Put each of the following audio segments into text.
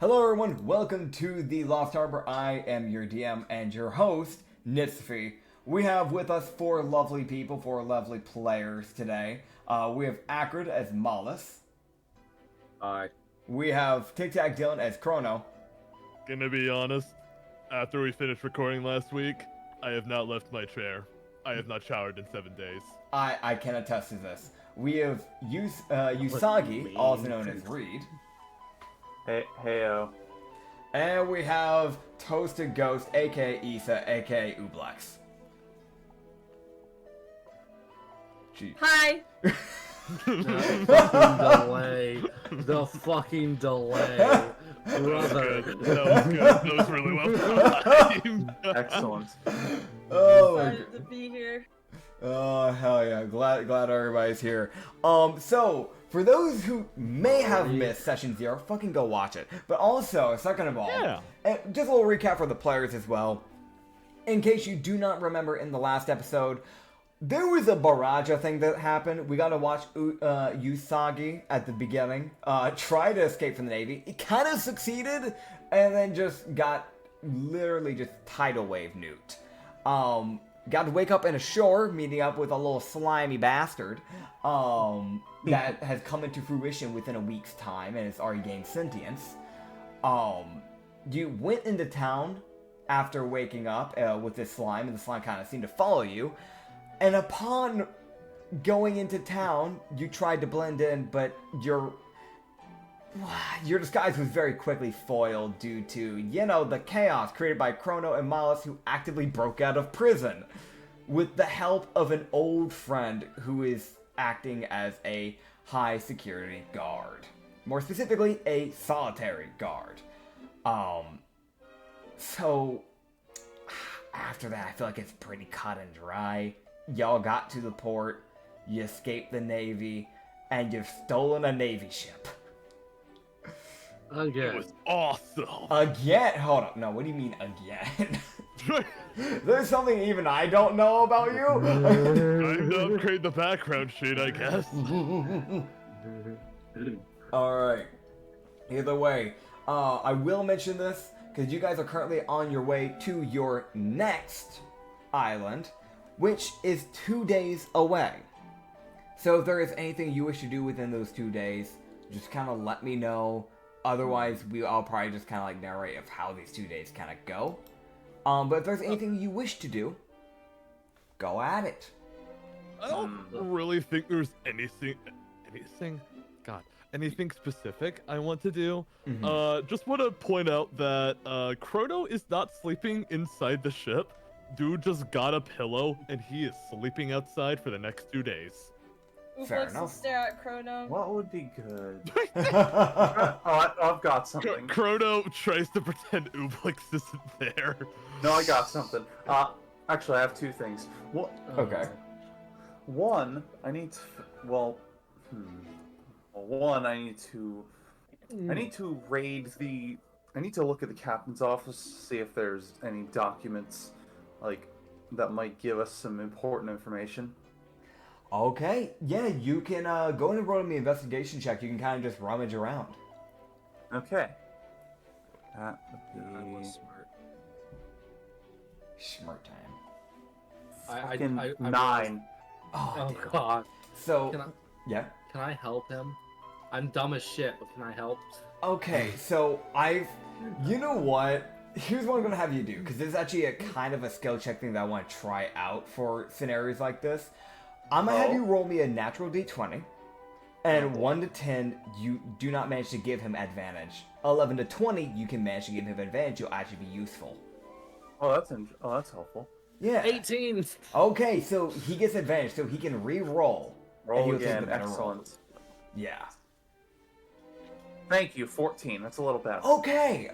Hello everyone, welcome to the Lost Harbor. I am your DM and your host, Nitsify. We have with us four lovely people, four lovely players today. We have Acrid as Mollis. Hi. We have Tic Tac Dylan as Chrono. Gonna be honest, after we finished recording last week, I have not left my chair. I have not showered in 7 days. I can attest to this. We have Usagi, also known as Reed. Heyo. And we have Toasted Ghost, aka Issa, aka Ublex. Gee. Hi. The fucking delay. Brother. That was good. That was really well timed. Excellent. Oh my Excited to be here. Oh hell yeah! Glad everybody's here. So for those who may have missed session 0, fucking go watch it. But also, second of all, and just a little recap for the players as well. In case you do not remember, in the last episode, there was a Baraja thing that happened. We got to watch Usagi at the beginning try to escape from the Navy. It kind of succeeded, and then just got literally just tidal wave nuked. Got to wake up in a shore, meeting up with a little slimy bastard that has come into fruition within a week's time and has already gained sentience. You went into town after waking up with this slime, and the slime kind of seemed to follow you. And upon going into town, you tried to blend in, but your disguise was very quickly foiled due to, the chaos created by Chrono and Mollis, who actively broke out of prison with the help of an old friend who is acting as a high security guard. More specifically, a solitary guard. So after that, I feel like it's pretty cut and dry. Y'all got to the port, you escaped the Navy, and you've stolen a Navy ship. It was awesome. Again? Hold up. No, what do you mean again? There's something even I don't know about you? Time to upgrade the background sheet, I guess. Alright. Either way, I will mention this, because you guys are currently on your way to your next island, which is 2 days away. So if there is anything you wish to do within those 2 days, just kind of let me know. Otherwise, I'll probably just kind of like narrate of how these 2 days kind of go. But if there's anything you wish to do, go at it. I don't really think there's anything specific I want to do. Just want to point out that Chrono is not sleeping inside the ship. Dude just got a pillow and he is sleeping outside for the next 2 days. Fair Ublex enough. will stare at Chrono. What would be good? I've got something. Chrono tries to pretend Ublex isn't there. No, I got something. Actually, I have two things. Okay. One, I need to. One, I need to raid the. I need to look at the captain's office, see if there's any documents, that might give us some important information. Okay, yeah, you can go in and roll me an investigation check. You can kind of just rummage around. Okay. That would be smart. Smart time. fucking I 9. Oh, Oh damn. god. So, Can I, yeah. can I help him? I'm dumb as shit, but can I help? Okay, so you know what? Here's what I'm gonna have you do, because this is actually a kind of a skill check thing that I want to try out for scenarios like this. I'm gonna have you roll me a natural d20, and 1 to 10, you do not manage to give him advantage. 11 to 20, you can manage to give him advantage. You'll actually be useful. Oh, that's helpful. Yeah. 18! Okay, so he gets advantage, so he can re-roll. and Roll he'll take again. the better roll. Excellent. Yeah. Thank you. 14. That's a little better. Okay,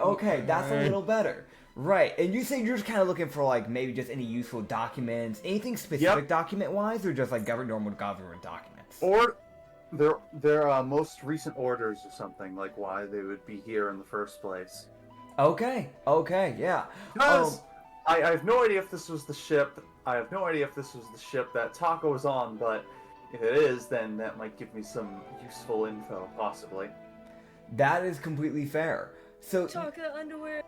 that's a little better. Right, and you say you're just kind of looking for, maybe just any useful documents, anything specific document-wise, or just, normal government documents? Or their most recent orders or something, like why they would be here in the first place. Okay, yeah. Because I have no idea if this was the ship. I have no idea if this was the ship that Taco was on, but if it is, then that might give me some useful info, possibly. That is completely fair. So Taka underwear.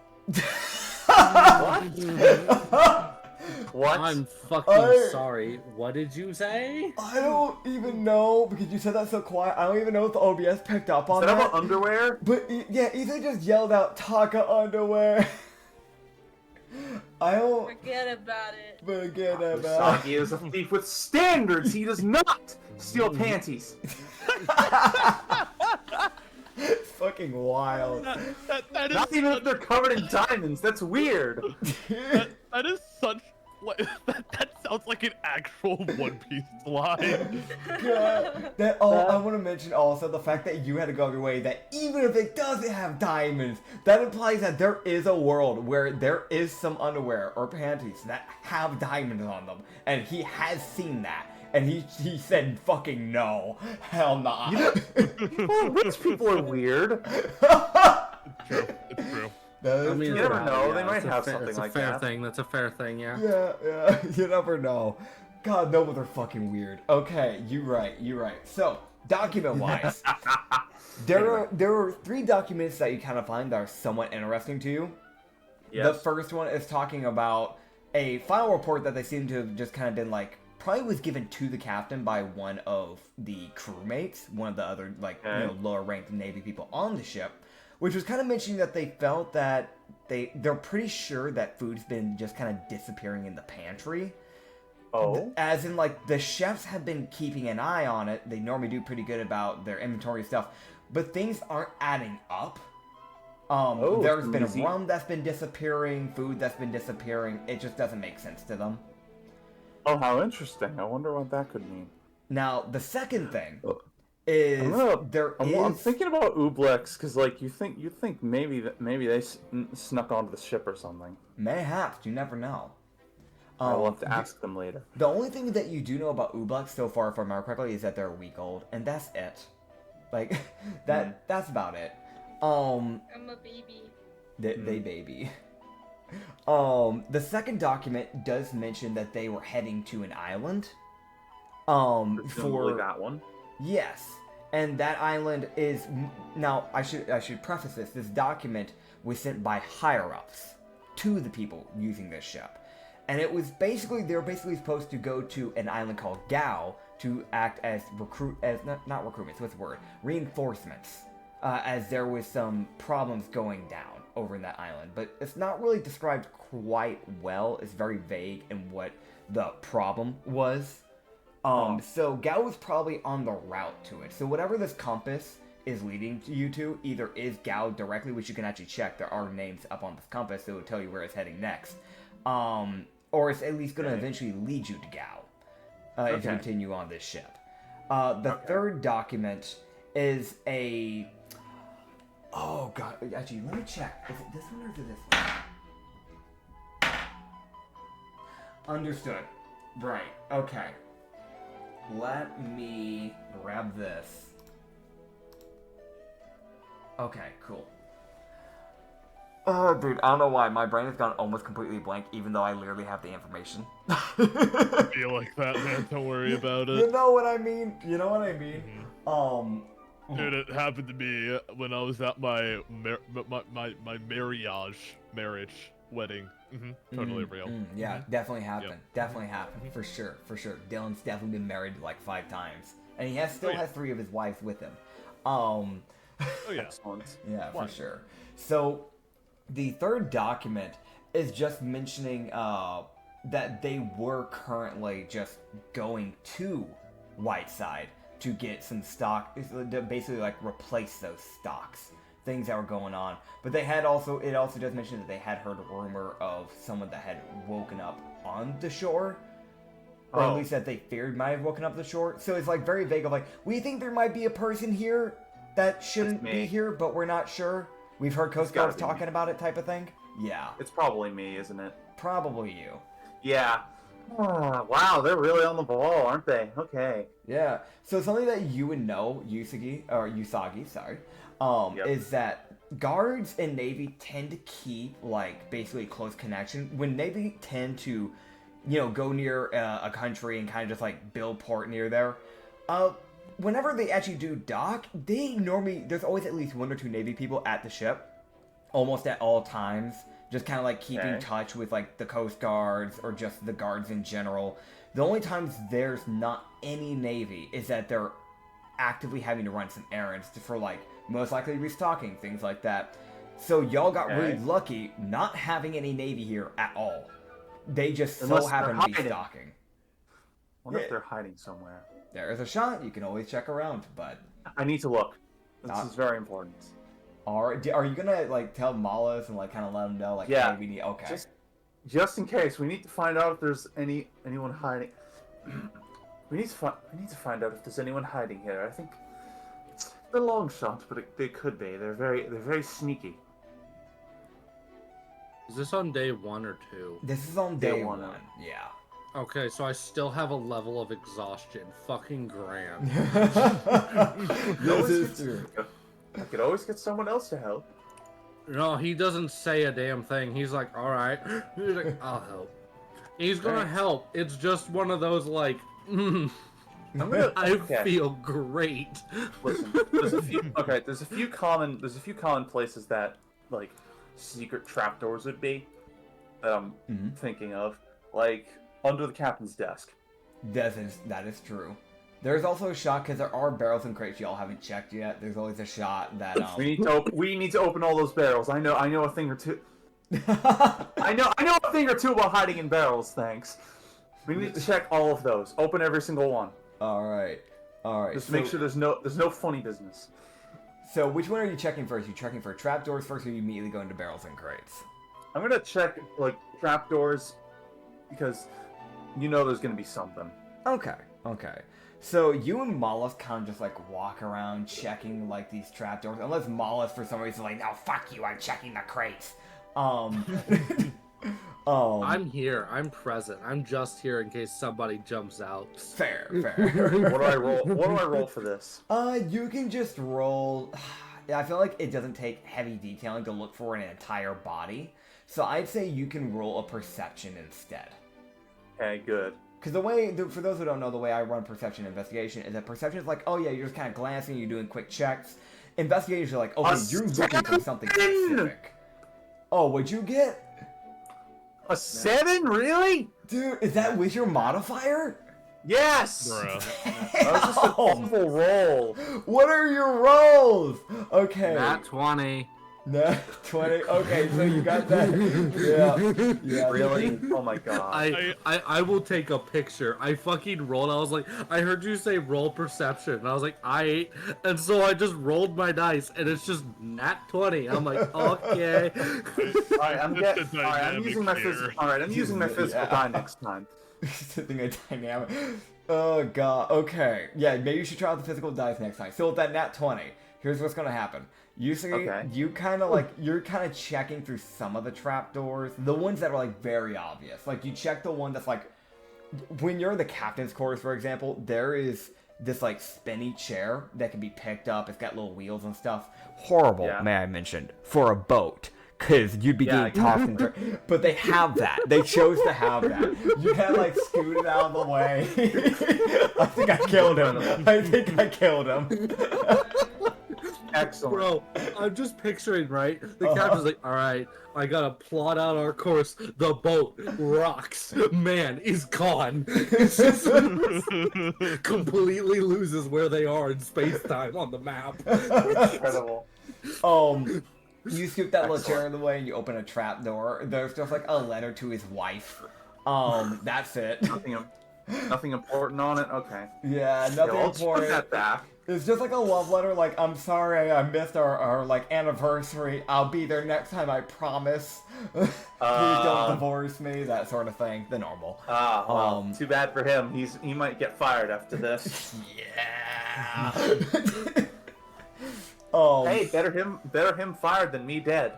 What? I'm fucking sorry. What did you say? I don't even know because you said that so quiet. I don't even know if the OBS picked up on Is that that. about underwear? But yeah, Ethan just yelled out Taka underwear. I don't Forget about it. forget about Usagi is a thief with standards. He does not steal panties. It's fucking wild. That is Not even if they're covered in diamonds. That's weird. that is such like that sounds like an actual One Piece line. God. I want to mention also the fact that you had to go your way. That even if it doesn't have diamonds, that implies that there is a world where there is some underwear or panties that have diamonds on them, and he has seen that. And he said, "Fucking no, hell nah." Well, rich people are weird. It's true. It's true. I You never know, they might it's have something that's like a fair that. thing. That's a fair thing. Yeah. Yeah, you never know. God, no, but they're fucking weird. Okay, you're right. So, document-wise, there are 3 documents that you kind of find that are somewhat interesting to you. Yes. The first one is talking about a final report that they seem to have just kind of been like, probably was given to the captain by one of the crewmates, one of the other, like, lower ranked Navy people on the ship, which was kind of mentioning that they felt that they're pretty sure that food's been just kind of disappearing in the pantry. Oh? As in, like, the chefs have been keeping an eye on it. They normally do pretty good about their inventory stuff, but things aren't adding up. There's been rum that's been disappearing, food that's been disappearing. It just doesn't make sense to them. Oh, how interesting. I wonder what that could mean. Now, the second thing is I'm thinking about Ooblex because, like, you think maybe they snuck onto the ship or something. Mayhaps, you never know. I'll have to ask them later. The only thing that you do know about Ooblex so far, if I remember correctly, is that they're a week old, and that's it. Like, that's about it. I'm a baby. They baby. The second document does mention that they were heading to an island. Presumably that one. Yes, and that island is now. I should preface this. This document was sent by higher ups to the people using this ship, and it was they were basically supposed to go to an island called Gao to act as not recruitments. What's the word? Reinforcements, as there was some problems going down over in that island, but it's not really described quite well. It's very vague in what the problem was. So Gao was probably on the route to it. So whatever this compass is leading you to, either is Gao directly, which you can actually check. There are names up on this compass that will tell you where it's heading next. Or it's at least going to eventually lead you to Gao if you continue on this ship. The third document is a... Oh, God. Actually, let me check. Is it this one or is it this one? Understood. Right. Okay. Let me grab this. Okay, cool. Dude, I don't know why. My brain has gone almost completely blank, even though I literally have the information. I feel like that, man. Don't worry about it. You know what I mean? Dude, it happened to me when I was at my marriage wedding. Totally real. Yeah, definitely happened. Definitely happened. For sure. Dylan's definitely been married like 5 times. And he still has 3 of his wives with him. Oh yeah. Excellent. Yeah, for sure. So, the third document is just mentioning that they were currently just going to Whiteside to get some stock, to basically like replace those stocks, things that were going on. But they had it also does mention that they had heard a rumor of someone that had woken up on the shore. Or at least that they feared might have woken up the shore. So it's like very vague of like, we think there might be a person here that shouldn't be here, but we're not sure. We've heard Coast Guards talking about it type of thing. Yeah. It's probably me, isn't it? Probably you. Yeah. Wow, they're really on the ball, aren't they? Okay. Yeah. So something that you would know, Usagi, sorry, is that guards in Navy tend to keep like basically close connection. When Navy tend to, go near a country and kind of just like build port near there, whenever they actually do dock, there's always at least 1 or 2 Navy people at the ship. almost at all times, just kind of like keeping touch with like the Coast Guards or just the guards in general. The only times there's not any Navy is that they're actively having to run some errands for like most likely restocking, things like that. So y'all got really lucky not having any Navy here at all. They just so happen to be stocking. I wonder if they're hiding somewhere. There is a shot. You can always check around, but I need to look. This is very important. Are you gonna like tell Malas and like kind of let them know like hey, we need just in case we need to find out if there's anyone hiding. we need to find out if there's anyone hiding here. I think it's a long shot, but they could be. They're very sneaky. Is this on day 1 or 2? This is on day 1. Yeah. Okay, so I still have a level of exhaustion. Fucking grand. This is true. I could always get someone else to help. No, he doesn't say a damn thing. He's like, all right. He's like, I'll help. He's gonna help. It's just one of those like, I feel great. Listen, there's a few common places that like secret trapdoors would be that I'm thinking of, like under the captain's desk. That is true. There's also a shot because there are barrels and crates y'all haven't checked yet. There's always a shot that we need to open all those barrels. I know a thing or two. I know a thing or two about hiding in barrels. Thanks. We need to check all of those. Open every single one. All right. Just make sure there's no funny business. So which one are you checking first? You checking for trapdoors first, or you immediately go into barrels and crates? I'm gonna check like trapdoors because you know there's gonna be something. Okay. So you and Malas kind of just like walk around checking like these trapdoors, unless Malas for some reason like, no, fuck you, I'm checking the crates. I'm here. I'm present. I'm just here in case somebody jumps out. Fair. What do I roll? What do I roll for this? You can just roll. I feel like it doesn't take heavy detailing to look for an entire body, so I'd say you can roll a perception instead. Okay, good. Because for those who don't know, the way I run perception and investigation is that perception is like, oh yeah, you're just kind of glancing, you're doing quick checks. Investigators are like, okay, you're looking for something specific. Oh, what'd you get? A 7? Really? Dude, is that with your modifier? Yes! That was just an awful roll. What are your rolls? Okay. Nat 20. Nat 20. Okay, so you got that. Yeah. Really? Oh my god. I will take a picture. I fucking rolled. I was like, I heard you say roll perception. And I was like, and so I just rolled my dice, and it's just nat 20. I'm like, okay. I'm using my physical die next time. Something a dynamic. Oh god. Okay. Yeah, maybe you should try out the physical dice next time. So with that nat 20, here's what's gonna happen. You see, you're kind of checking through some of the trapdoors, the ones that are like very obvious. Like you check the one that's like, when you're in the captain's quarters, for example, there is this like spinny chair that can be picked up. It's got little wheels and stuff. Horrible, may I mention, for a boat. Because you'd be getting tossed and but they have that. They chose to have that. You kind of like scoot it out of the way. I think I killed him. Excellent. Bro, I'm just picturing, right? The captain's like, alright, I gotta plot out our course. The boat rocks. Man is gone. Completely loses where they are in space-time on the map. Incredible. You scoop that little chair in the way and you open a trap door. There's just like a letter to his wife. That's it. Nothing important on it? Okay. Yeah, nothing important. Put that back. It's just like a love letter, like, I'm sorry I missed our like, anniversary. I'll be there next time, I promise. Please don't divorce me, that sort of thing. The normal. Too bad for him. He might get fired after this. Yeah. Hey, better him fired than me dead.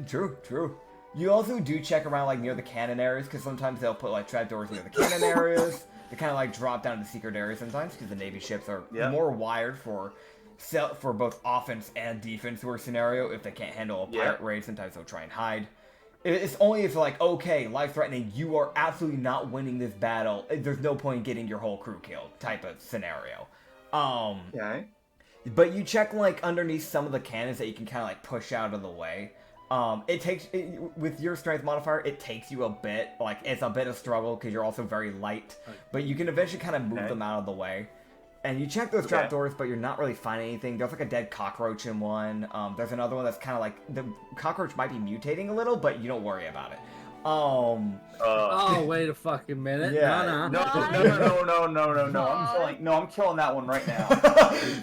True. You also do check around, like, near the cannon areas, because sometimes they'll put, like, trapdoors near the cannon areas. They kind of, like, drop down to secret areas sometimes, because the Navy ships are more wired for both offense and defense sort of scenario. If they can't handle a pirate raid, sometimes they'll try and hide. It's only if, like, okay, life-threatening, you are absolutely not winning this battle, there's no point in getting your whole crew killed type of scenario. Okay. But you check, like, underneath some of the cannons that you can kind of, like, push out of the way. It takes with your strength modifier, it takes you a bit. Like it's a bit of struggle because you're also very light, but you can eventually kind of move them out of the way. And you check those trapdoors, but you're not really finding anything. There's like a dead cockroach in one. There's another one that's kind of like the cockroach might be mutating a little, but you don't worry about it. Oh, wait a fucking minute. Yeah. No. I'm killing that one right now.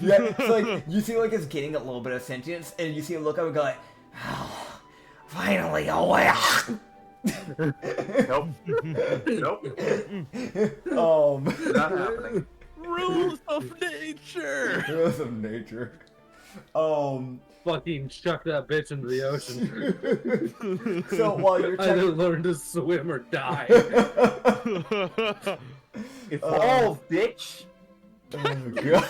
Yeah, so like you see like it's getting a little bit of sentience, and you see it look up and go like, oh, finally away. Nope. Not happening. Rules of nature. Rules of nature. Fucking chuck that bitch into the ocean. So while you're Either checking, learn to swim or die. Evolve, bitch. oh my god,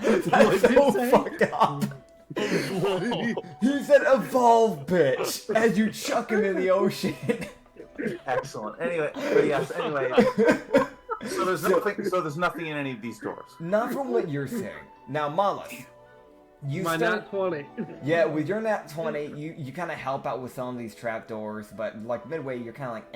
that's so fucked up. He said evolve, bitch, as you chuck him in the ocean. Excellent. Anyway, but yes. Anyway. So there's nothing in any of these doors. Not from what you're saying. Now, Mollis, you My start, nat 20. yeah, with your nat 20, you kind of help out with some of these trapdoors, but like midway, you're kind of like,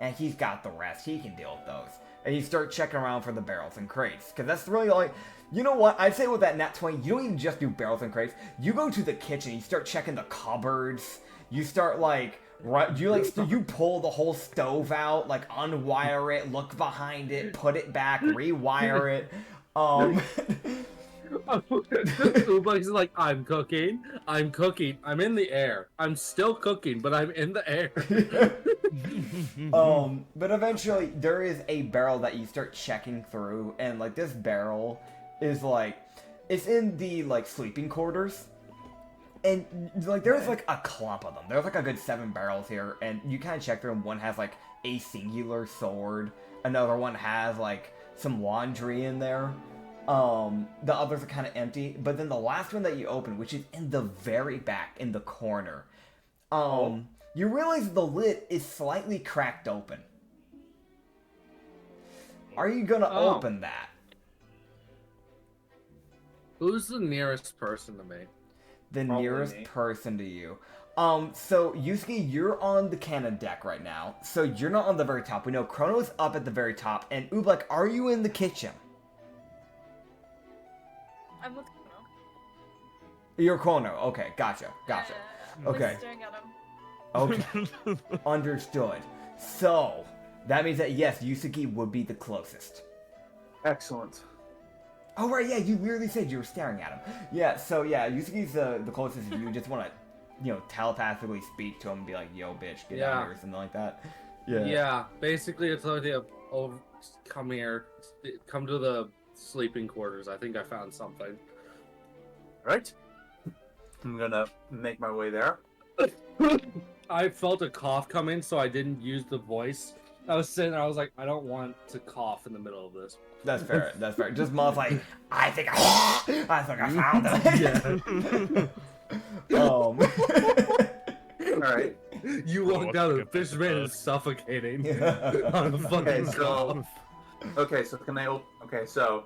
and he's got the rest. He can deal with those. And you start checking around for the barrels and crates, because that's really like, you know what? I'd say with that nat 20, you don't even just do barrels and crates. You go to the kitchen, you start checking the cupboards. You start like. Right, you pull the whole stove out, like unwire it, look behind it, put it back, rewire it. Ubug's like, I'm cooking, I'm in the air. I'm still cooking, but I'm in the air. But eventually there is a barrel that you start checking through, and like this barrel is like, it's in the like sleeping quarters. And, like, there's, like, a clump of them. There's, like, a good 7 barrels here, and you kind of check through them. One has, like, a singular sword. Another one has, like, some laundry in there. The others are kind of empty. But then the last one that you open, which is in the very back, in the corner, you realize the lid is slightly cracked open. Are you gonna open that? Who's the nearest person to me? The Probably nearest me. person to you. So Yusuke, you're on the cannon deck right now. So you're not on the very top. We know Chrono's up at the very top. And Oobleck, are you in the kitchen? I'm with Chrono. You're Chrono. Okay, gotcha. Yeah, Okay. I'm staring at him. Okay. Understood. So, that means that yes, Yusuke would be the closest. Excellent. Oh, right, yeah, you really said you were staring at him. Yeah, so yeah, Yusuke's the closest. If you just want to, you know, telepathically speak to him and be like, yo, bitch, get down here, or something like that. Yeah. Yeah, basically it's like come here, come to the sleeping quarters. I think I found something. Right. I'm gonna make my way there. I felt a cough coming, so I didn't use the voice. I was sitting there, I was like, I don't want to cough in the middle of this. That's fair. That's fair. Just Mom's like, I think I found it. Yeah. All right. You walk down and the fishman is suffocating on the fucking cough. Okay, so can I? Okay, so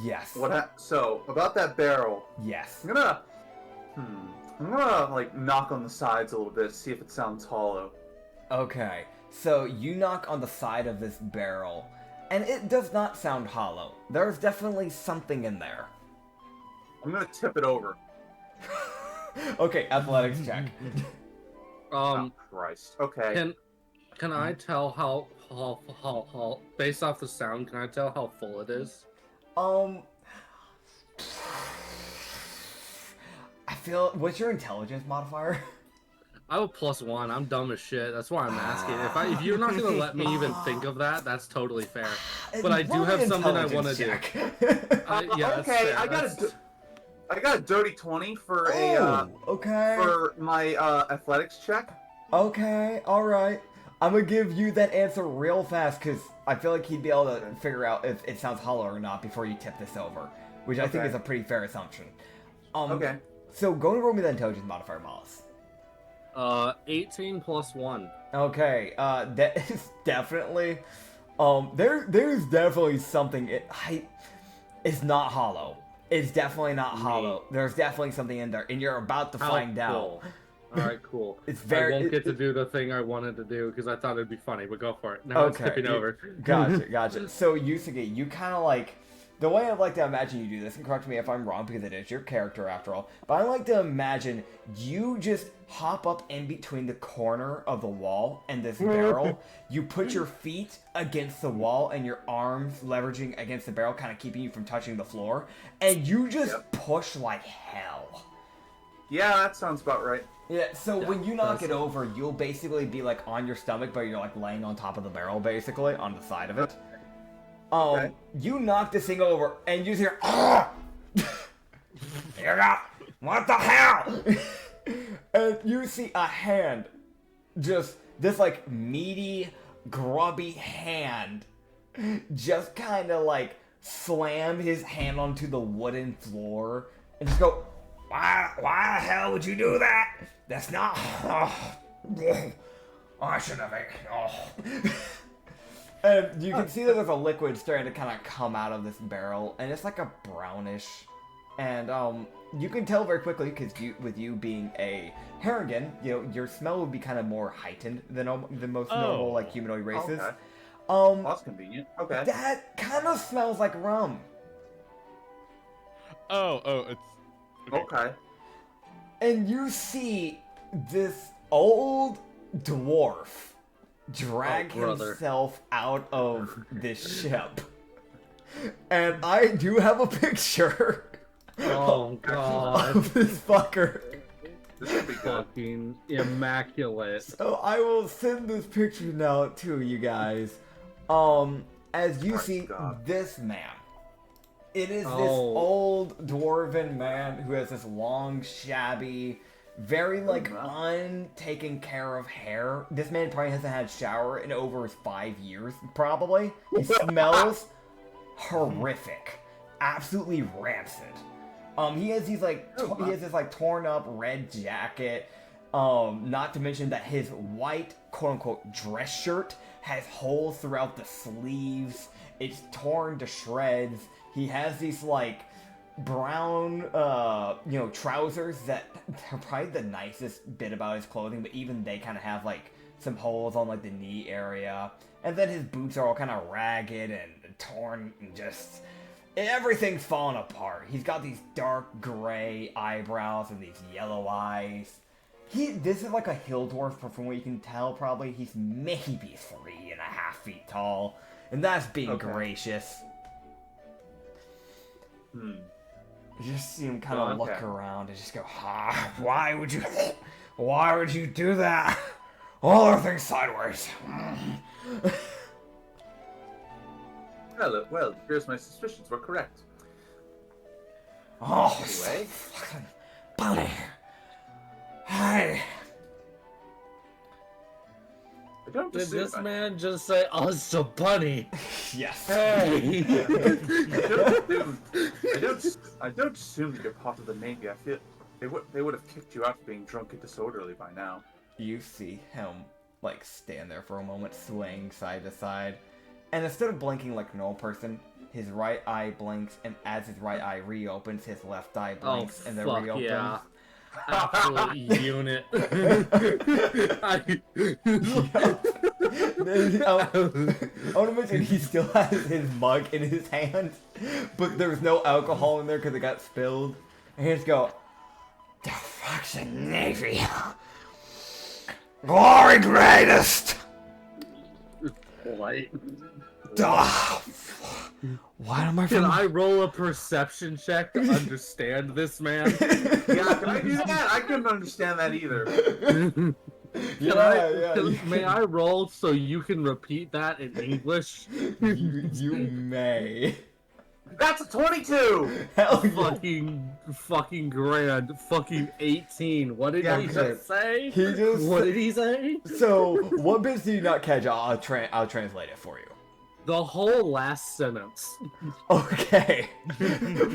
Yes. So about that barrel, Yes. I'm gonna like knock on the sides a little bit, see if it sounds hollow. Okay. So you knock on the side of this barrel, and it does not sound hollow. There's definitely something in there. I'm gonna tip it over. Okay, athletics check. Oh, Christ. Okay. Can I tell how based off the sound? Can I tell how full it is? I feel. What's your intelligence modifier? I have a +1. I'm dumb as shit. That's why I'm asking. If you're not gonna let me even think of that, that's totally fair. But I do have something I want to do. Yeah, that's okay, fair. I got a dirty 20 for okay. for my athletics check. Okay, alright. I'm gonna give you that answer real fast, because I feel like he'd be able to figure out if it sounds hollow or not before you tip this over. Which I think is a pretty fair assumption. Okay. So go and roll me the intelligence modifier, Mollis. 18 + 1. Okay, that is definitely... there's definitely something... It's not hollow. It's definitely not hollow. There's definitely something in there, and you're about to find out. All right, cool. It's very. I won't get to do the thing I wanted to do because I thought it'd be funny, but go for it. Now it's skipping over. Gotcha. So Yusuke, you kind of like the way I'd like to imagine you do this, and correct me if I'm wrong because it is your character after all. But I like to imagine you just hop up in between the corner of the wall and this barrel. You put your feet against the wall and your arms leveraging against the barrel, kind of keeping you from touching the floor, and you just push like hell. Yeah, that sounds about right. Yeah, so when you knock it over, you'll basically be like on your stomach, but you're like laying on top of the barrel, basically, on the side of it. You knock this thing over, and you hear, what the hell? And you see a hand, just this like meaty, grubby hand, just kind of like slam his hand onto the wooden floor, and just go, why the hell would you do that? That's not. I should have. And you can see that there's a liquid starting to kind of come out of this barrel, and it's like a brownish. And you can tell very quickly because with you being a Harrigan, your smell would be kind of more heightened than most normal like humanoid races. Okay. That's convenient. Okay. That kind of smells like rum. It's. Okay. And you see this old dwarf drag himself out of this ship. And I do have a picture of this fucker. This should be fucking immaculate. So I will send this picture now to you guys. As you see this man. It is this old dwarven man who has this long, shabby, very untaken care of hair. This man probably hasn't had a shower in over 5 years, probably. He smells horrific, absolutely rancid. He has these he has this torn up red jacket. Not to mention that his white quote unquote dress shirt has holes throughout the sleeves. It's torn to shreds. He has these brown trousers that are probably the nicest bit about his clothing, but even they kind of have some holes on the knee area. And then his boots are all kind of ragged and torn and just everything's falling apart. He's got these dark gray eyebrows and these yellow eyes. This is like a hill dwarf, from what you can tell, probably. He's maybe 3.5 feet tall. And that's being gracious. You just see him kind of look around and just go, why would you do that? All everything's sideways. Well, it appears my suspicions were correct. Anyway. Fucking bunny. Hey. Did this man just say, "Oh, it's a bunny"? Yes. Hey. I don't assume that you're part of the Navy. I feel they would have kicked you out for being drunk and disorderly by now. You see him stand there for a moment, swaying side to side, and instead of blinking like a normal person, his right eye blinks, and as his right eye reopens, his left eye blinks, and then reopens. Yeah. Absolute unit. I want to mention he still has his mug in his hand, but there's no alcohol in there because it got spilled. And he just go, "The fucking Navy, glory greatest." What? Why am I? Can I roll a perception check to understand this man? Yeah, can I do that? I couldn't understand that either. May I roll so you can repeat that in English? You may. That's a 22! Hell yeah. Fucking grand. Fucking 18. What did he just say? What did he say? So, what bits do you not catch? I'll translate it for you. The whole last sentence. Okay.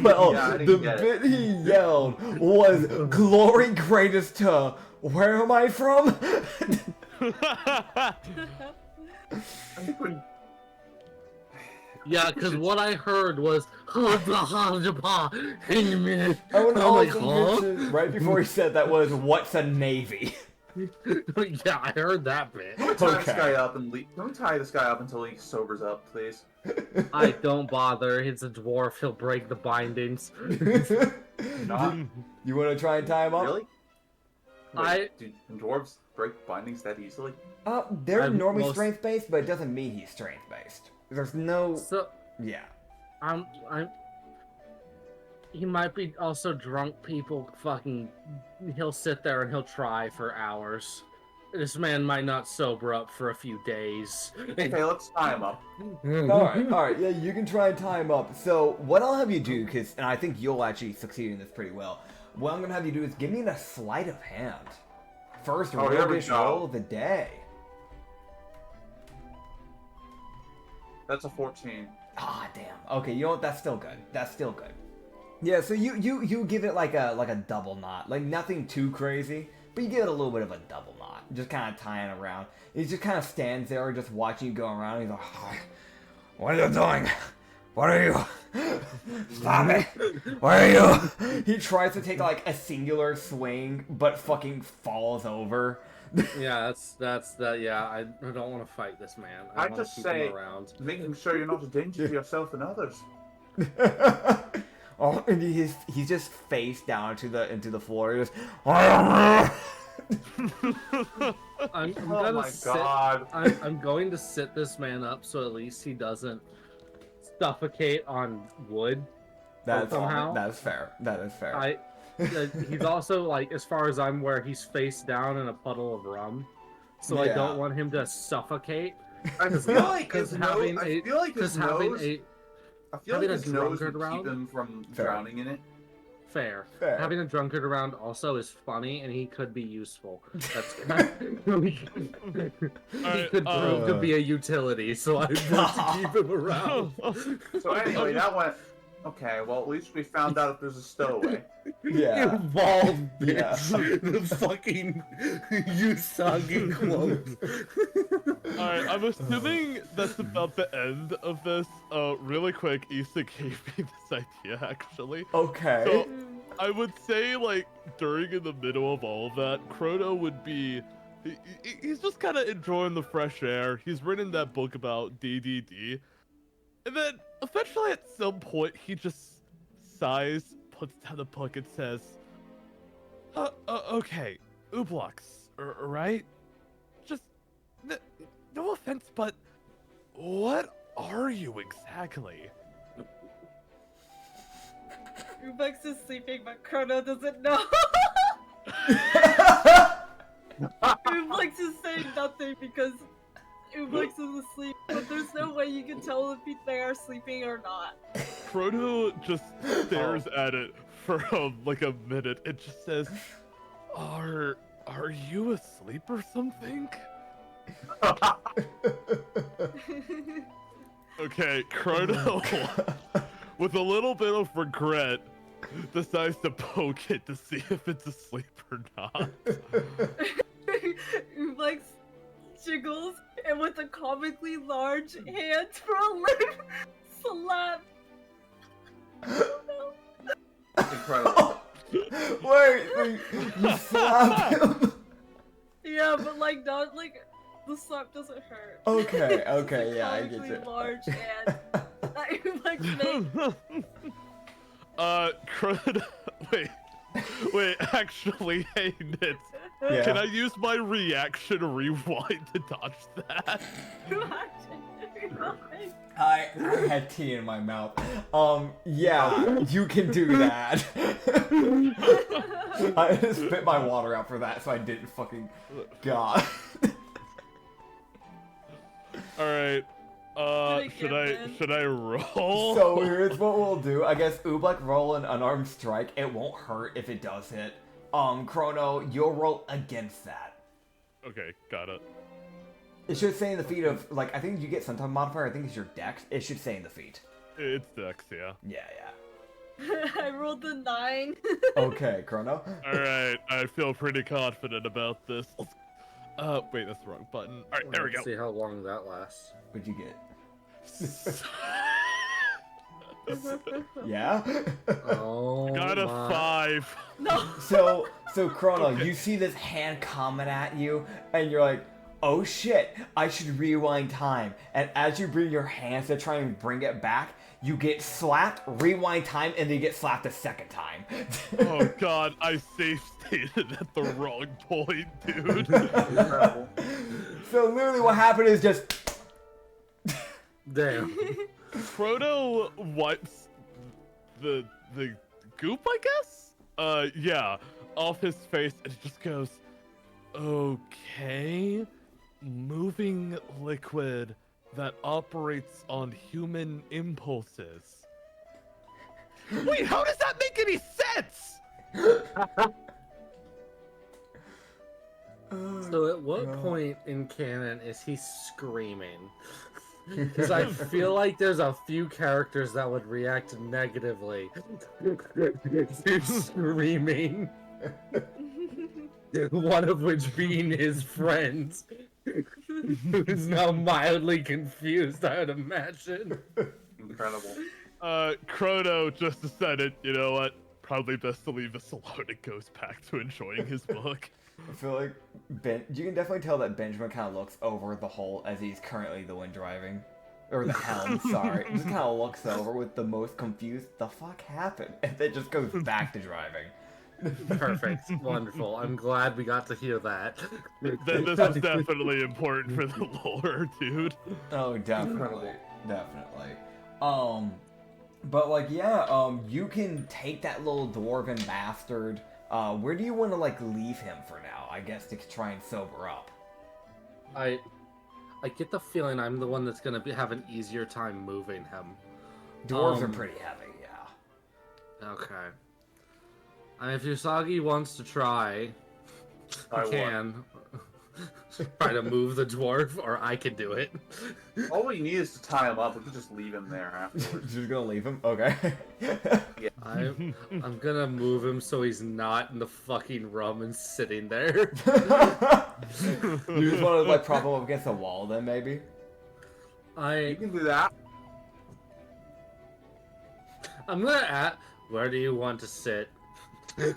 Well, the bit he yelled was "Glory greatest to where am I from?" I think when Yeah, because what I heard was hang a minute. I want to I'm like, also mention, right before he said that was, what's a navy? Yeah, I heard that bit. Can we tie this guy up and leave? Can we tie this guy up until he sobers up, please? I don't bother. It's a dwarf. He'll break the bindings. Not You want to try and tie him up? really. Wait, do dwarves break bindings that easily? They're normally strength-based, but it doesn't mean he's strength-based. There's no... So, Yeah. he might be also drunk people fucking... He'll sit there and he'll try for hours. This man might not sober up for a few days. Okay, let's tie him up. Alright, yeah, you can try and tie him up. So, what I'll have you do, and I think you'll actually succeed in this pretty well, what I'm going to have you do is give me a sleight of hand. First roguish roll of the day. That's a 14. Ah, damn. Okay, you know what? That's still good. That's still good. Yeah, so you give it like a double knot. Like, nothing too crazy, but you give it a little bit of a double knot. Just kind of tying around. He just kind of stands there just watching you go around. He's like, oh, what are you doing? What are you? Stop it! What are you? He tries to take like a singular swing, but fucking falls over. Yeah, that's that. Yeah, I don't want to fight this man. I just say, making sure you're not a danger to yourself and others. Oh, and he's just face down into the floor. He just, I'm Oh my god. I'm going to sit this man up so at least he doesn't suffocate on wood. That's somehow. That's fair. That is fair. He's also, like, as far as I'm aware, he's face down in a puddle of rum. So I don't want him to suffocate. I feel like his nose would keep him from drowning in it. Fair. Having a drunkard around also is funny, and he could be useful. That's he could prove to be a utility, so I want to keep him around. So anyway, that went... Okay, well, at least we found out if there's a stowaway. Yeah. Evolved, bitch. The fucking Usagi quote. Alright, I'm assuming that's about the end of this. Really quick, Issa gave me this idea, actually. Okay. So, I would say, like, during in the middle of all of that, Chrono would be... He's just kind of enjoying the fresh air. He's written that book about DDD. And then, eventually at some point, he just sighs, puts down the book, and says, okay, Ublox, right? Just, no offense, but what are you exactly? Ublex is sleeping, but Chrono doesn't know. Ublex is saying nothing because Ublex is asleep, but there's no way you can tell if they are sleeping or not. Chrono just stares at it for like a minute and just says, Are you asleep or something? Okay, Chrono, with a little bit of regret, decides to poke it to see if it's asleep or not. Ublex jiggles and with a comically large hand for a lip slap. Incredible. Wait, you slapped him? Yeah, but like not like the slap doesn't hurt. Okay, yeah, I get Comically it. large hand. Ublex makes Chrono, wait, actually, hey, Nits. Yeah. Can I use my reaction rewind to dodge that? I had tea in my mouth. Yeah, you can do that. I just spit my water out for that, so I didn't fucking... God. Alright, should I roll? So here's what we'll do. I guess Ublex roll an unarmed strike. It won't hurt if it does hit. Chrono, you'll roll against that. Okay, got it. It should say in the feat of, like, I think you get some type of modifier. I think it's your dex. It should say in the feat. It's Dex, yeah. Yeah. I rolled a 9. Okay, Chrono. Alright, I feel pretty confident about this. Wait, that's the wrong button. Alright, there we go. See how long that lasts. What'd you get? Yeah? Oh, Got a my. 5. No. So Chrono, Okay. you see this hand coming at you, and you're like, oh shit, I should rewind time. And as you bring your hands to try and bring it back, you get slapped, rewind time, and then you get slapped a second time. Oh god, I safe stated at the wrong point, dude. Incredible. So literally what happened is just... Damn. Frodo wipes the goop, I guess? Yeah, off his face, and he just goes, okay, moving liquid that operates on human impulses. Wait, how does that make any sense? So at what point in canon is he screaming? Because I feel like there's a few characters that would react negatively to screaming. One of which being his friend, who's now mildly confused, I would imagine. Incredible. Chrono just decided, you know what? Probably best to leave this alone and goes back to enjoying his book. I feel like you can definitely tell that Benjamin kind of looks over the hole as he's currently the one driving. Or the helm, sorry. Just kind of looks over with the most confused, the fuck happened? And then just goes back to driving. Perfect. Wonderful. I'm glad we got to hear that. This was definitely important for the lore, dude. Oh, definitely. Definitely. But like, yeah, you can take that little dwarven bastard. Where do you want to like leave him for now? I guess to try and sober up. I get the feeling I'm the one that's gonna have an easier time moving him. Dwarves are pretty heavy, yeah. Okay. I mean, if Usagi wants to try, I he can try to move the dwarf, or I can do it. All we need is to tie him up. We can just leave him there afterwards. Just gonna leave him? Okay. I'm gonna move him so he's not in the fucking rum and sitting there. You just want to like prop him up against a wall then, maybe? You can do that. I'm gonna ask, where do you want to sit?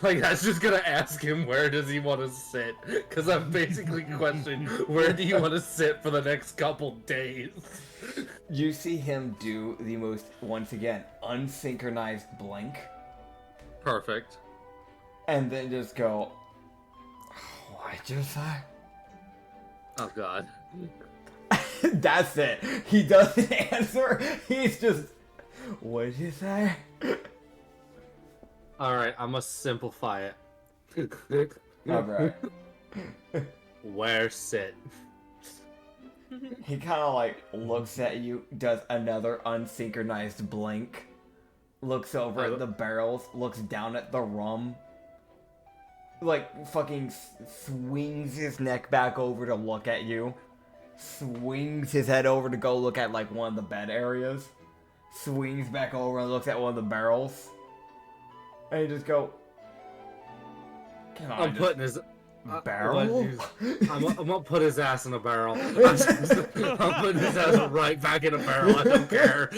Like, I was just gonna ask him, where does he want to sit? Because I'm basically questioning, where do you want to sit for the next couple days? You see him do the most, once again, unsynchronized blink. Perfect. And then just go, what'd you say? Oh god. That's it. He doesn't answer. He's just, what'd you say? Alright, I'm gonna simplify it. Alright. Where sit? He kind of like looks at you, does another unsynchronized blink, looks over at the barrels, looks down at the rum, like fucking swings his neck back over to look at you, swings his head over to go look at like one of the bed areas, swings back over and looks at one of the barrels, and you just go, I'm putting his barrel? I'm gonna put his ass in a barrel. I'm putting his ass right back in a barrel. I don't care.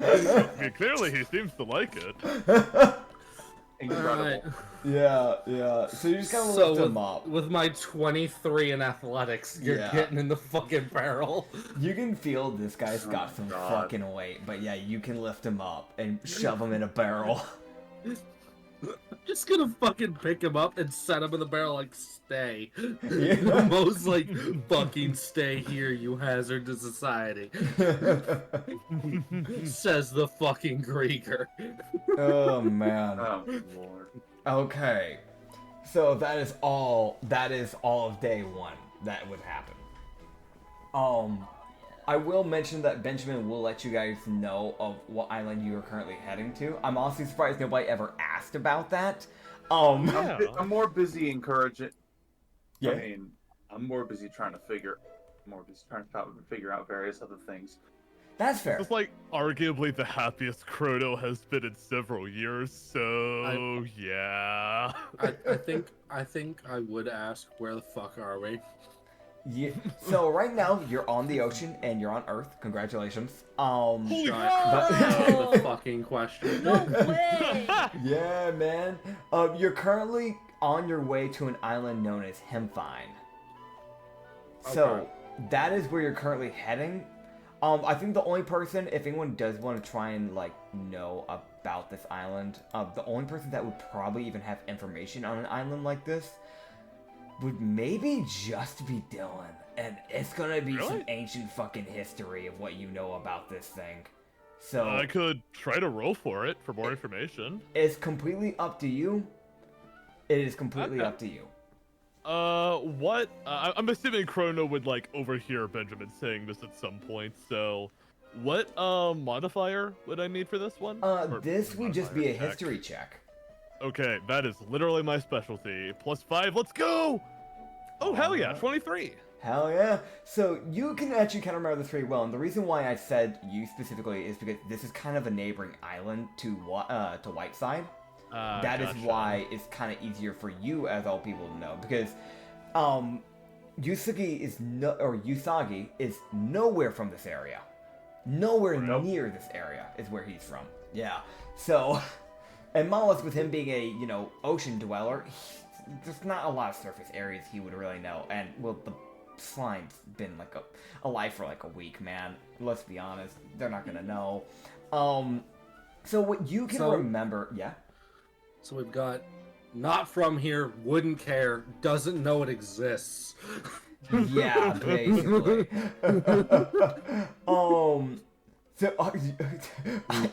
Okay, clearly he seems to like it. Incredible. Alright. Yeah. So you just kind of lift him up. With my 23 in athletics, you're Yeah. getting in the fucking barrel. You can feel this guy's got some God. fucking weight, but yeah, you can lift him up and shove him in a barrel. I'm just gonna fucking pick him up and set him in the barrel like, stay. Yeah. The most like, fucking stay here, you hazard to society. Says the fucking Grieger. Oh man. Oh, Lord. Okay. So that is all of day one that would happen. I will mention that Benjamin will let you guys know of what island you are currently heading to. I'm honestly surprised nobody ever asked about that. Yeah. I'm more busy encouraging. Yeah. I mean, I'm more busy trying to figure out various other things. That's fair. It's like arguably the happiest Chrono has been in several years, so yeah. I think I would ask, where the fuck are we? Yeah. So right now you're on the ocean and you're on Earth. Congratulations. Holy That's the fucking question. No way! Yeah, man. You're currently on your way to an island known as Hemfine. So that is where you're currently heading. I think the only person, if anyone does want to try and like know about this island, the only person that would probably even have information on an island like this would maybe just be Dylan. And it's gonna be some ancient fucking history of what you know about this thing. So I could try to roll for it for more information. It's completely up to you. It is completely up to you. What? I'm assuming Chrono would like overhear Benjamin saying this at some point. So, what modifier would I need for this one? This would just be a check. history check. Okay, that is literally my specialty. +5, let's go! Oh hell yeah, 23. Hell yeah. So you can actually kind of remember this pretty well, and the reason why I said you specifically is because this is kind of a neighboring island to Whiteside. That is why it's kind of easier for you as all people to know, because Usagi is nowhere from this area. Nowhere near this area is where he's from. Yeah. So, and Malus, with him being a, ocean dweller, there's not a lot of surface areas he would really know. And, well, the slime's been, like, alive for, like, a week, man. Let's be honest. They're not gonna know. So what you can remember... Yeah? So we've got not from here, wouldn't care, doesn't know it exists. Yeah, basically.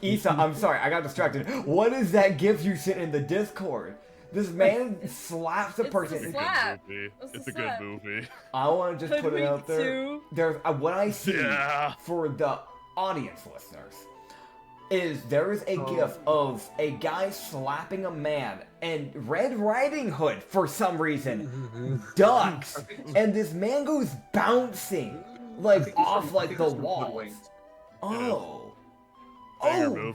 Issa, I'm sorry, I got distracted. What is that gif you sent in the Discord? This man slaps a person. slap. It's a good movie. I want to just put it out there. Too? There's what I see for the audience listeners is there is a gif of a guy slapping a man, and Red Riding Hood, for some reason, ducks, and this man goes bouncing, like, off, like, the walls. Oh,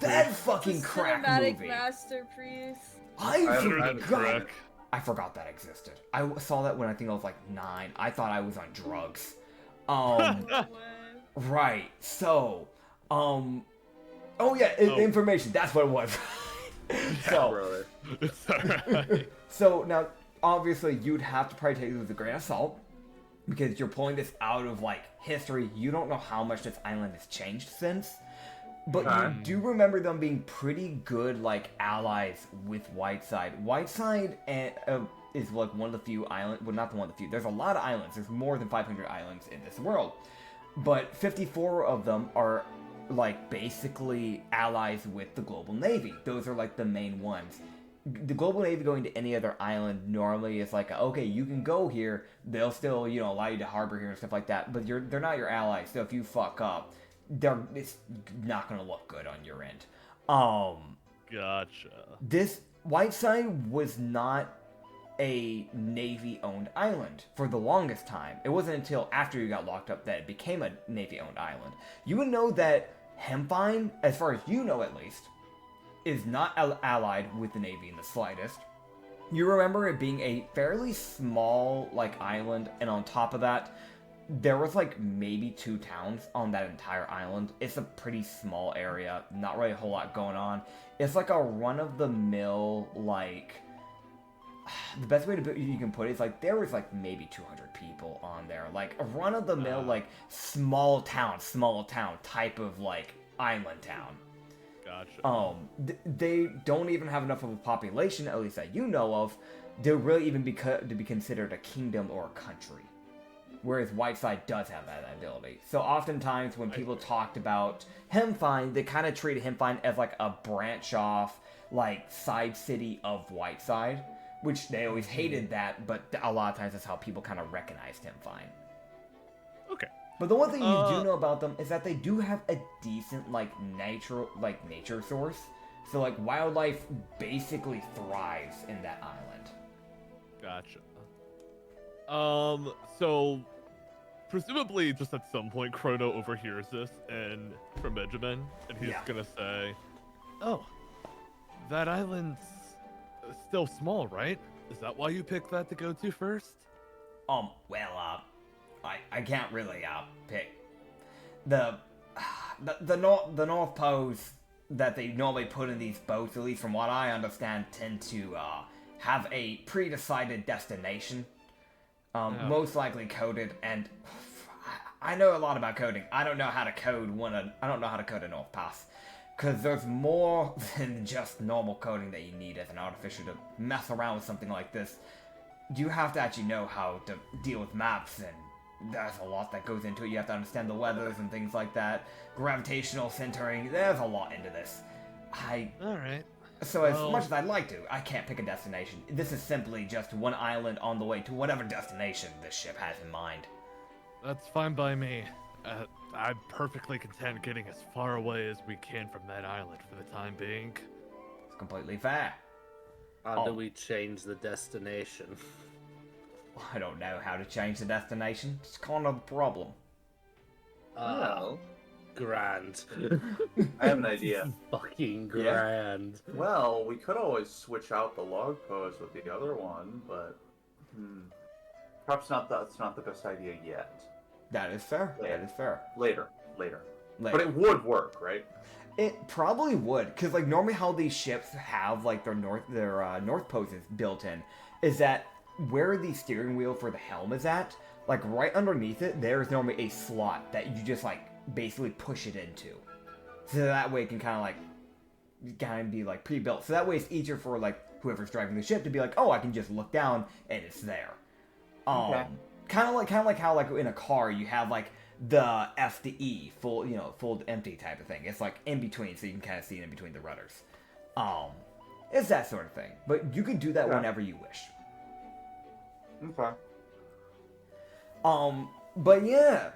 that fucking crack cinematic movie. masterpiece. I forgot that existed. I saw that when I think I was, like, 9. I thought I was on drugs. Right, so, oh yeah, information. That's what it was. So, It's alright. so now, obviously, you'd have to probably take this with a grain of salt because you're pulling this out of like history. You don't know how much this island has changed since, but you do remember them being pretty good like allies with Whiteside. Whiteside is like one of the few islands. Well, not the one of the few. There's a lot of islands. There's more than 500 islands in this world, but 54 of them are like basically allies with the global navy. Those are like the main ones. The global navy going to any other island normally is like, okay, you can go here, they'll still allow you to harbor here and stuff like that, but they're not your allies. So if you fuck up, it's not gonna look good on your end. Gotcha. This Whiteside was not a Navy-owned island for the longest time. It wasn't until after you got locked up that it became a Navy-owned island. You would know that Hemfine, as far as you know at least, is not allied with the Navy in the slightest. You remember it being a fairly small, like, island, and on top of that, there was, like, maybe 2 towns on that entire island. It's a pretty small area, not really a whole lot going on. It's like a run-of-the-mill, like... The best way you can put it is, like, there was, like, maybe 200 people on there. Like, a run-of-the-mill, like, small town type of, like, island town. Gotcha. They don't even have enough of a population, at least that you know of, to really even to be considered a kingdom or a country. Whereas Whiteside does have that ability. So oftentimes when people talked about Hemfine, they kind of treated Hemfine as, like, a branch-off, like, side city of Whiteside. Which they always hated that, but a lot of times that's how people kind of recognized Hemfine. Okay. But the one thing you do know about them is that they do have a decent, like, nature source. So, like, wildlife basically thrives in that island. Gotcha. So, presumably just at some point Chrono overhears this and from Benjamin, and he's gonna say, "Oh, that island's still small, right? Is that why you picked that to go to first?" I can't really pick the North Poles that they normally put in these boats, at least from what I understand, tend to have a pre-decided destination, most likely coded. And I know a lot about coding. I don't know how to code I don't know how to code a North Pass, because there's more than just normal coding that you need as an artificer to mess around with something like this. You have to actually know how to deal with maps, and there's a lot that goes into it. You have to understand the weathers and things like that. Gravitational centering, there's a lot into this. Alright. So as much as I'd like to, I can't pick a destination. This is simply just one island on the way to whatever destination this ship has in mind. That's fine by me. I'm perfectly content getting as far away as we can from that island for the time being. It's completely fair. How do we change the destination? I don't know how to change the destination. It's kind of a problem. Grand. I have an idea. Fucking grand. Well, we could always switch out the log post with the other one, but perhaps that's not the best idea yet. That is fair. That is fair. Later. But it would work, right? It probably would, because like normally how these ships have like their north poses built in is that where the steering wheel for the helm is at, like right underneath it, there's normally a slot that you just like basically push it into, so that way it can kind of be like pre-built. So that way it's easier for like whoever's driving the ship to be like, oh, I can just look down and it's there. Okay. Kind of like how like in a car you have like the F to E full to empty type of thing. It's like in between, so you can kind of see it in between the rudders. It's that sort of thing. But you can do that whenever you wish. Okay. But yeah,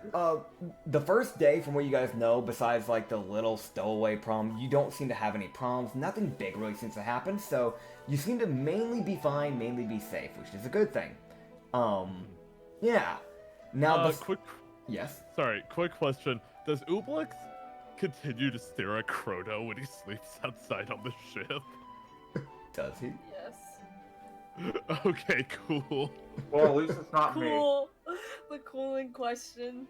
the first day, from what you guys know, besides like the little stowaway problem, you don't seem to have any problems. Nothing big really seems to happen, so you seem to mainly be fine, mainly be safe, which is a good thing. Yeah. Now Yes? Sorry, quick question. Does Ooblex continue to stare at Croto when he sleeps outside on the ship? Does he? Yes. Okay, cool. Well, at least it's not me. Cool. The cool in question.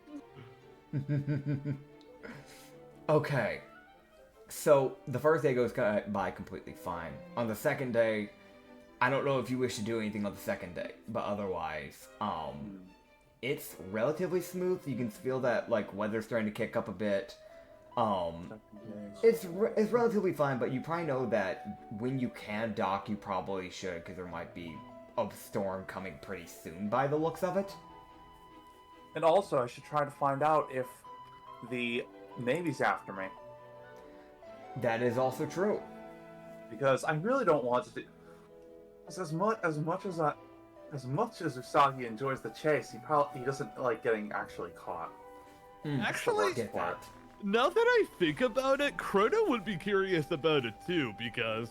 Okay. So, the first day goes by completely fine. On the second day, I don't know if you wish to do anything on the second day, but otherwise, it's relatively smooth. You can feel that, like, weather's starting to kick up a bit. It's relatively fine, but you probably know that when you can dock, you probably should, because there might be a storm coming pretty soon by the looks of it. And also, I should try to find out if the Navy's after me. That is also true. Because I really don't want to do... As much as Usagi enjoys the chase, he doesn't like getting actually caught. Actually, Get that. now that I think about it, Croto would be curious about it too, because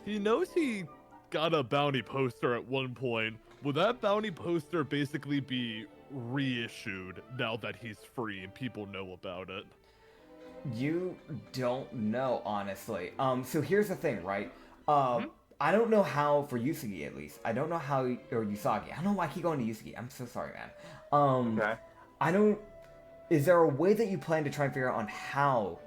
he knows he got a bounty poster at one point. Will that bounty poster basically be reissued now that he's free and people know about it? You don't know, honestly. So here's the thing, right? I don't know how, for Usagi at least, I don't know how, or Usagi, I don't know why I keep going to Usagi, I'm so sorry, man. Okay. Is there a way that you plan to try and figure out on how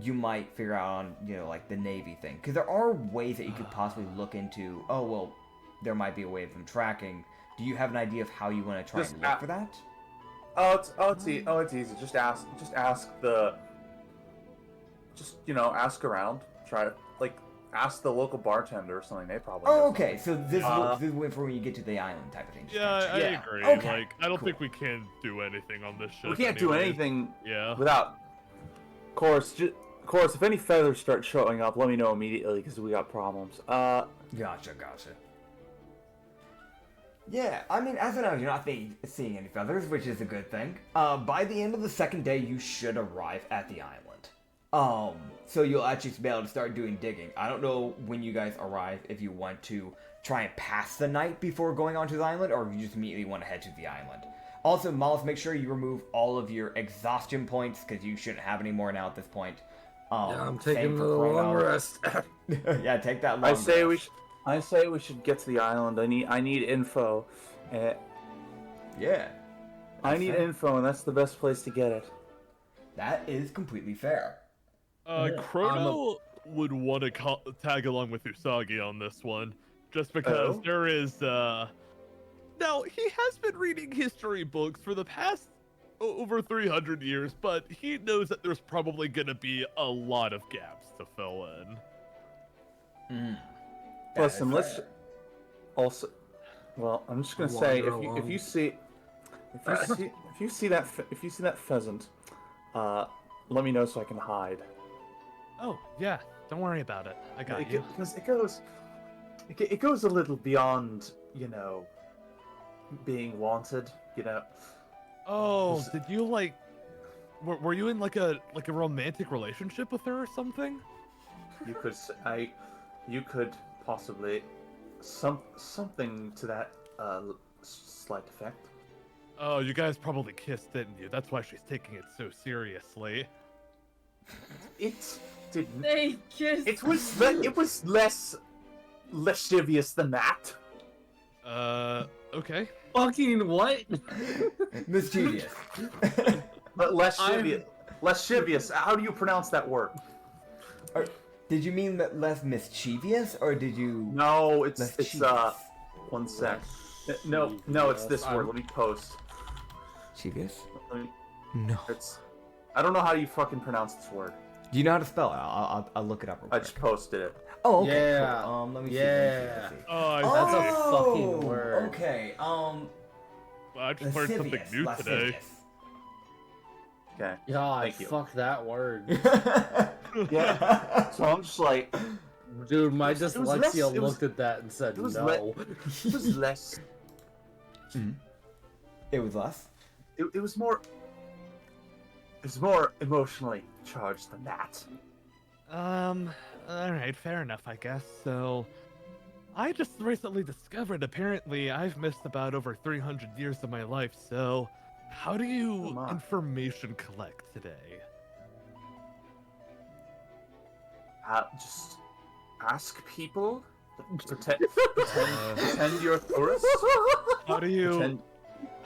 you might figure out on, like the Navy thing? Because there are ways that you could possibly look into, oh, well, there might be a way of them tracking. Do you have an idea of how you want to try and look for that? It's easy. Just ask around. Try to, ask the local bartender or something. They probably know okay. So this is for when you get to the island type of thing. Yeah, I agree. Okay. I don't think we can do anything on this ship. We can't do anything without... Of course, if any feathers start showing up, let me know immediately, because we got problems. Gotcha. Yeah, I mean, as of now, you're not seeing any feathers, which is a good thing. By the end of the second day, you should arrive at the island. So you'll actually be able to start doing digging. I don't know when you guys arrive, if you want to try and pass the night before going onto the island, or if you just immediately want to head to the island. Also, Mollis, make sure you remove all of your exhaustion points, because you shouldn't have any more now at this point. I'm taking a long rest. Yeah, take that long rest. I say we should get to the island. I need info. Yeah. I need info, and that's the best place to get it. That is completely fair. Chrono would want to tag along with Usagi on this one, just because there is, Now, he has been reading history books for the past over 300 years, but he knows that there's probably gonna be a lot of gaps to fill in. Listen, let's also. Well, I'm just gonna say if you see that pheasant, let me know so I can hide. Oh yeah, don't worry about it. I got you. Because it goes a little beyond, being wanted. Oh, did you like? Were you in like a romantic relationship with her or something? You could possibly something to that slight effect. Oh, you guys probably kissed, didn't you? That's why she's taking it so seriously. It didn't. They kissed. It was less lascivious than that. Okay. Fucking what? Mischievous. But lascivious. How do you pronounce that word? Did you mean that less mischievous, or did you? No, it's 1 sec. No, it's this word. Let me post. Mischievous? No. I don't know how you fucking pronounce this word. Do you know how to spell it? I'll look it up real quick. I just posted it. Oh, okay. Yeah. Cool. Let me see. Yeah. Oh, That's a fucking word. Okay. I just learned something new today. Okay. God, Thank you. fuck that word. Yeah. So I'm just like, Dude, my It was dyslexia less- looked at that and said it was no. it was less. It was less. It was more. It was more emotionally charged than that. Alright, fair enough, I guess. So, I just recently discovered apparently I've missed about over 300 years of my life, so how do you my. information collect today? Just ask people. Pretend you're a tourist. How do you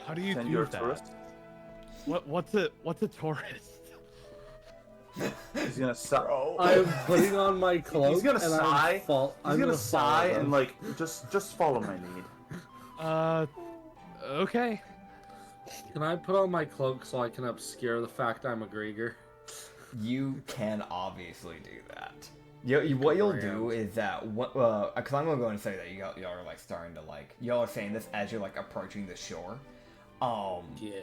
Pretend do you're a that? tourist. What's a tourist? He's gonna sigh. I'm putting on my cloak. He's gonna and sigh. I'm gonna sigh follow and them. just follow my lead. Okay. Can I put on my cloak so I can obscure the fact I'm a Grieger? You can obviously do that. What you'll do is that, because I'm gonna go and say that y'all are like starting to y'all are saying this as you're like approaching the shore. Yeah.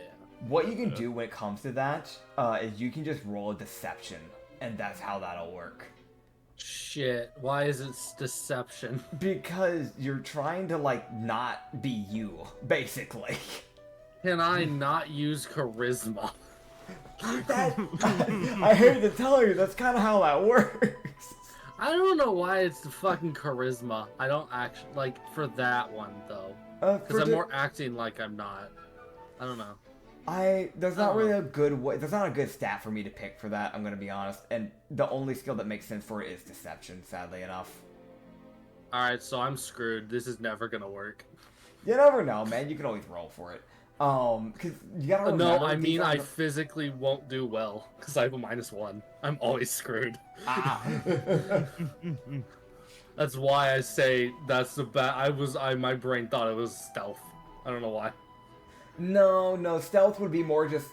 What you can do when it comes to that is you can just roll a deception, and that's how that'll work. Shit. Why is it deception? Because you're trying to not be you, basically. Can I not use charisma? I hate to tell you, that's kind of how that works. I don't know why it's the fucking charisma. I don't actually for that one though, because I'm more acting like I'm not. I don't know. There's not really a good way. There's not a good stat for me to pick for that. I'm gonna be honest, and the only skill that makes sense for it is deception. Sadly enough. All right, so I'm screwed. This is never gonna work. You never know, man. You can always roll for it. Because you gotta remember. No, I mean I physically won't do well because I have a -1. I'm always screwed. That's why I say that's the bad. My brain thought it was stealth. I don't know why. No, stealth would be more just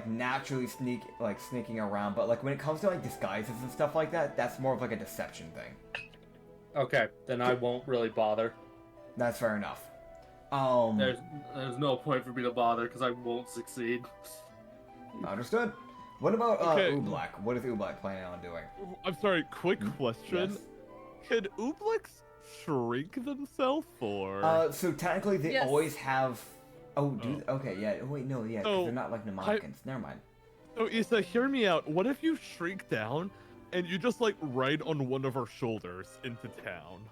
naturally sneaking around, but when it comes to disguises and stuff like that, that's more of a deception thing. Okay, then I won't really bother. That's fair enough. There's no point for me to bother because I won't succeed. Understood. What about Okay. Oobleck? What is Oobleck planning on doing? I'm sorry, quick question. Yes. Can Ooblex shrink themselves or? So technically they Yes. always have. Oh, okay, yeah. Oh, wait, no, yeah, 'cause So, they're not mnemonics. Never mind. So Issa, hear me out. What if you shrink down and you just ride on one of our shoulders into town?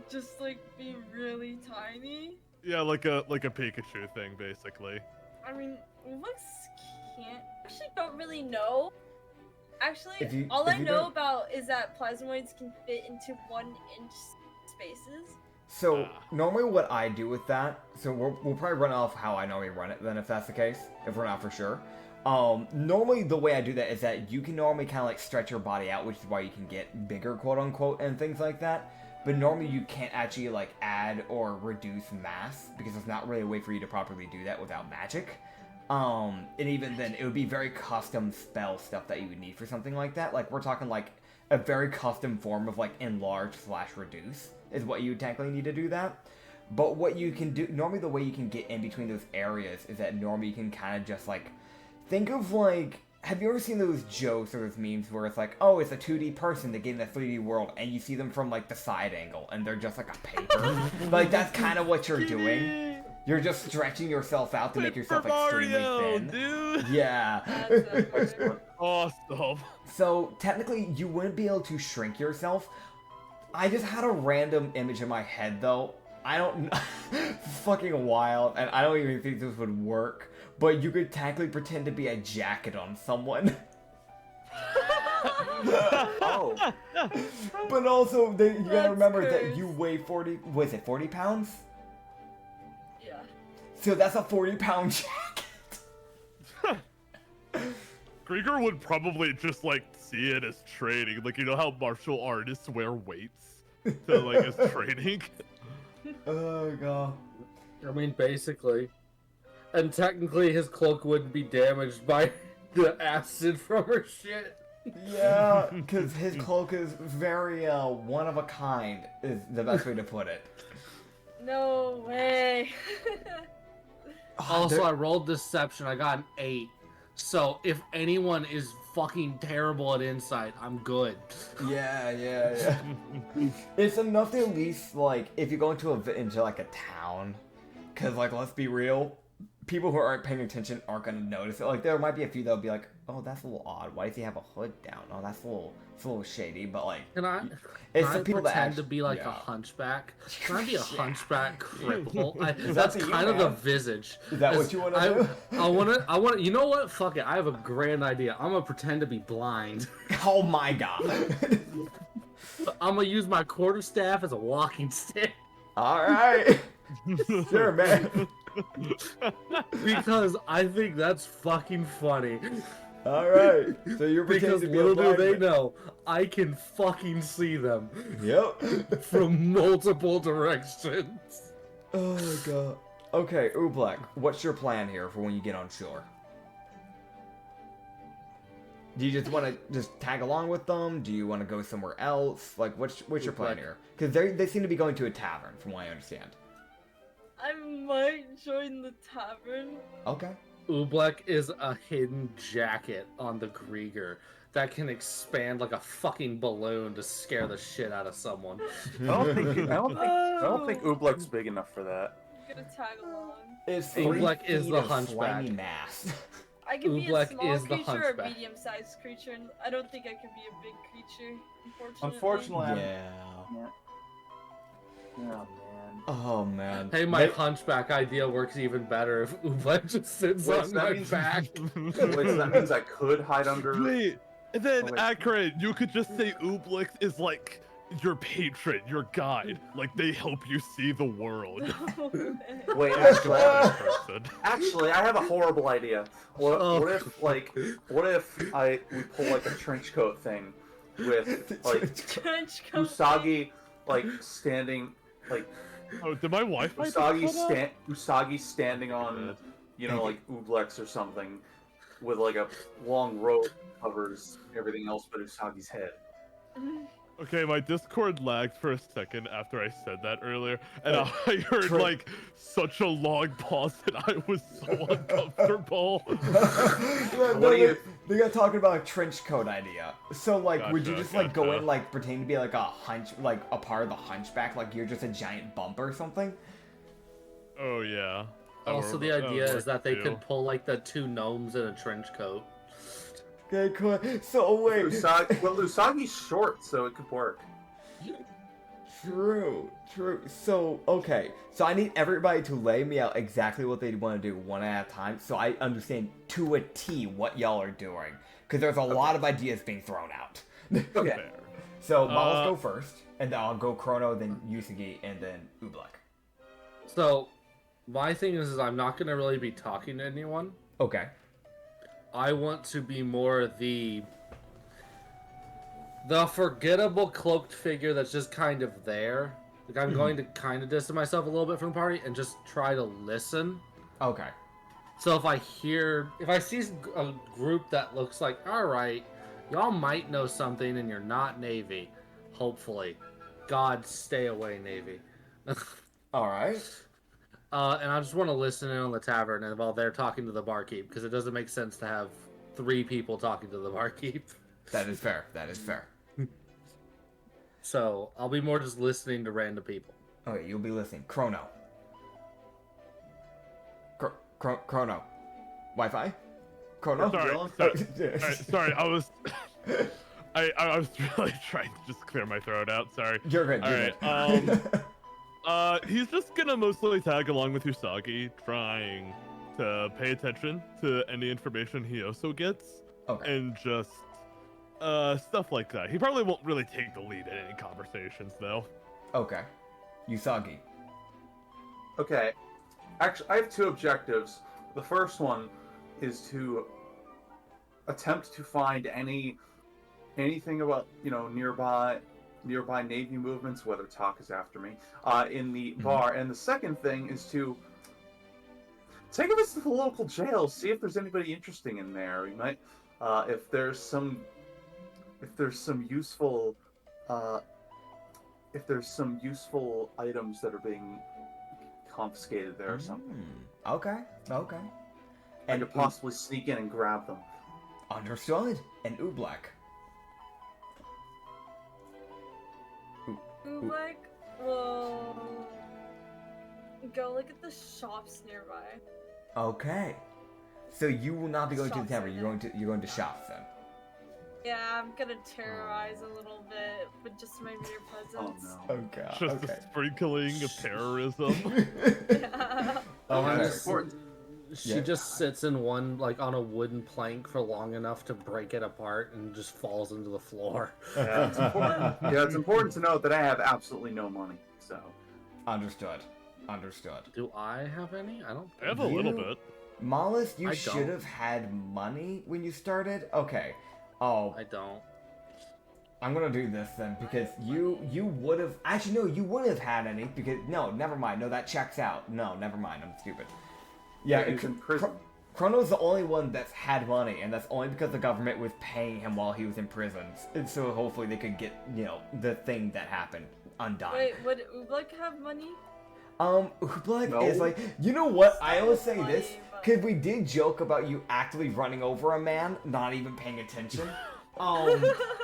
Just be really tiny. Yeah, like a Pikachu thing, basically. I mean, looks can't. Actually, don't really know. Actually, all if I you know don't- about is that plasmoids can fit into 1-inch spaces. So normally what I do with that, so we'll probably run off how I normally run it then if that's the case, if we're not for sure. Normally the way I do that is that you can normally kind of like stretch your body out, which is why you can get bigger, quote unquote, and things like that. But normally you can't actually like add or reduce mass because there's not really a way for you to properly do that without magic. And even then it would be very custom spell stuff that you would need for something like that. Like we're talking like a very custom form of like enlarge/reduce is what you would technically need to do that. But what you can do, normally the way you can get in between those areas is that normally you can kind of just like, think of like, have you ever seen those jokes or those memes where it's like, oh, it's a 2D person that get in a 3D world and you see them from like the side angle and they're just like a paper? Like that's kind of what you're doing. You're just stretching yourself out to make yourself extremely thin. Dude. Yeah. Awesome. So technically you wouldn't be able to shrink yourself. I just had a random image in my head though. I don't fucking wild, and I don't even think this would work. But you could technically pretend to be a jacket on someone. Oh. But also, you gotta remember that cursed. you weigh 40 pounds? Yeah. So that's a 40-pound jacket. Krieger would probably just like see it as training. Like, you know how martial artists wear weights to like as training? Oh god. I mean, basically. And technically his cloak wouldn't be damaged by the acid from her shit. Yeah, because his cloak is very one of a kind, is the best way to put it. No way. Also, I rolled deception. I got an 8. So if anyone is fucking terrible at insight, I'm good. Yeah. It's enough to at least, like, if you go into like a town, because, like, let's be real, people who aren't paying attention aren't going to notice it. Like, there might be a few that'll be like, oh, that's a little odd. Why does he have a hood down? Oh, it's a little shady, but, like... Can I people that pretend to be like a hunchback? Can I be a hunchback cripple? That's kind of the visage. Is that what you want to do? I want to. You know what? Fuck it. I have a grand idea. I'm gonna pretend to be blind. Oh my god. I'm gonna use my quarterstaff as a walking stick. Alright. Sure, man. Because I think that's fucking funny. Alright. So you're pretending Because to be little a blind do they man. know, I can fucking see them Yep. from multiple directions. Oh god. Okay, Oobleck, what's your plan here for when you get on shore? Do you just want to just tag along with them? Do you want to go somewhere else? Like, what's your plan here? Because they seem to be going to a tavern, from what I understand. I might join the tavern. Okay. Oobleck is a hidden jacket on the Krieger that can expand like a fucking balloon to scare the shit out of someone. I don't think Oobleck's big enough for that. I'm gonna tag along. It's Oobleck is the hunchback. hunchback. Slimy mass. I can be a Oobleck small is the creature or a hunchback. medium-sized creature, and I don't think I can be a big creature, Unfortunately, Yeah. Yeah, man. Oh man. Hey, my hunchback idea works even better if Oobleck just sits Wait, on so that my means- back. Wait, so that means I could hide under. Wait, and then Oh, wait. Acrid, you could just say Oobleck is like your patron, your guide. Like they help you see the world. Wait, Person. actually, I have a horrible idea. What, Oh. what if we pull like a trench coat thing with like Trench coat. Usagi like standing like Oh, did my Wi-Fi just Usagi cut out? Usagi standing on like Ooblex or something with like a long rope covers everything else but Usagi's head. Okay, my Discord lagged for a second after I said that earlier, and Oh, I heard Trey. like such a long pause that I was so uncomfortable. They got talking about a trench coat idea. So like, would you Gotcha, just like go gotcha. in like pretending to be like a part of the hunchback, like you're just a giant bump or something? Oh yeah. That Also, would- the that would idea is work, that they too. could pull like the 2 gnomes in a trench coat. Okay, cool. So wait. Usagi's short, so it could work. True. So, okay. So I need everybody to lay me out exactly what they want to do one at a time so I understand to a T what y'all are doing. Because there's a lot of ideas being thrown out. Okay. Fair. So, Miles, go first. And then I'll go Chrono, then Yusugi, and then Oobleck. So, my thing is I'm not gonna really be talking to anyone. Okay. I want to be more the forgettable cloaked figure that's just kind of there. Like, I'm going to kind of distance myself a little bit from the party and just try to listen. Okay. So if I see a group that looks like, alright, y'all might know something and you're not Navy. Hopefully. God, stay away, Navy. Alright. And I just want to listen in on the tavern and while they're talking to the barkeep, because it doesn't make sense to have 3 people talking to the barkeep. That is fair. That is fair. So, I'll be more just listening to random people. Okay, you'll be listening. Chrono. Chrono. Wi-Fi? Chrono? Sorry, I was... I was really trying to just clear my throat out, sorry. You're good, He's just gonna mostly tag along with Usagi, trying to pay attention to any information he also gets. Okay. And just, stuff like that. He probably won't really take the lead in any conversations, though. Okay. Usagi. Okay. Actually, I have 2 objectives. The first one is to attempt to find anything about, nearby Navy movements, whether Talk is after me, in the bar. And the second thing is to take a visit to the local jail, see if there's anybody interesting in there. We might, if there's some useful items that are being confiscated there or something. Okay. And to possibly sneak in and grab them. Understood. And Oobleck. Oobleck will go look at the shops nearby. Okay. So you will not be going to the Shops tavern. are You're going to shops then. Yeah, I'm gonna terrorize a little bit with just my mere presence. Oh no. Okay. Just a sprinkling of terrorism. Yeah. That's important. She just sits in one, on a wooden plank for long enough to break it apart and just falls into the floor. Yeah, it's important. It's important to note that I have absolutely no money, so. Understood. Do I have any? I don't. I have a little bit. Mollis, you I should don't. have had money when you started. Okay. Oh, I don't. I'm gonna do this then because you would have actually no, you would have had any because no, never mind. No, that checks out. No, never mind. I'm stupid. Yeah, He's in prison. Chrono's the only one that's had money, and that's only because the government was paying him while he was in prison. And so hopefully they could get, the thing that happened undone. Wait, would Oobleck have money? Oobleck No. is like, you know what? I always say Funny, this, but- because we did joke about you actively running over a man, not even paying attention.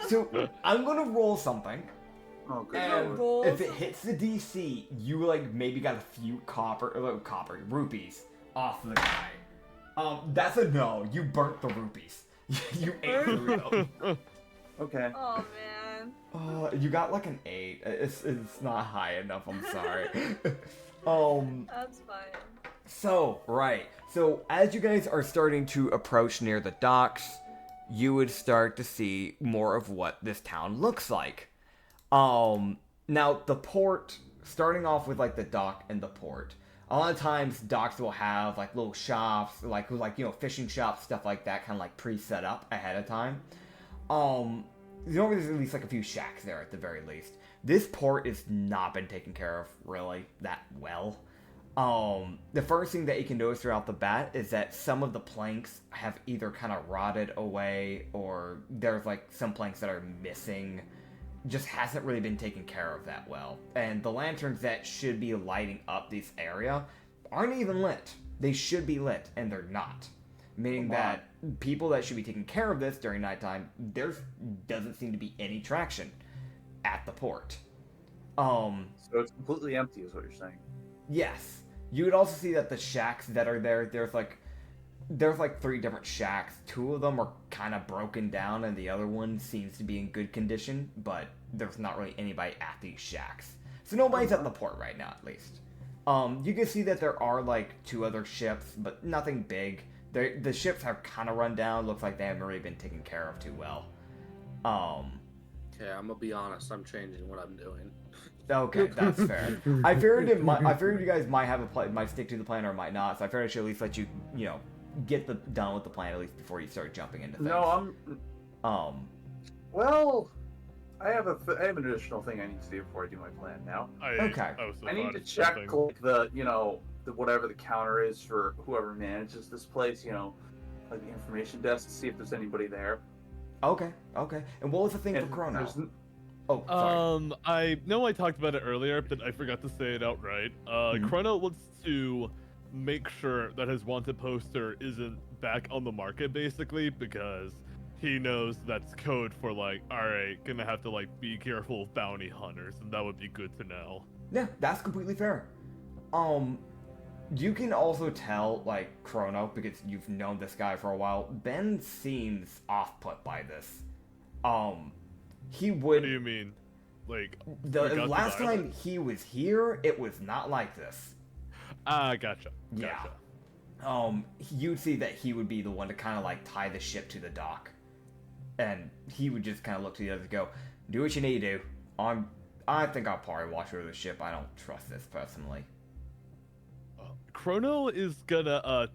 So I'm gonna roll something. Oh, good And lord. if it hits the DC, you maybe got a few rupees off the guy. That's a no. You burnt the rupees. You ate through them. Okay. Oh man. You got an 8. It's not high enough. I'm sorry. That's fine. So as you guys are starting to approach near the docks, you would start to see more of what this town looks like. Now the port, starting off with the dock and the port. A lot of times docks will have little shops, fishing shops, stuff like that, kind of pre-set up ahead of time. There's at least a few shacks there at the very least. This port has not been taken care of really that well. The first thing that you can notice throughout the bat is that some of the planks have either kind of rotted away or there's some planks that are missing. Just hasn't really been taken care of that well. And the lanterns that should be lighting up this area aren't even lit. They should be lit, and they're not. Meaning that people that should be taking care of this during nighttime, there doesn't seem to be any traction at the port. So it's completely empty is what you're saying. Yes. You would also see that the shacks that are there, there's 3 different shacks. 2 of them are kind of broken down and the other one seems to be in good condition, but there's not really anybody at these shacks. So nobody's at the port right now, at least. You can see that there are 2 other ships, but nothing big. The ships have kind of run down. Looks like they haven't really been taken care of too well. Okay, I'm gonna be honest. I'm changing what I'm doing. Okay, that's fair. I figured you guys might have a plan, might stick to the plan or might not. So I figured I should at least let you, get done with the plan at least before you start jumping into things. No, Well, I have an additional thing I need to do before I do my plan now. I need to check like the whatever the counter is for whoever manages this place. Like the information desk to see if there's anybody there. Okay. And what was the thing for Chrono? Oh, sorry. I know I talked about it earlier, but I forgot to say it outright. Chrono wants to make sure that his wanted poster isn't back on the market, basically, because he knows that's code for alright, gonna have to be careful of bounty hunters, and that would be good to know. Yeah, that's completely fair. You can also tell, Chrono, because you've known this guy for a while, Ben seems off-put by this. He would... What do you mean? The last time he was here, it was not like this. Gotcha. Yeah. You'd see that he would be the one to kind of, tie the ship to the dock. And he would just kind of look to the others and go, do what you need to do. I think I'll probably watch over the ship. I don't trust this personally. Chrono is gonna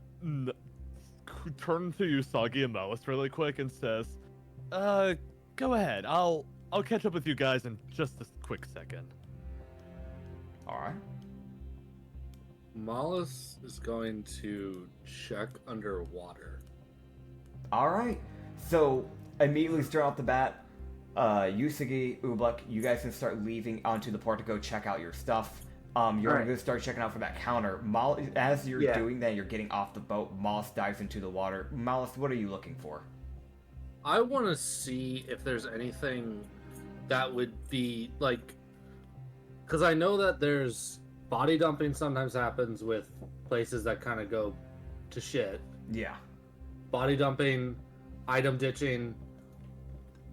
turn to Usagi and Malice really quick and says, go ahead. I'll catch up with you guys in just a quick second. Alright. Malice is going to check underwater. Alright. So, immediately straight off the bat, Usagi, Ubluk, you guys can start leaving onto the port to go check out your stuff. You're going to start checking out for that counter. As you're doing that, you're getting off the boat. Malice dives into the water. Malice, what are you looking for? I want to see if there's anything that would be because I know that there's body dumping sometimes happens with places that kind of go to shit. Yeah. Body dumping, item ditching,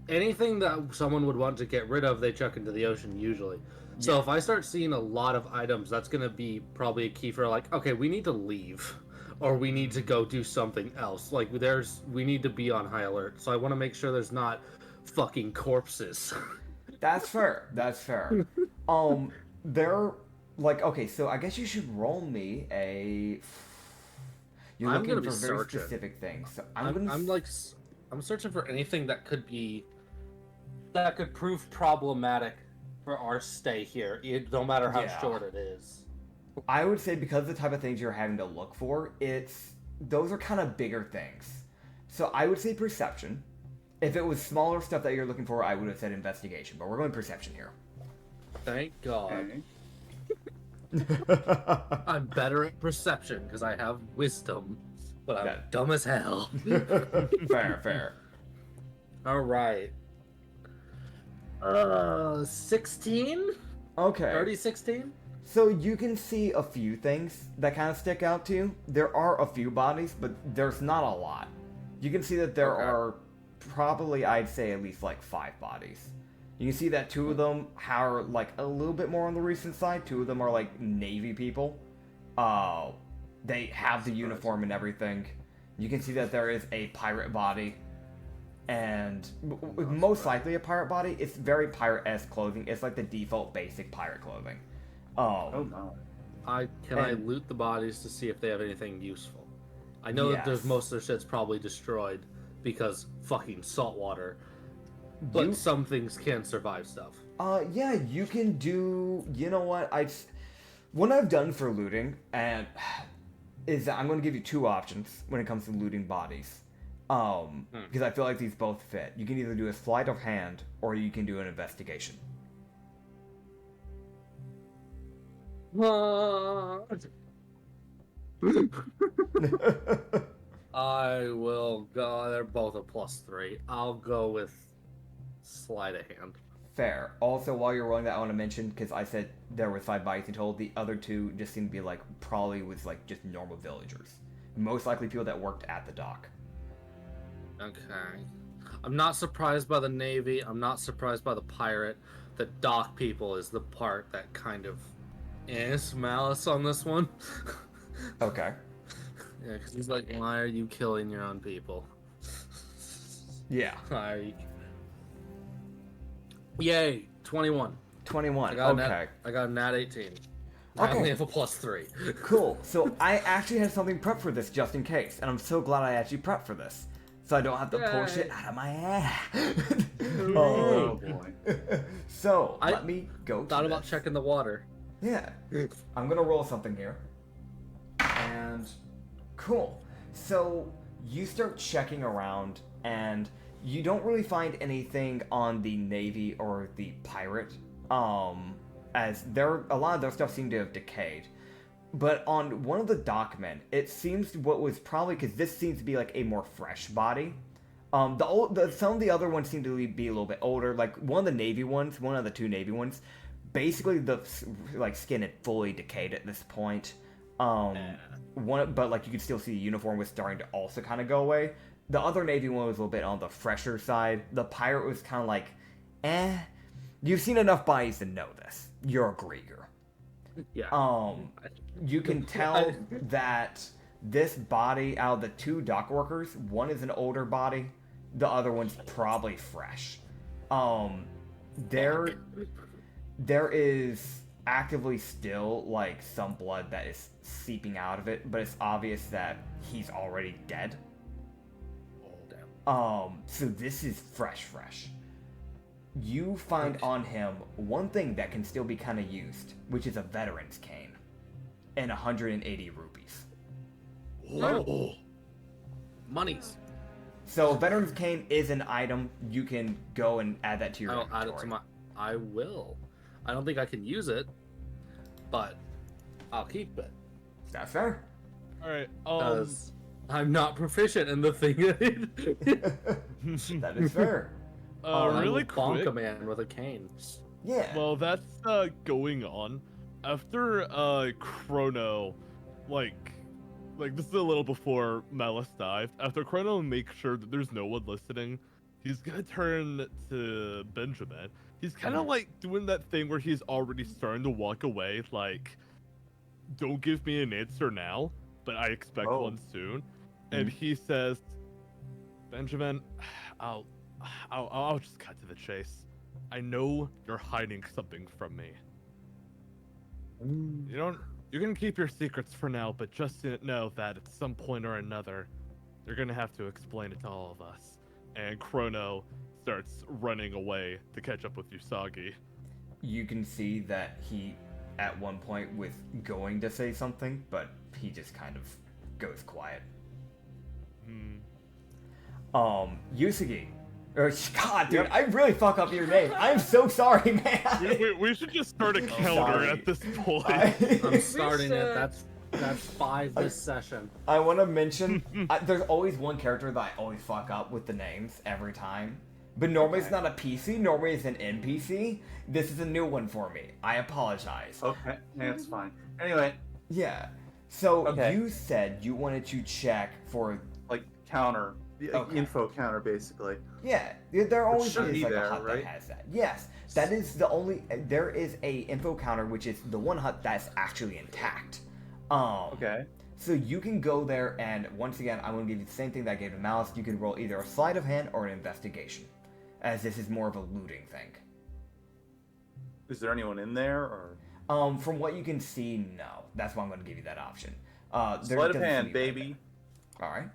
anything that someone would want to get rid of, they chuck into the ocean usually. So if I start seeing a lot of items, that's going to be probably a key for okay, we need to leave. Or we need to go do something else. We need to be on high alert. So I want to make sure there's not fucking corpses. That's fair. Okay, so I guess you should roll me a... You're looking for very specific things. So I'm searching for anything that could prove problematic for our stay here, no matter how short it is. I would say because of the type of things you're having to look for, those are kind of bigger things. So I would say perception. If it was smaller stuff that you're looking for, I would have said investigation, but we're going perception here. Thank God. I'm better at perception because I have wisdom, but I'm dumb as hell. Fair. All right. 16? Okay. 30-16? So you can see a few things that kind of stick out to you. There are a few bodies, but there's not a lot. You can see that there are probably, I'd say, at least 5 bodies. You can see that 2 of them are a little bit more on the recent side. 2 of them are Navy people. They have the uniform and everything. You can see that there is a pirate body. And most likely a pirate body. It's very pirate-esque clothing. It's the default basic pirate clothing. Oh no. I loot the bodies to see if they have anything useful. I know that there's most of their shit's probably destroyed because fucking salt water. But some things can survive stuff. Yeah, you can do. You know what? What I've done for looting is that I'm going to give you 2 options when it comes to looting bodies. Because I feel like these both fit. You can either do a sleight of hand or you can do an investigation. I will go. They're both a +3. I'll go with sleight of hand. Fair. Also, while you're rolling that, I want to mention, because I said there were 5 bodies in total, the other 2 just seem to be probably was just normal villagers. Most likely people that worked at the dock. Okay. I'm not surprised by the Navy. I'm not surprised by the pirate. The dock people is the part that kind of is Malice on this one. Okay. Yeah, because he's why are you killing your own people? Yeah. Why are you... Yay, 21. 21. I Okay. got a nat 18. I only have a +3. Cool. So I actually have something prepped for this just in case, and I'm so glad I actually prepped for this, so I don't have to pull shit out of my ass. Oh boy. So let me go. Thought about checking the water. Yeah. I'm gonna roll something here. And cool. So you start checking around, and you don't really find anything on the Navy or the pirate. As a lot of their stuff seemed to have decayed. But on one of the dockmen, it seems what was probably, because this seems to be like a more fresh body. Some of the other ones seem to be a little bit older. Like one of the Navy ones, one of the 2 Navy ones, basically the skin had fully decayed at this point. But like you could still see the uniform was starting to also kind of go away. The other Navy one was a little bit on the fresher side. The pirate was kind of like, eh. You've seen enough bodies to know this. You're a Grieger. Yeah. You can tell that this body, out of the 2 dock workers, one is an older body, the other one's probably fresh. There is actively still like some blood that is seeping out of it, but it's obvious that he's already dead. So this is fresh. You find on him one thing that can still be kind of used, which is a veteran's cane, and 180 rupees. Whoa. Monies. So a veteran's cane is an item. You can go and add that to your inventory. Add it to my. I will. I don't think I can use it, but I'll keep it. That's fair. All right. Because I'm not proficient in the thing. That is fair. Really bonk quick. a man with a cane. Yeah. Well, that's going on after Chrono, like this is a little before Malice died. After Chrono makes sure that there's no one listening, he's gonna turn to Benjamin. He's kind of like doing that thing where he's already starting to walk away, like, don't give me an answer now, but I expect one soon. And he says, Benjamin, I'll just cut to the chase. I know you're hiding something from me. You can keep your secrets for now, but just know that at some point or another, you're gonna have to explain it to all of us. And Chrono starts running away to catch up with Usagi. You can see that he, at one point, was going to say something, but he just kind of goes quiet. Usagi. God, dude, I really fuck up your name. I'm so sorry, man. We should just start a counter at this point. I'm starting it. That's 5 this session. I want to mention, there's always one character that I always fuck up with the names every time. But normally it's not a PC, normally it's an NPC. This is a new one for me. I apologize. Okay, that's fine. Anyway. Yeah. So you said you wanted to check for... like, counter. Info counter, basically. Yeah, there always is be like there, a hut right? that has that. Yes, that is the only... There is a info counter, which is the one hut that's actually intact. Okay. So you can go there, and once again, I'm going to give you the same thing that I gave to Malice. You can roll either a sleight of hand or an investigation, as this is more of a looting thing. Is there anyone in there, or? From what you can see, no. That's why I'm going to give you that option. Sleight of hand, baby. All right.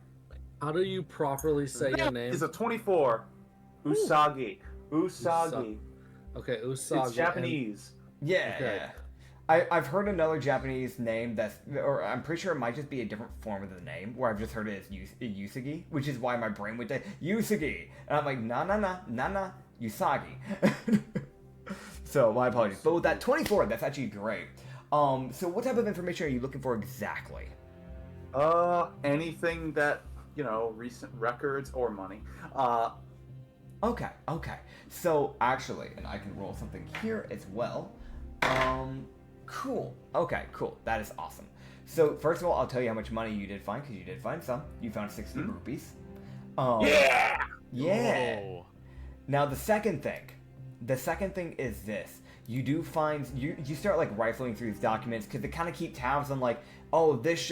How do you properly say your name? It's a 24. Usagi. Usagi. Okay, Usagi. It's Japanese. Yeah, Okay. yeah. I've heard another Japanese name that's, or I'm pretty sure it might just be a different form of the name, where I've just heard it as Usagi, which is why my brain went to Usagi. And I'm like, nah, Usagi. So, my apologies. But with that 24, that's actually great. So what type of information are you looking for exactly? Anything that, recent records or money. Okay. So, actually, and I can roll something here as well. Cool. Okay, cool. That is awesome. So, first of all, I'll tell you how much money you did find, because you did find some. You found 60 rupees. Yeah! Yeah! Whoa. Now, the second thing is this. You do find, you start, like, rifling through these documents, because they kind of keep tabs on, like, oh, this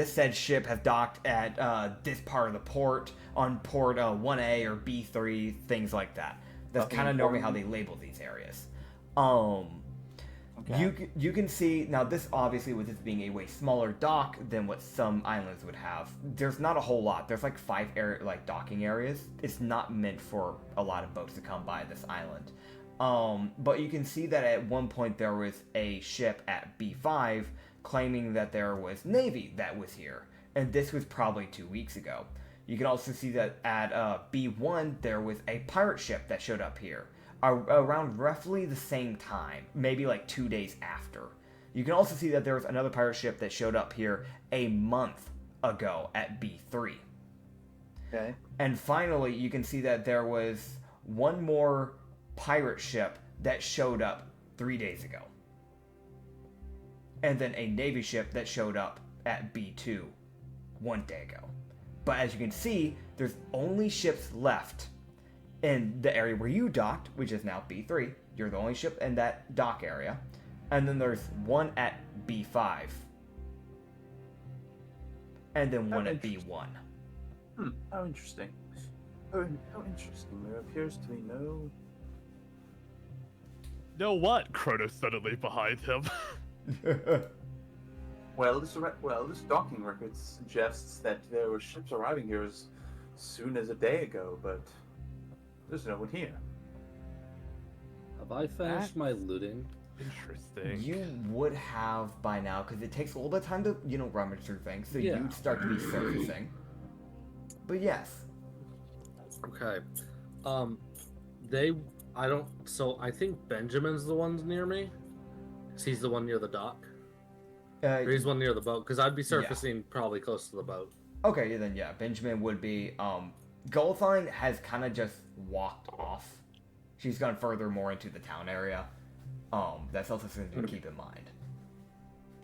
said ship has docked at, this part of the port, on port, 1A or B3, things like that. That's Nothing kind of normally how important? they label these areas. Okay. You can see now this obviously with this being a way smaller dock than what some islands would have. There's not a whole lot. There's like 5 docking areas. It's not meant for a lot of boats to come by this island. But you can see that at one point there was a ship at B5 claiming that there was Navy that was here, and this was probably 2 weeks ago. You can also see that at B1 there was a pirate ship that showed up here around roughly the same time, maybe like 2 days after. You can also see that there was another pirate ship that showed up here a month ago at B3. Okay. And finally, you can see that there was one more pirate ship that showed up 3 days ago. And then a Navy ship that showed up at B2 1 day ago. But as you can see, there's only ships left in the area where you docked, which is now B3. You're the only ship in that dock area. And then there's one at B5. And then one at B1. How interesting. How interesting. There appears to be no... Know what? Kronos suddenly behind him. Well, this docking record suggests that there were ships arriving here as soon as a day ago, but there's no one here. Have I finished my looting? Interesting. You would have by now, because it takes a little bit of time to, rummage through things, so Yeah. you'd start to be surfacing. But yes. Okay. I think Benjamin's the one near me. 'Cause he's the one near the dock. Or he's one near the boat, because I'd be surfacing probably close to the boat. Okay, then yeah, Benjamin would be. Goldfine has kind of just walked off. She's gone further more into the town area. That's also something to keep in mind.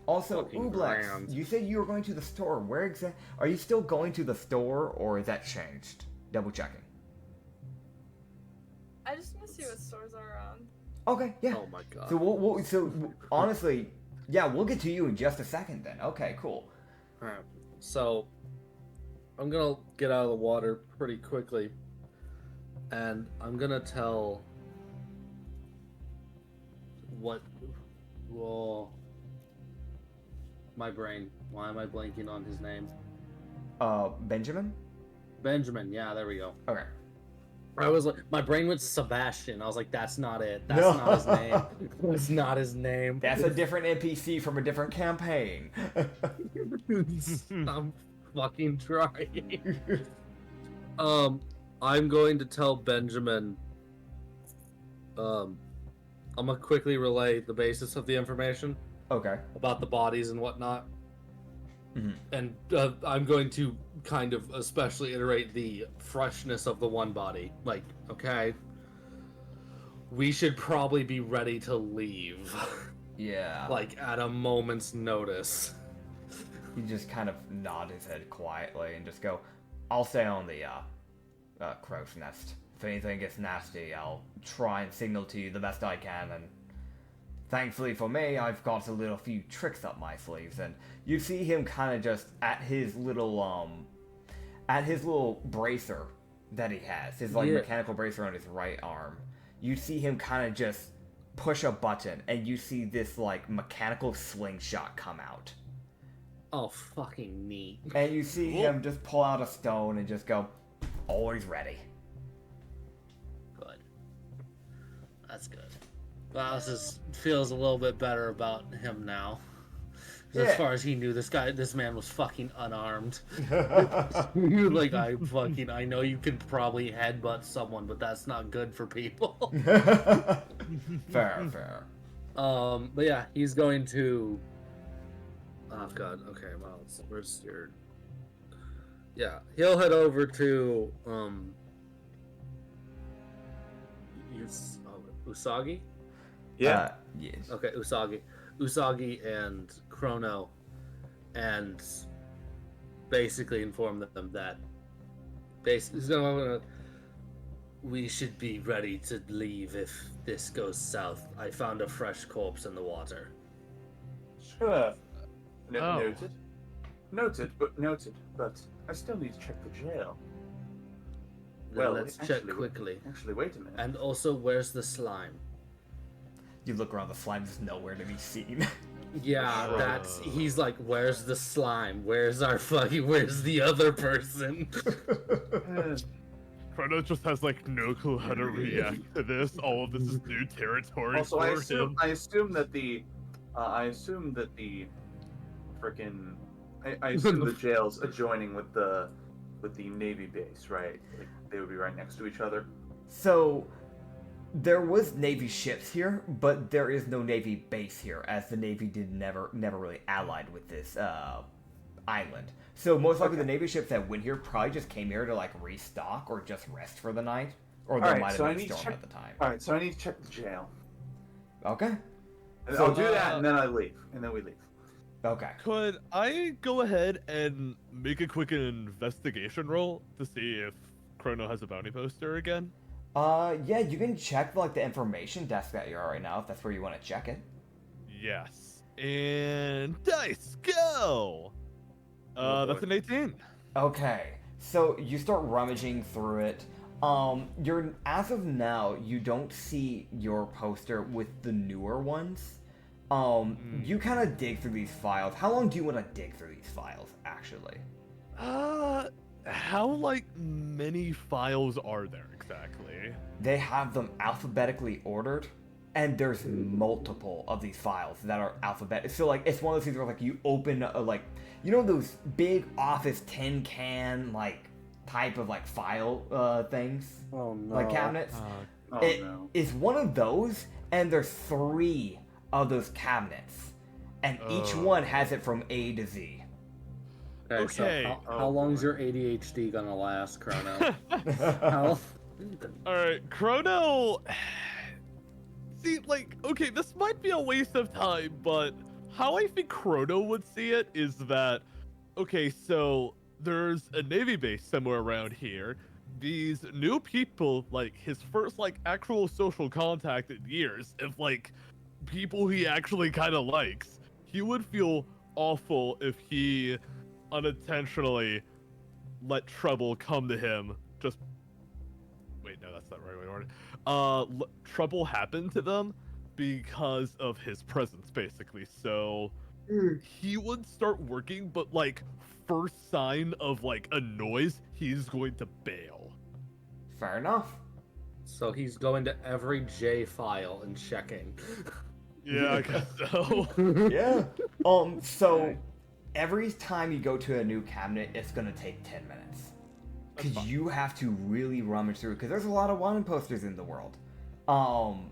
Also, Fucking Ublex, grand. you said you were going to the store. Where exactly? Are you still going to the store, or is that changed? Double checking. I just want to see what stores are around. Okay, yeah. Oh my god. So honestly, yeah, we'll get to you in just a second then. Okay, cool. Alright. So, I'm gonna get out of the water pretty quickly. And I'm gonna tell... My brain. Why am I blanking on his name? Benjamin? Benjamin, yeah, there we go. Okay. I was like, my brain went to Sebastian. I was like, that's not it. That's No. not his name. That's not his name. That's a different NPC from a different campaign. I'm fucking trying. I'm going to tell Benjamin. I'm gonna quickly relay the basis of the information Okay. about the bodies and whatnot. Mhm. And I'm going to kind of especially iterate the freshness of the one body. Like, okay, we should probably be ready to leave. Yeah. Like, at a moment's notice. He just kind of nod his head quietly and just go, I'll stay on the crow's nest. If anything gets nasty, I'll try and signal to you the best I can, and thankfully for me, I've got a little few tricks up my sleeves, and you see him kind of just at his little bracer that he has, his mechanical bracer on his right arm. You see him kind of just push a button, and you see this mechanical slingshot come out. Oh, fucking neat. And you see him just pull out a stone and just go, always ready. Good. That's good. Well, this feels a little bit better about him now. 'Cause Yeah. as far as he knew, this man was fucking unarmed. I know you could probably headbutt someone, but that's not good for people. Fair. But yeah, he's going to... Oh god, okay, well, where's your... Yeah, he'll head over to, Usagi? Yeah. Yes. Okay, Usagi and Chrono, and basically inform them that we should be ready to leave if this goes south. I found a fresh corpse in the water. Sure. Oh. Noted, but I still need to check the jail. Well, let's check quickly. Actually, wait a minute. And also, where's the slime? You look around, the slime's nowhere to be seen. Yeah, he's like, where's the slime? Where's the other person? Chrono just has like no clue how to react to this. All of this is new territory Also, for I him. assume that the jail's adjoining with the Navy base, right? Like, they would be right next to each other. So, there was Navy ships here, but there is no Navy base here, as the Navy never really allied with this island. So most likely the Navy ships that went here probably just came here to like restock or just rest for the night, or there might have been a storm at the time. All right, so I need to check the jail. Okay. And So, I'll do that, and then I leave, and then we leave. Okay. Could I go ahead and make a quick investigation roll to see if Chrono has a bounty poster again? Yeah, you can check like the information desk that you're at right now if that's where you want to check it. Yes. And dice go. That's an 18. Okay, so you start rummaging through it. As of now, you don't see your poster with the newer ones. You kind of dig through these files. How long do you want to dig through these files, actually? How like many files are there exactly? They have them alphabetically ordered, and there's multiple of these files that are alphabetic. So like, it's one of those things where like you open like, you know those big office tin can like type of like file things, like cabinets. It's one of those, and there's 3 of those cabinets, and each one has it from A to Z. Okay. So how long is your ADHD gonna last, Chrono? All right, Chrono. See, like, okay, this might be a waste of time, but how I think Chrono would see it is that, okay, so there's a Navy base somewhere around here. These new people, like, his first, like, actual social contact in years, if, like, people he actually kind of likes, he would feel awful if he unintentionally let trouble come to him. Just wait, no, that's not the right way to word it. Trouble happened to them because of his presence, basically. So he would start working, but like first sign of like a noise, he's going to bail. Fair enough. So he's going to every J file and checking. Yeah, I guess so. Yeah. So every time you go to a new cabinet, it's gonna take 10 minutes. Because you have to really rummage through, because there's a lot of wanted posters in the world. 90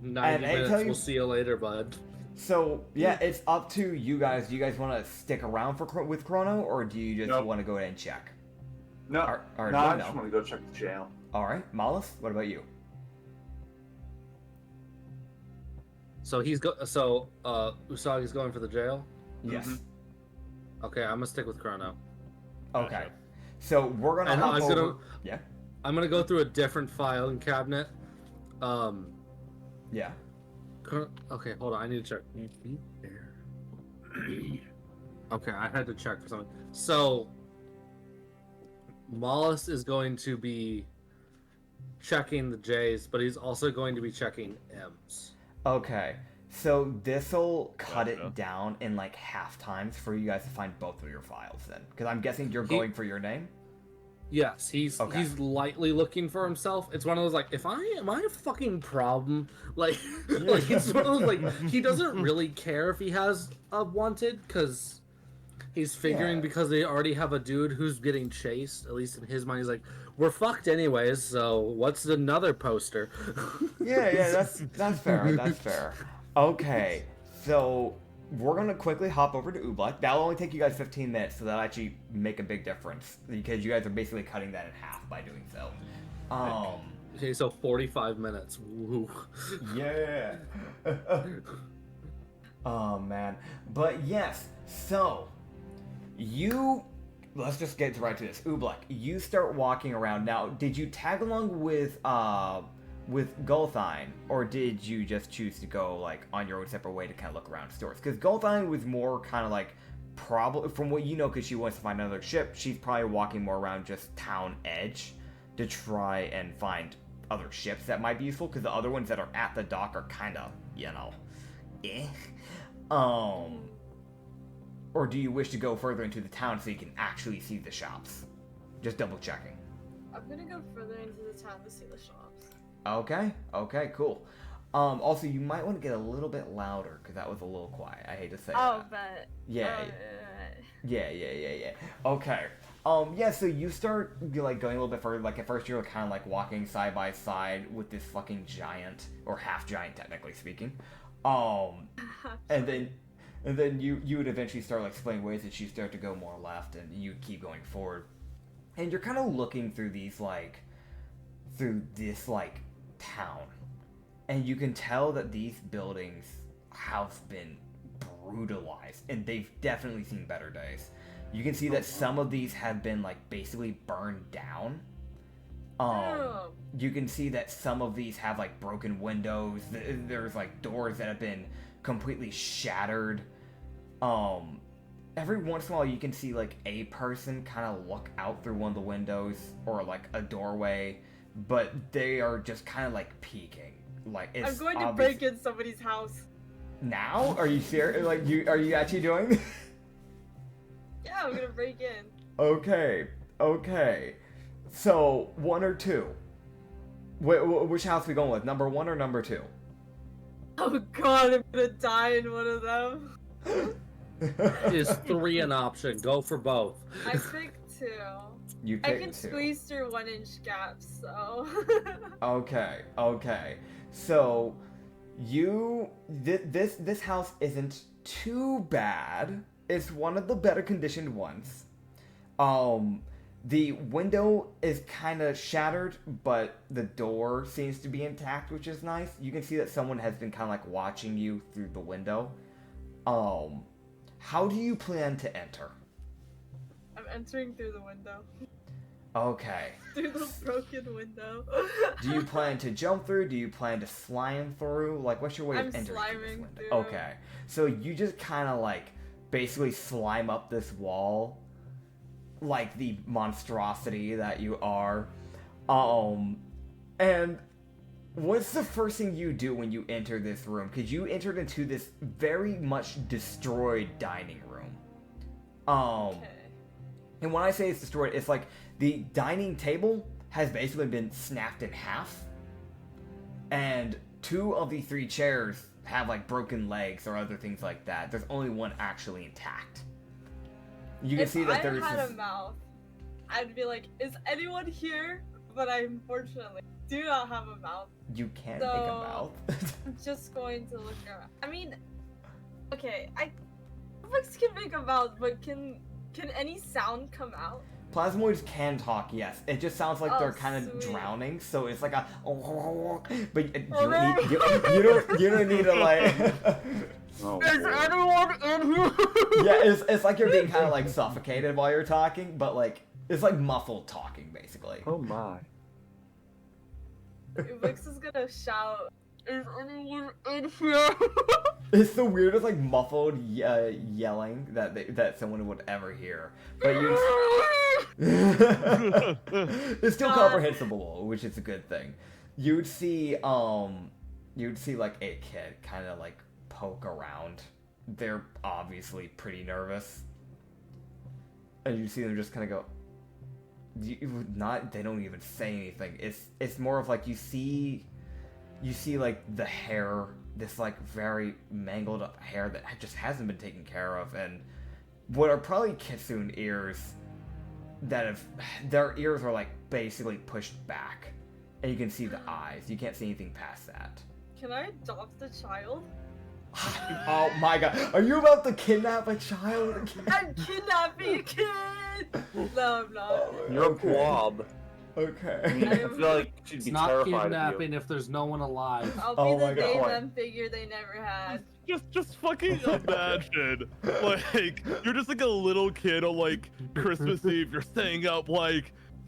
minutes, we'll see you later, bud. So, yeah, it's up to you guys. Do you guys want to stick around with Chrono, or do you just want to go ahead and check? No, I just want to go check the jail. Alright, Malus, what about you? So Usagi's going for the jail? Yes. Mm-hmm. Okay, I'm gonna stick with Chrono. Okay. So we're gonna hop over. Yeah. I'm gonna go through a different filing cabinet. Yeah. Okay, hold on. I need to check. Okay, I had to check for something. So, Mollis is going to be checking the J's, but he's also going to be checking M's. Okay. So this'll cut it down in like half times for you guys to find both of your files then, because I'm guessing you're going for your name. Yes, he's lightly looking for himself. It's one of those like, am I a fucking problem? Like, like it's one of those like he doesn't really care if he has a wanted because he's figuring because they already have a dude who's getting chased. At least in his mind, he's like, we're fucked anyways. So what's another poster? Yeah, that's fair. That's fair. Okay, so we're gonna quickly hop over to Oobleck. That'll only take you guys 15 minutes, so that'll actually make a big difference because you guys are basically cutting that in half by doing so. Okay, so 45 minutes. Woo. Yeah. Oh man, but yes. So let's just get right to this. Oobleck, you start walking around now. Did you tag along with Gulthine, or did you just choose to go like on your own separate way to kind of look around stores? Because Gulthine was more kind of like, probably from what you know, because she wants to find another ship, she's probably walking more around just town edge to try and find other ships that might be useful, because the other ones that are at the dock are kind of, eh. Or do you wish to go further into the town so you can actually see the shops? Just double checking. I'm gonna go further into the town to see the shops. Okay, cool. Also, you might want to get a little bit louder, because that was a little quiet. I hate to say that. But... Yeah. Okay. So you start, going a little bit further. Like, at first you're kind of, like, walking side by side with this fucking giant, or half giant, technically speaking. And then you would eventually start, like, splitting ways, and you start to go more left, and you keep going forward. And you're kind of looking through these, through this, town. And you can tell that these buildings have been brutalized, and they've definitely seen better days. You can see that some of these have been, basically burned down. You can see that some of these have, broken windows. There's, doors that have been completely shattered. Every once in a while you can see, a person kind of look out through one of the windows, or, a doorway, but they are just kind of, peeking. It's I'm going to break in somebody's house. Now? Are you serious? Are you actually doing? Yeah, I'm gonna break in. Okay. So, 1 or 2? Which house are we going with? Number 1 or number 2? Oh god, I'm gonna die in one of them. Is 3 an option? Go for both. I picked 2. You I picked can 2. squeeze through 1-inch gaps, so... Okay. So, this house isn't too bad. It's one of the better conditioned ones. The window is kind of shattered, but the door seems to be intact, which is nice. You can see that someone has been kind of watching you through the window. How do you plan to enter? I'm entering through the window. Okay. Through the broken window. Do you plan to jump through? Do you plan to slime through? What's your way of entering through this window? Through. Okay. So you just kind of, basically slime up this wall, like the monstrosity that you are. And what's the first thing you do when you enter this room? Because you entered into this very much destroyed dining room. Okay. And when I say it's destroyed, it's the dining table has basically been snapped in half. And 2 of the 3 chairs have broken legs or other things like that. There's only one actually intact. You can see that there's if I had a mouth, I'd be like, is anyone here? But I unfortunately do not have a mouth. You can't make a mouth. I'm just going to look around. I mean, okay, Bugs can make a mouth, but can any sound come out? Plasmoids can talk, yes. It just sounds like they're kind of drowning, so it's like a but you don't need to Is anyone in here? Yeah, it's like you're being kind of suffocated while you're talking, but it's muffled talking basically. Oh my. Vix is gonna shout, is anyone in here? It's the weirdest muffled yelling that someone would ever hear. But it's still comprehensible, which is a good thing. You'd see a kid kind of poke around. They're obviously pretty nervous, and you see them just kind of go. They don't even say anything. It's more of you see the hair, this very mangled up hair that just hasn't been taken care of, and what are probably kitsune ears their ears are basically pushed back, and you can see the eyes. You can't see anything past that. Can I adopt the child? Oh my god, are you about to kidnap a child? I'm kidnapping a kid! No, I'm not. You're a blob. Okay. I feel like she'd It's be not terrified of kidnapping if there's no one alive. I'll Oh be my the God. they them figure they never had. Just fucking imagine, you're just a little kid on Christmas Eve. You're staying up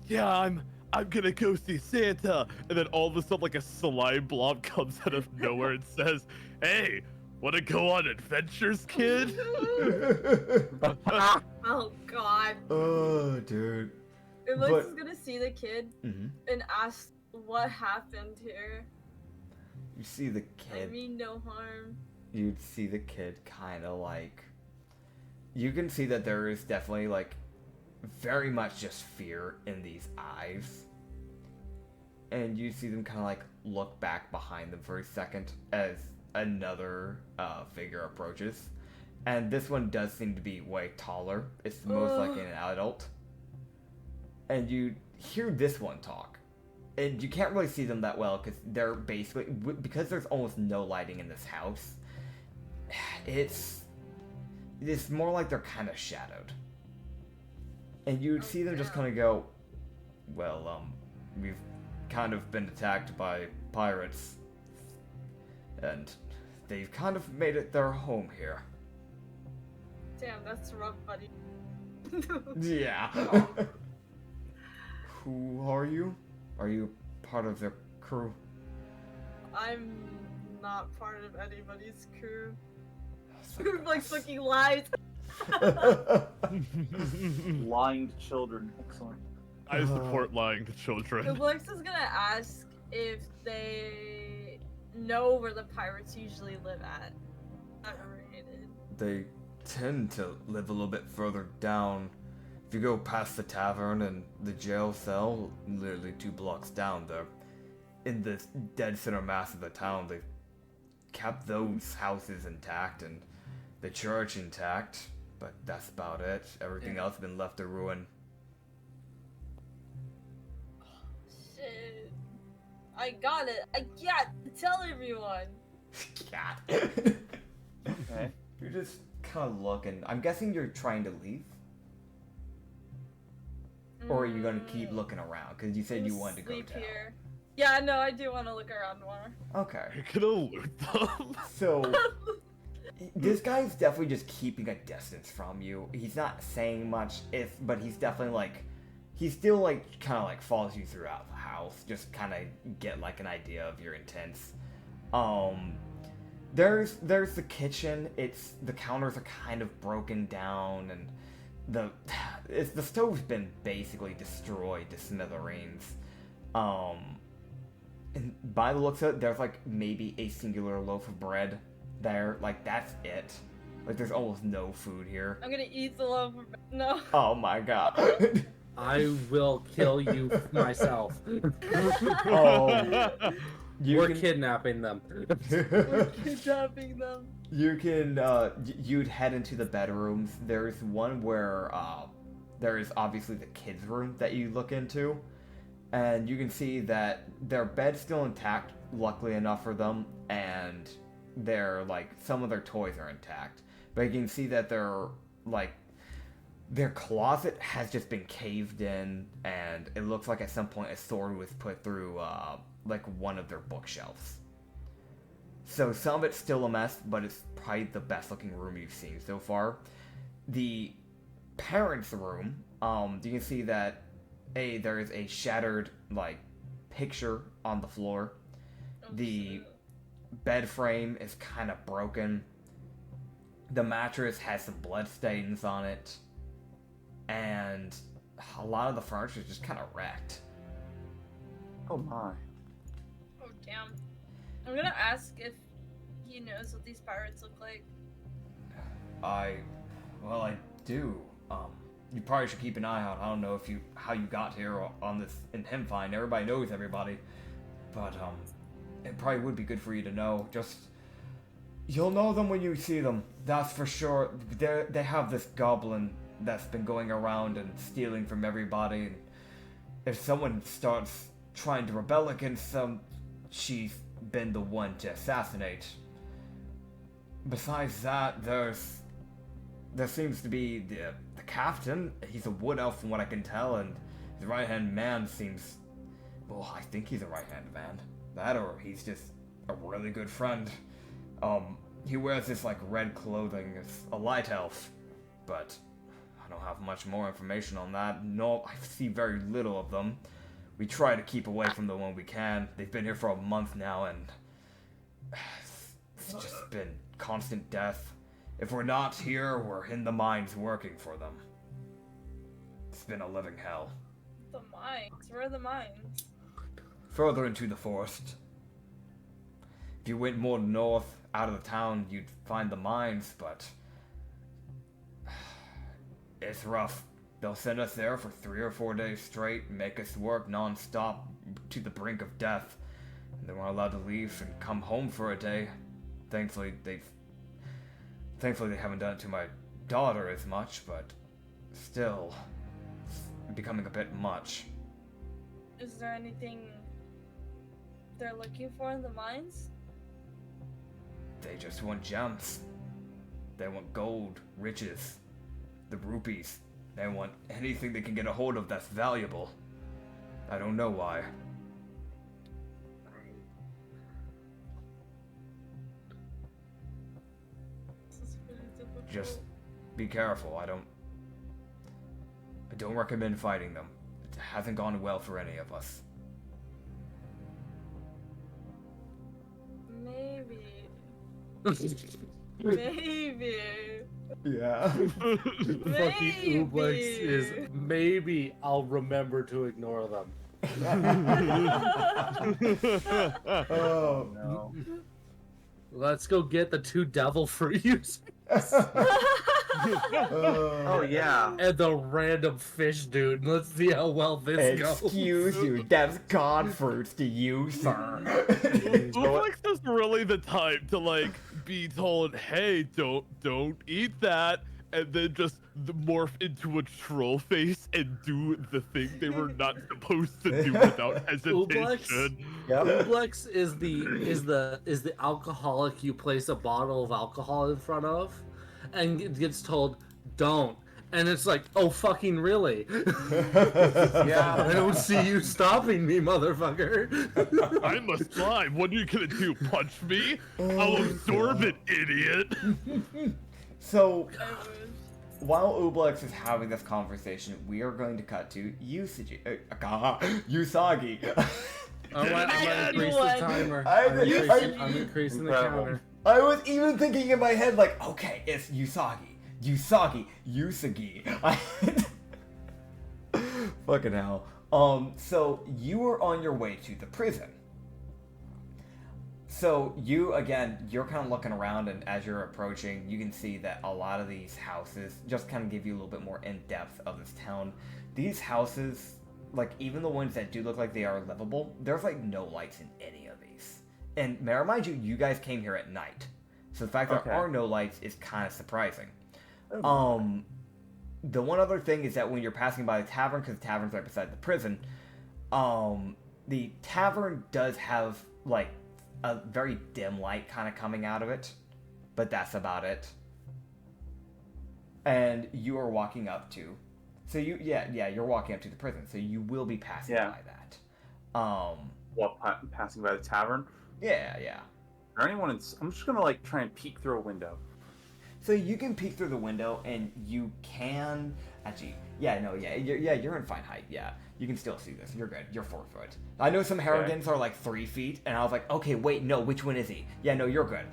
yeah, I'm gonna go see Santa, and then all of a sudden a slime blob comes out of nowhere and says, "Hey, wanna go on adventures, kid?" Oh god. Oh, dude. Alex is gonna see the kid Mhm. and ask what happened here. You see the I kid. mean no harm. You'd see the kid kind of like. You can see that there is definitely like very much just fear in these eyes. And you see them kind of like look back behind them for a second as another figure approaches. And this one does seem to be way taller. It's most like an adult. And you hear this one talk. And you can't really see them that well because they're basically, because there's almost no lighting in this house, it's more like they're kind of shadowed. And you'd see them just kind of go, well, we've kind of been attacked by pirates. And they've kind of made it their home here. Damn, that's rough, buddy. Yeah. Who are you? Are you part of their crew? I'm not part of anybody's crew. Like fucking lies. Lying to children. Excellent. I support lying to children. Alex is gonna ask if they know where the pirates usually live at. They tend to live a little bit further down. If you go past the tavern and the jail cell, literally 2 blocks down there, in the dead center mass of the town, they've kept those houses intact and the church intact, but that's about it. Everything else has been left to ruin. Shit. I got it. I got to tell everyone. God. Okay. You're just kind of looking. I'm guessing you're trying to leave? Or are you going to keep looking around? Because you said you wanted to go Sleep down. here. Yeah, no, I do want to look around more. Okay. You're gonna loot them. So, this guy's definitely just keeping a distance from you. He's not saying much, but he's definitely like, he still like kind of like follows you throughout the house, just kind of get like an idea of your intents. There's the kitchen. The counters are kind of broken down, and the stove's been basically destroyed to smithereens. And by the looks of it, there's like maybe a singular loaf of bread there. Like that's it. Like there's almost no food here. I'm gonna eat the loaf of bread. No. Oh my god. I will kill you myself. We're kidnapping them. We're kidnapping them. You can, you'd head into the bedrooms. There's one where, there is obviously the kids' room that you look into. And you can see that their bed's still intact, luckily enough for them. And some of their toys are intact. But you can see that their closet has just been caved in. And it looks like at some point a sword was put through, one of their bookshelves. So some of it's still a mess, but it's probably the best looking room you've seen so far. The parents' room, you can see that there is a shattered picture on the floor. The bed frame is kind of broken. The mattress has some blood stains on it, and a lot of the furniture is just kind of wrecked. Oh my. Oh damn. I'm gonna ask if he knows what these pirates look like. I do. You probably should keep an eye out. I don't know how you got here on this in Hemfine. Everybody knows everybody, but it probably would be good for you to know. Just you'll know them when you see them. That's for sure. They have this goblin that's been going around and stealing from everybody. And if someone starts trying to rebel against them, she's been the one to assassinate. Besides that, there seems to be the captain. He's a wood elf from what I can tell, and his right-hand man seems... Well, I think he's a right-hand man. That or he's just a really good friend. He wears this red clothing. It's a light elf. But I don't have much more information on that. No, I see very little of them. We try to keep away from them when we can. They've been here for a month now, and it's just been constant death. If we're not here, we're in the mines working for them. It's been a living hell. The mines. Where are the mines? Further into the forest. If you went more north, out of the town, you'd find the mines, but it's rough. They'll send us there for 3 or 4 days straight, make us work non-stop to the brink of death. And then we're allowed to leave and come home for a day. Thankfully, they haven't done it to my daughter as much, but still, it's becoming a bit much. Is there anything they're looking for in the mines? They just want gems. They want gold, riches, the rupees. They want anything they can get a hold of that's valuable. I don't know why. This is really difficult. Just be careful. I don't recommend fighting them. It hasn't gone well for any of us. Maybe. Maybe. Yeah. Fucking Ooblex is maybe I'll remember to ignore them. Oh No. Let's go get the 2 devil fruits Oh yeah. and the random fish dude. Let's see how well this goes. Excuse you, that's god fruits to you, sir. Ooblex is really the type to like be told, "Hey, don't eat that," and then just morph into a troll face and do the thing they were not supposed to do without hesitation. Yep. Ooblex is the alcoholic you place a bottle of alcohol in front of, and it gets told, "Don't." And it's like, oh, fucking really? Yeah. I don't see you stopping me, motherfucker. I'm a slime. What are you gonna do? Punch me? I'll absorb it, idiot. So, I wish. while Ooblex is having this conversation, we are going to cut to Usagi. Usagi. I'm gonna increase the timer. I'm increasing the Incredible. counter. I was even thinking in my head, like, okay, it's Usagi. Usagi. Fucking hell. So you were on your way to the prison. So you're kind of looking around, and as you're approaching, you can see that a lot of these houses just kind of give you a little bit more in-depth of this town. These houses, like, even the ones that do look like they are livable, there's, like, no lights in any of these. And may I remind you, you guys came here at night. So the fact that there are no lights is kind of surprising. The one other thing is that when you're passing by the tavern, because the tavern's right beside the prison, the tavern does have, like, a very dim light kind of coming out of it, but that's about it. And you are walking up to, so you're walking up to the prison, so you will be passing by that. While passing by the tavern. Yeah. Is there anyone I'm just gonna like try and peek through a window. So you can peek through the window, and you can actually, you're in fine height. Yeah, you can still see this. You're good. You're 4 foot. I know some Harrogans are like 3 feet, and I was like, okay, wait, no, which one is he? Yeah, no, you're good.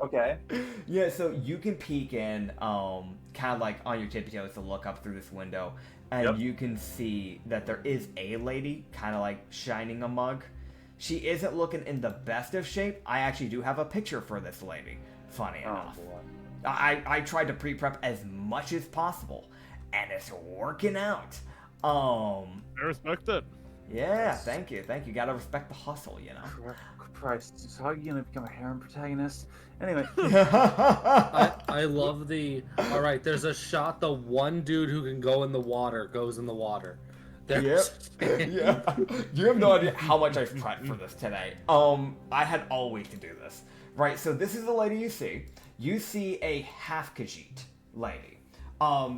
Okay. Yeah, so you can peek in, kind of like on your tippy toes to look up through this window, and you can see that there is a lady kind of like shining a mug. She isn't looking in the best of shape. I actually do have a picture for this lady. Funny enough. Boy. I tried to pre-prep as much as possible, and it's working out. I respect it. Yeah, thank you. Gotta respect the hustle, you know. Christ, is Huggy gonna become a harem protagonist? Anyway. I love the. All right, there's a shot. The one dude who can go in the water goes in the water. Yep. Yeah. You have no idea how much I've prepped for this today. I had all week to do this. Right, so this is the lady you see. You see a half Khajiit lady.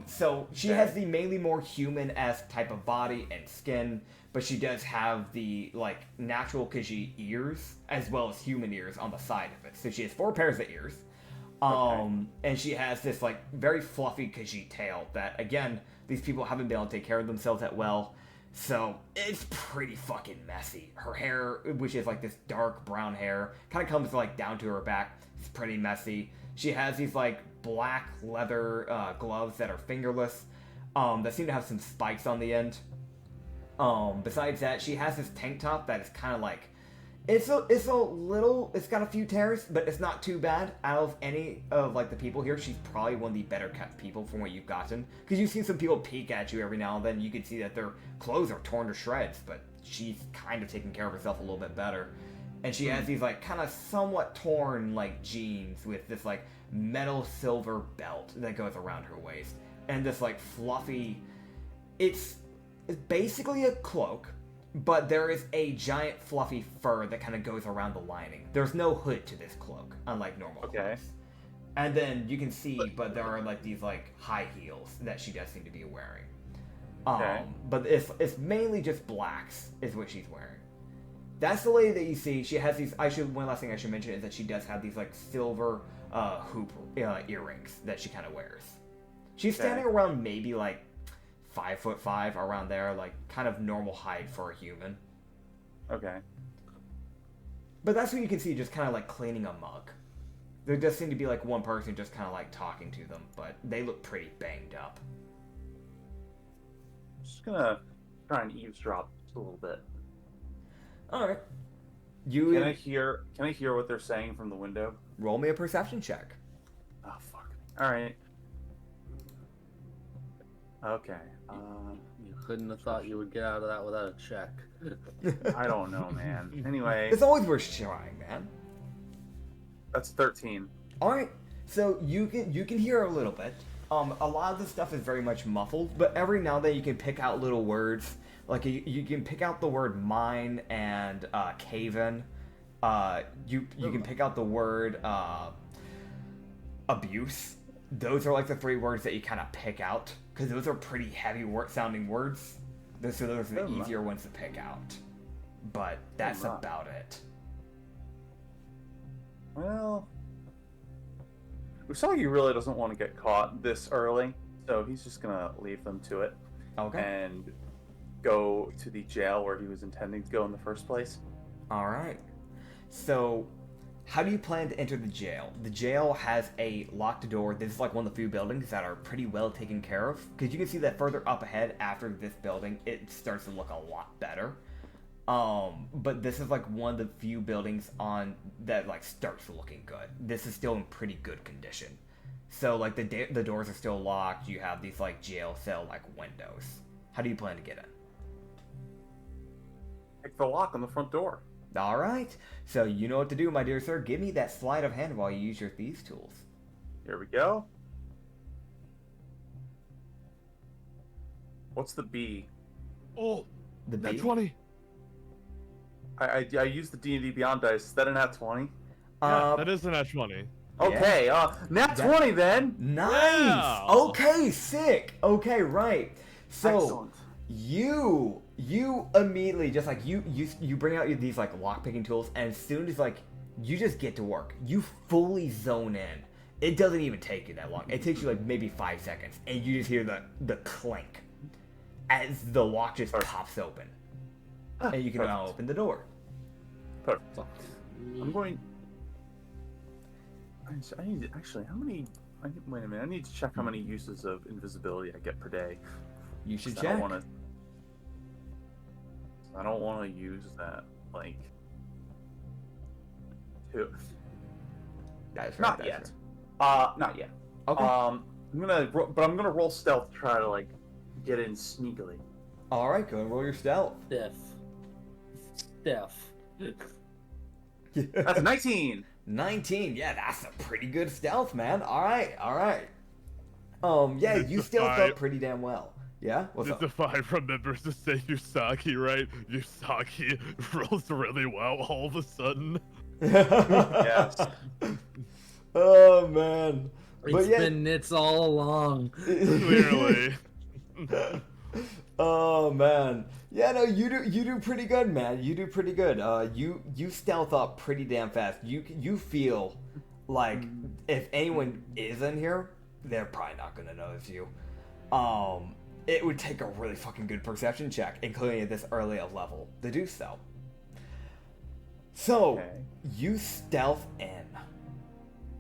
So she has the mainly more human-esque type of body and skin, but she does have the, like, natural Khajiit ears, as well as human ears on the side of it. So she has 4 pairs of ears. And she has this, like, very fluffy Khajiit tail that, again, these people haven't been able to take care of themselves that well. So it's pretty fucking messy. Her hair, which is like this dark brown hair, kind of comes like down to her back. It's pretty messy. She has these like black leather gloves that are fingerless. that seem to have some spikes on the end. Besides that, she has this tank top that is kind of like, it's got a few tears, but it's not too bad. Out of any of like the people here, she's probably one of the better kept people from what you've gotten. Because you've seen some people peek at you every now and then. You can see that their clothes are torn to shreds, but she's kind of taking care of herself a little bit better. And she has these like kind of somewhat torn like jeans with this like metal silver belt that goes around her waist, and this like fluffy. It's basically a cloak, but there is a giant fluffy fur that kind of goes around the lining. There's no hood to this cloak, unlike normal clothes. And then you can see, but there are like these like high heels that she does seem to be wearing. But it's mainly just blacks is what she's wearing. That's the lady that you see. She has these. One last thing I should mention is that she does have these like silver hoop earrings that she kind of wears. She's standing around maybe like 5'5", around there, like kind of normal height for a human. Okay. But that's what you can see, just kind of like cleaning a mug. There does seem to be like one person just kind of like talking to them, but they look pretty banged up. Just gonna try and eavesdrop just a little bit. All right. Can I hear what they're saying from the window? Roll me a perception check. Oh fuck. All right. Okay. You couldn't have thought you would get out of that without a check. I don't know, man. Anyway, It's always worth trying, man. that's 13. All right. So you can hear a little bit. A lot of the stuff is very much muffled, but every now and then you can pick out little words. Like you can pick out the word mine and cave-in. You can pick out the word abuse. Those are like the 3 words that you kind of pick out, because those are pretty heavy sounding words. So those are the easier ones to pick out. But that's about it. Well, Usagi really doesn't want to get caught this early, so he's just gonna leave them to it. Okay. And go to the jail where he was intending to go in the first place. All right. So, how do you plan to enter the jail? The jail has a locked door. This is like one of the few buildings that are pretty well taken care of, because you can see that further up ahead after this building, it starts to look a lot better. But this is like one of the few buildings on that like starts looking good. This is still in pretty good condition. So like the doors are still locked. You have these like jail cell like windows. How do you plan to get in? Pick the lock on the front door. All right. So you know what to do, my dear sir. Give me that sleight of hand while you use your thieves tools. Here we go. What's the B? Oh, The that B? 20. I used the D&D Beyond dice. Is that a nat 20? That is an nat 20. Okay, nat 20 then. Nice. Yeah. Okay, sick. Okay, right. So Excellent. you immediately just like you bring out these like lockpicking tools, and as soon as like you just get to work, you fully zone in. It doesn't even take you that long. It takes you like maybe 5 seconds, and you just hear the clink as the lock just pops open, and you can now open the door. Perfect. I'm going. I need actually. How many? Wait a minute. I need to check how many uses of invisibility I get per day. You should 'Cause check. I don't want to use that like. That's right, Not that's yet. right. Not yet. Okay. I'm gonna roll stealth to try to like get in sneakily. All right, go and roll your stealth. Steph. That's 19. 19. Yeah, that's a pretty good stealth, man. All right. Yeah, you stealth up pretty damn well. Yeah? What's up? Nitsify remembers to say Usagi, right? Usagi rolls really well all of a sudden. Yes. Oh, man. It's been Nits all along. Clearly. Oh, man. Yeah, no, you do pretty good, man. You do pretty good. You stealth up pretty damn fast. You feel like if anyone is in here, they're probably not gonna notice you. It would take a really fucking good perception check, including at this early of level, to do so. So, Okay. you stealth in.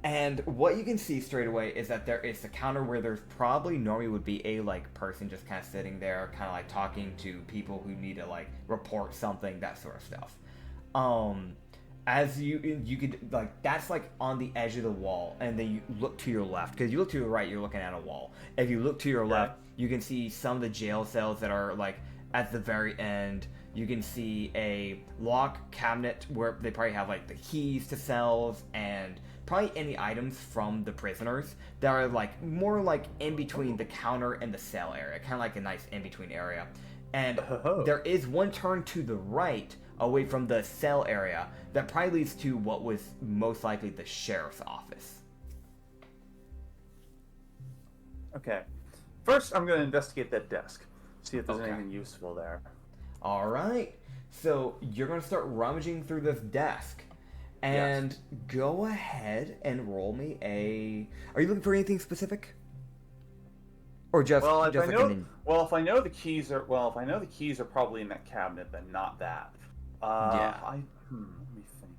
And what you can see straight away is that there is a counter where there's probably normally would be a like person just kind of sitting there, kind of like talking to people who need to like report something, that sort of stuff. As you could like that's like on the edge of the wall, and then you look to your left, because you look to your right, you're looking at a wall. If you look to your left, you can see some of the jail cells that are like at the very end. You can see a lock cabinet where they probably have like the keys to cells and probably any items from the prisoners that are like more like in between the counter and the cell area, kind of like a nice in between area. And there is one turn to the right away from the cell area that probably leads to what was most likely the sheriff's office. Okay. First, I'm going to investigate that desk. See if there's anything useful there. Alright. So, you're going to start rummaging through this desk. And go ahead and roll me a... Are you looking for anything specific? Or just, if I know the keys are probably in that cabinet, then not that. Let me think.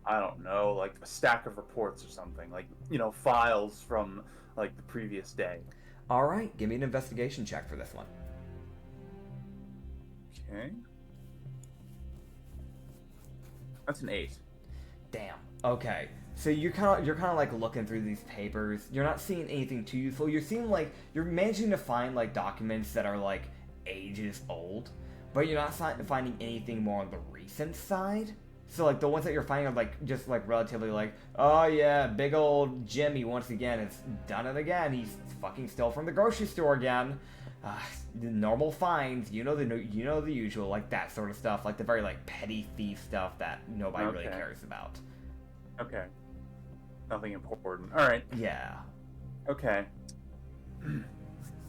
I don't know, like a stack of reports or something, like files from like the previous day. All right, give me an investigation check for this one. Okay. That's an 8. Damn. Okay. So you're kind of like looking through these papers. You're not seeing anything too useful. You're seeing like you're managing to find like documents that are like ages old, but you're not finding anything more on the recent side. So like the ones that you're finding are like just like relatively like, oh yeah, big old Jimmy once again has done it again. He's fucking stole from the grocery store again. The normal finds, the usual, like that sort of stuff, like the very like petty thief stuff that nobody really cares about. Okay. Nothing important. All right. Yeah. Okay.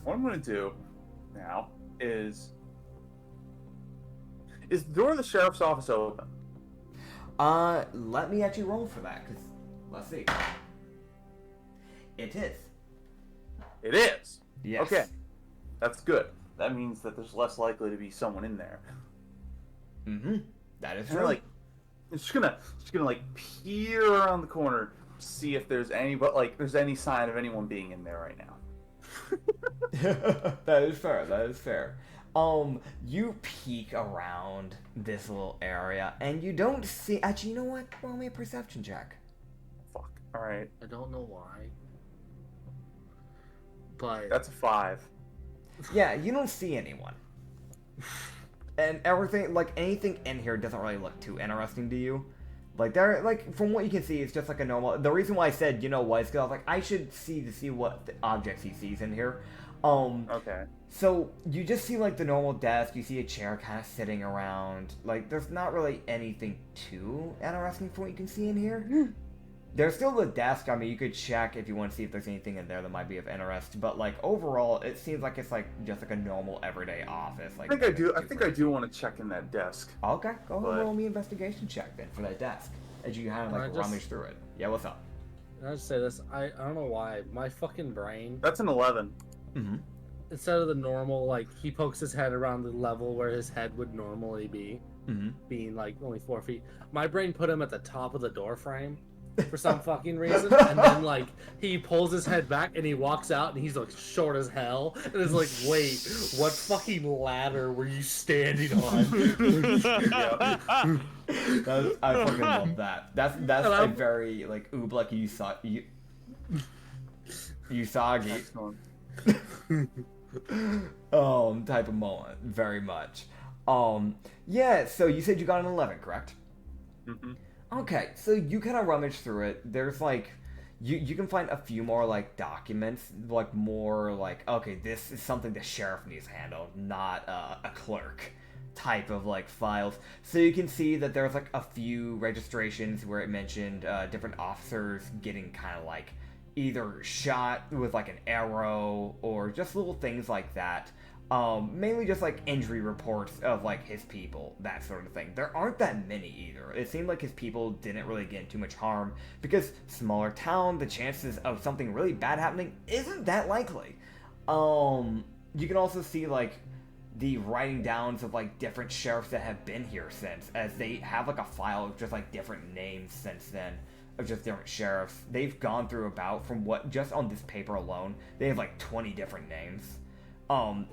What I'm going to do now is the door of the sheriff's office open? Let me actually roll for that, because let's see. It is. It is? Yes. Okay. That's good. That means that there's less likely to be someone in there. Mm-hmm. That is true. true. Like, just gonna like peer around the corner, see if there's any sign of anyone being in there right now. That is fair. That is fair. You peek around this little area, and you don't see... Actually, you know what? Roll me a perception check. Fuck. Alright. I don't know why. But... That's a 5. Yeah, you don't see anyone. And everything, like, anything in here doesn't really look too interesting to you. Like, there, like, from what you can see, it's just like a normal... The reason why I said, was because I was like, I should see what the objects he sees in here. Okay. So, you just see, like, the normal desk, you see a chair kind of sitting around. Like, there's not really anything too interesting from what you can see in here. There's still the desk. I mean, you could check if you want to see if there's anything in there that might be of interest. But, like, overall, it seems like it's, like, just, like, a normal, everyday office. Like, I think I do want to check in that desk. Okay, go ahead and roll me an investigation check, then, for that desk. As you kind of, like, rummage through it. Yeah, what's up? Can I just say this? I don't know why. My fucking brain... That's an 11. Mm-hmm. Instead of the normal, like, he pokes his head around the level where his head would normally be, being, like, only 4 feet. My brain put him at the top of the door frame for some fucking reason, and then, like, he pulls his head back and he walks out and he's, like, short as hell, and it's like, wait, what fucking ladder were you standing on? I fucking love that. That's a very, like, Usagi type of moment, very much. Yeah, so you said you got an 11, correct? Mm-hmm. Okay, so you kind of rummage through it. There's like, you can find a few more like documents, like more like, okay, this is something the sheriff needs to handle, not a clerk type of like files. So you can see that there's like a few registrations where it mentioned different officers getting kind of like either shot with like an arrow or just little things like that. Mainly just like injury reports of like his people, that sort of thing. There aren't that many either. It seemed like his people didn't really get in too much harm because smaller town, the chances of something really bad happening isn't that likely. You can also see like the writing downs of like different sheriffs that have been here since, as they have like a file of just like different names since then, of just different sheriffs. They've gone through about, from what, just on this paper alone, they have like 20 different names.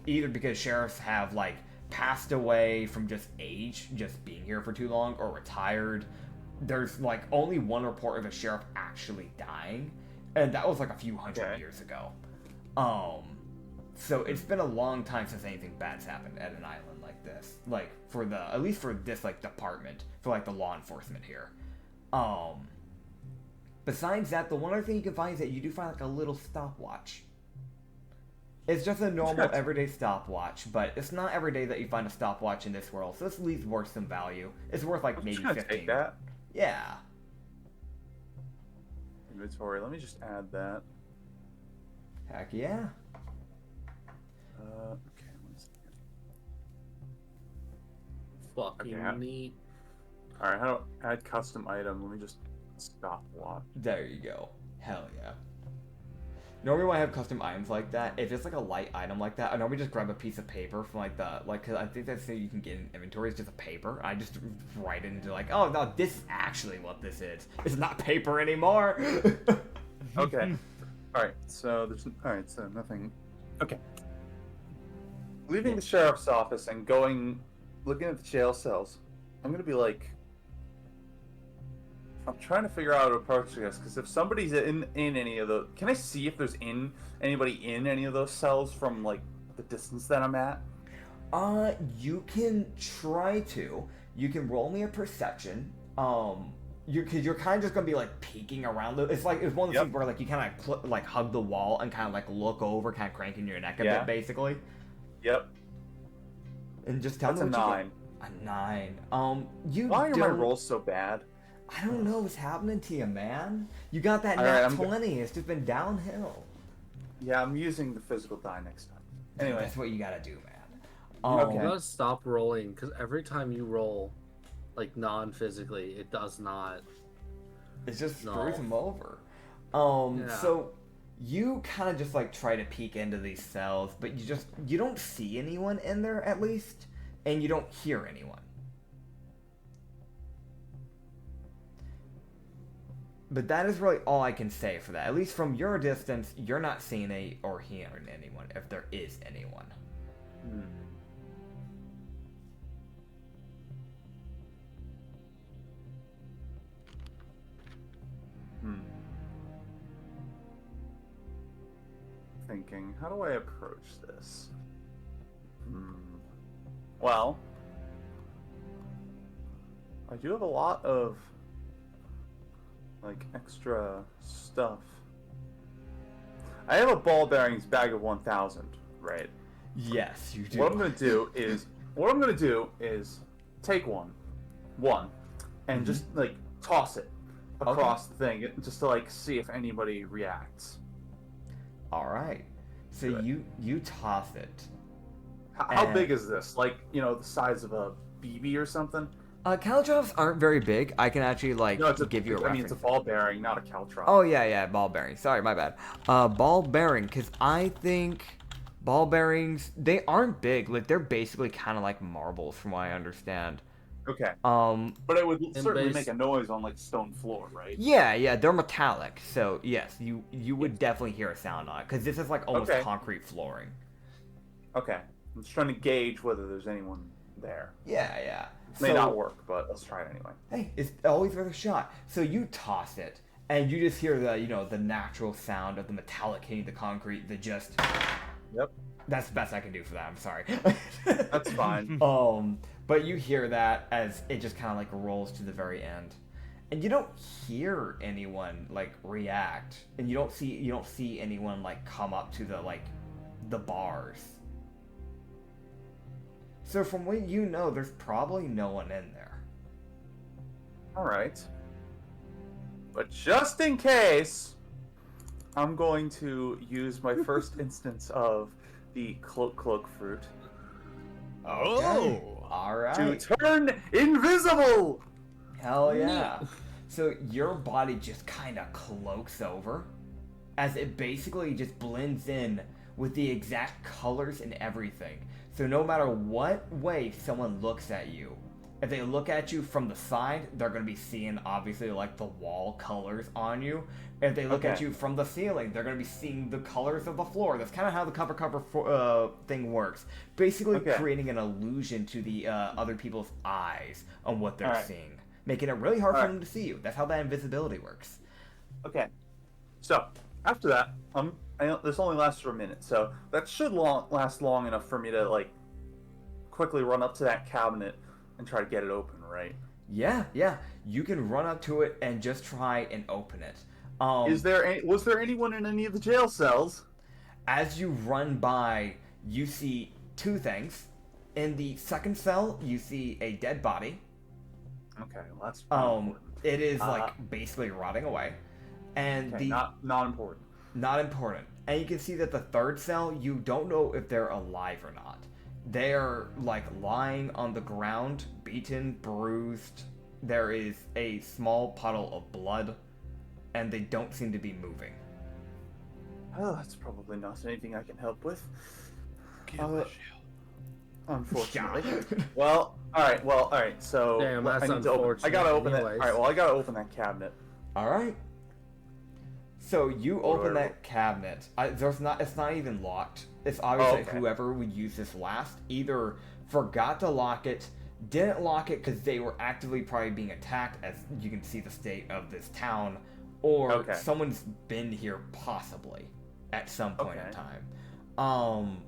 Either because sheriffs have like passed away from just age, just being here for too long, or retired. There's like only one report of a sheriff actually dying, and that was like a few hundred years ago. So it's been a long time since anything bad's happened at an island like this. Like, for the, at least for this, like, department, for, like, the law enforcement here. Besides that, the one other thing you can find is that you do find, like, a little stopwatch. It's just a normal, everyday stopwatch, but it's not every day that you find a stopwatch in this world, so this at least worth some value. It's worth, like, maybe 15. Take that. Yeah. Inventory, let me just add that. Heck yeah. Okay, 1 second. Fucking neat. Alright, how do I add custom item? Let me just stopwatch. There you go. Hell yeah. Normally when I have custom items like that, if it's like a light item like that, I normally just grab a piece of paper from like the, like, cause I think that's the thing you can get in inventory, is just a paper. I just write it into like, oh no, this is actually what this is. It's not paper anymore. Okay. Alright, so there's, alright, so nothing. Okay. Leaving the sheriff's office and looking at the jail cells, I'm gonna be like, I'm trying to figure out how to approach this, because if somebody's in any of those, can I see if there's anybody in any of those cells from like the distance that I'm at? You can try to. You can roll me a perception. You're kind of just gonna be like peeking around. It's like, it's one of those things where like you kind of like hug the wall and kind of like look over, kind of cranking your neck a bit, basically. Yep. And just tell me what 9. A 9. Why are my rolls so bad? I don't know what's happening to you, man. You got that nat 20. It's just been downhill. Yeah, I'm using the physical die next time. Anyway, that's what you gotta do, man. You gotta stop rolling, because every time you roll, like non-physically, it does not. It just screws them over. So you kind of just like try to peek into these cells, but you don't see anyone in there, at least, and you don't hear anyone. But that is really all I can say for that. At least from your distance, you're not seeing or hearing anyone, if there is anyone. Thinking, how do I approach this? Well, I do have a lot of like extra stuff. I have a ball bearings bag of 1,000, right? Yes, you do. What I'm gonna do is take one, and just like toss it across the thing, just to like see if anybody reacts. All right. So you toss it. How big is this? Like, you know, the size of a BB or something? Caltrops aren't very big. I can actually like give you a reference. I mean, it's a ball bearing, not a caltrop. Oh yeah, ball bearing. Sorry, my bad. Ball bearing, because I think ball bearings, they aren't big. Like, they're basically kind of like marbles, from what I understand. Okay. But it would certainly make a noise on like stone floor, right? Yeah, they're metallic. So yes, you would definitely hear a sound on it, because this is like almost concrete flooring. Okay. I'm just trying to gauge whether there's anyone there. Yeah. May not work, but let's try it anyway. Hey, it's always worth a shot. So you toss it, and you just hear the natural sound of the metallic hitting the concrete. Yep. That's the best I can do for that. I'm sorry. That's fine. But you hear that as it just kind of like rolls to the very end, and you don't hear anyone like react, and you don't see anyone like come up to the bars. So from what you know, there's probably no one in there. Alright. But just in case, I'm going to use my first instance of the cloak fruit. Oh! Alright. To turn invisible! Hell yeah. So your body just kind of cloaks over, as it basically just blends in with the exact colors and everything. So no matter what way someone looks at you, if they look at you from the side, they're going to be seeing, obviously, like, the wall colors on you. If they look at you from the ceiling, they're going to be seeing the colors of the floor. That's kind of how the cover thing works. Basically creating an illusion to the other people's eyes on what they're seeing. Making it really hard for them to see you. That's how that invisibility works. Okay. So, after that, this only lasts for a minute, so that should last long enough for me to, like, quickly run up to that cabinet and try to get it open, right? Yeah. You can run up to it and just try and open it. Was there anyone in any of the jail cells? As you run by, you see two things. In the second cell, you see a dead body. Okay, well that's it is like basically rotting away. And not important. Not important. And you can see that the third cell, you don't know if they're alive or not. They're like lying on the ground, beaten, bruised. There is a small puddle of blood, and they don't seem to be moving. Oh, that's probably not anything I can help with. Unfortunately. Well, all right. So damn, that's unfortunate. I gotta open it. All right. Well, I gotta open that cabinet. All right. So you open that cabinet. It's not even locked. It's obviously whoever would use this last either forgot to lock it, didn't lock it because they were actively probably being attacked, as you can see the state of this town, or someone's been here possibly at some point in time.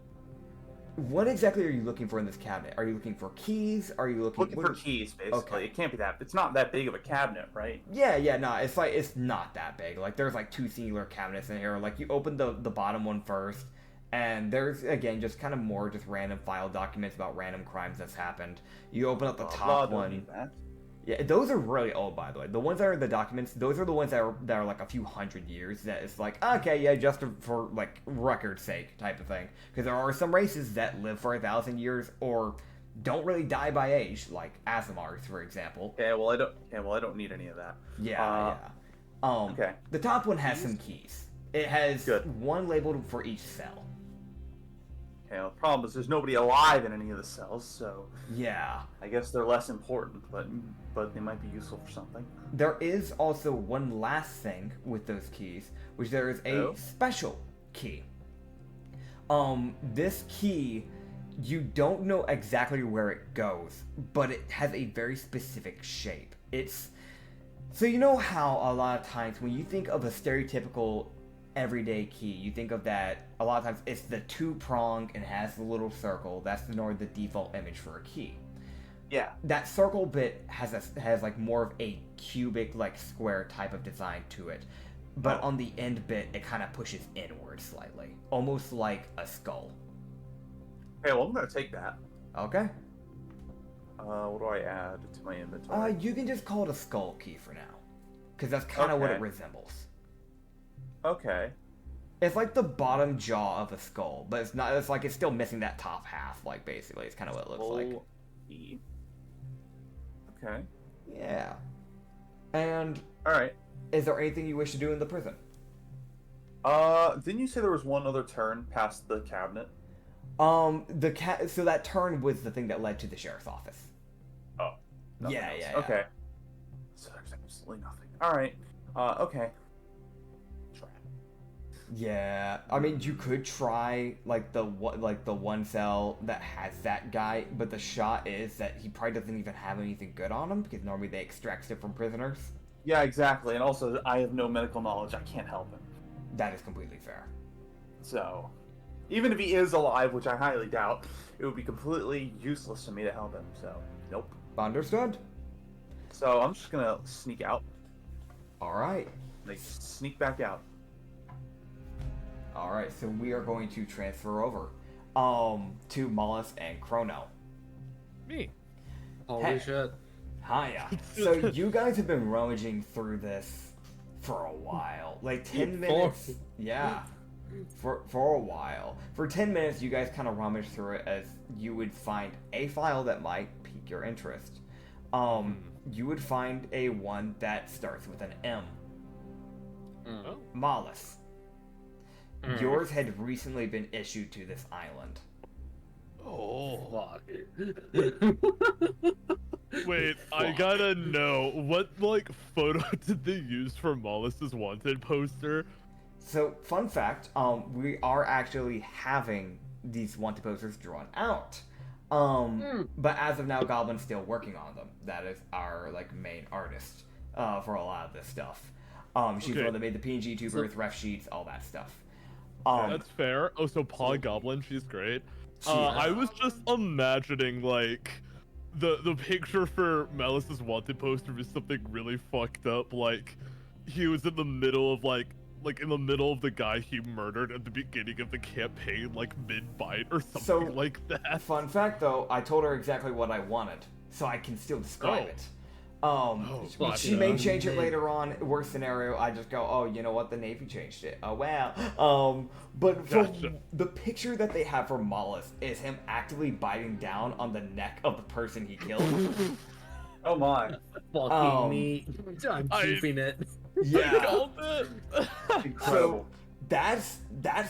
What exactly are you looking for in this cabinet? Are you looking for keys? Are you looking for keys, basically? Okay. It can't be that. It's not that big of a cabinet, right? Yeah, no. It's not that big. Like, there's like two singular cabinets in here. Like, you open the bottom one first, and there's again just kind of more just random file documents about random crimes that's happened. You open up the top one. Yeah, those are really old, by the way. The ones that are in the documents, those are the ones that are like a few hundred years. That it's like, okay, yeah, just for like record's sake type of thing. Because there are some races that live for 1,000 years or don't really die by age, like Asimars, for example. I don't need any of that. Yeah. The top one has some keys. It has one labeled for each cell. Okay, well, the problem is there's nobody alive in any of the cells, so yeah, I guess they're less important, but they might be useful for something. There is also one last thing with those keys, which there is a special key. This key, you don't know exactly where it goes, but it has a very specific shape. So you know how a lot of times when you think of a stereotypical everyday key, you think of that a lot of times it's the two-prong and has the little circle. That's the default image for a key. Yeah. That circle bit has like more of a cubic, like square type of design to it. But on the end bit, it kind of pushes inward slightly. Almost like a skull. Okay, well, I'm going to take that. Okay. What do I add to my inventory? You can just call it a skull key for now. Because that's kind of what it resembles. Okay. It's like the bottom jaw of a skull, but it's not. It's like it's still missing that top half. Like basically, it's kind of what it looks like. Okay. Yeah. And all right. Is there anything you wish to do in the prison? Didn't you say there was one other turn past the cabinet? So that turn was the thing that led to the sheriff's office. Oh. Yeah. Okay. So there's absolutely nothing. All right. Okay. Yeah, I mean, you could try like the one cell that has that guy, but the shot is that he probably doesn't even have anything good on him because normally they extract it from prisoners. Yeah, exactly, and also I have no medical knowledge. I can't help him. That is completely fair. So, even if he is alive, which I highly doubt, it would be completely useless for me to help him. So, nope. Understood. So I'm just gonna sneak out. All right. Like sneak back out. Alright, so we are going to transfer over to Mollis and Chrono. Me. Holy shit. Hiya. So you guys have been rummaging through this for a while. Like 10 minutes. Yeah. For a while. For 10 minutes, you guys kind of rummage through it as you would find a file that might pique your interest. You would find a one that starts with an M. Mollis. Yours had recently been issued to this island. Oh. Fuck. Wait, I gotta know, what, like, photo did they use for Mollus's wanted poster? So, fun fact, we are actually having these wanted posters drawn out. But as of now, Goblin's still working on them. That is our, like, main artist, for a lot of this stuff. She's the one that made the PNG tubers, ref sheets, all that stuff. That's fair. Oh, so Paw Goblin, she's great. I was just imagining, like, the picture for Malice's wanted poster was something really fucked up, like, he was in the middle of, like in the middle of the guy he murdered at the beginning of the campaign, like, mid-bite or something like that. Fun fact, though, I told her exactly what I wanted, so I can still describe it. She may change it later on. Worst scenario, I just go, oh, you know what? The Navy changed it. Oh, wow. But the picture that they have for Mollis is him actively biting down on the neck of the person he killed. Oh my. Fucking neat. I'm keeping it. Yeah. I called it. Incredible. So that's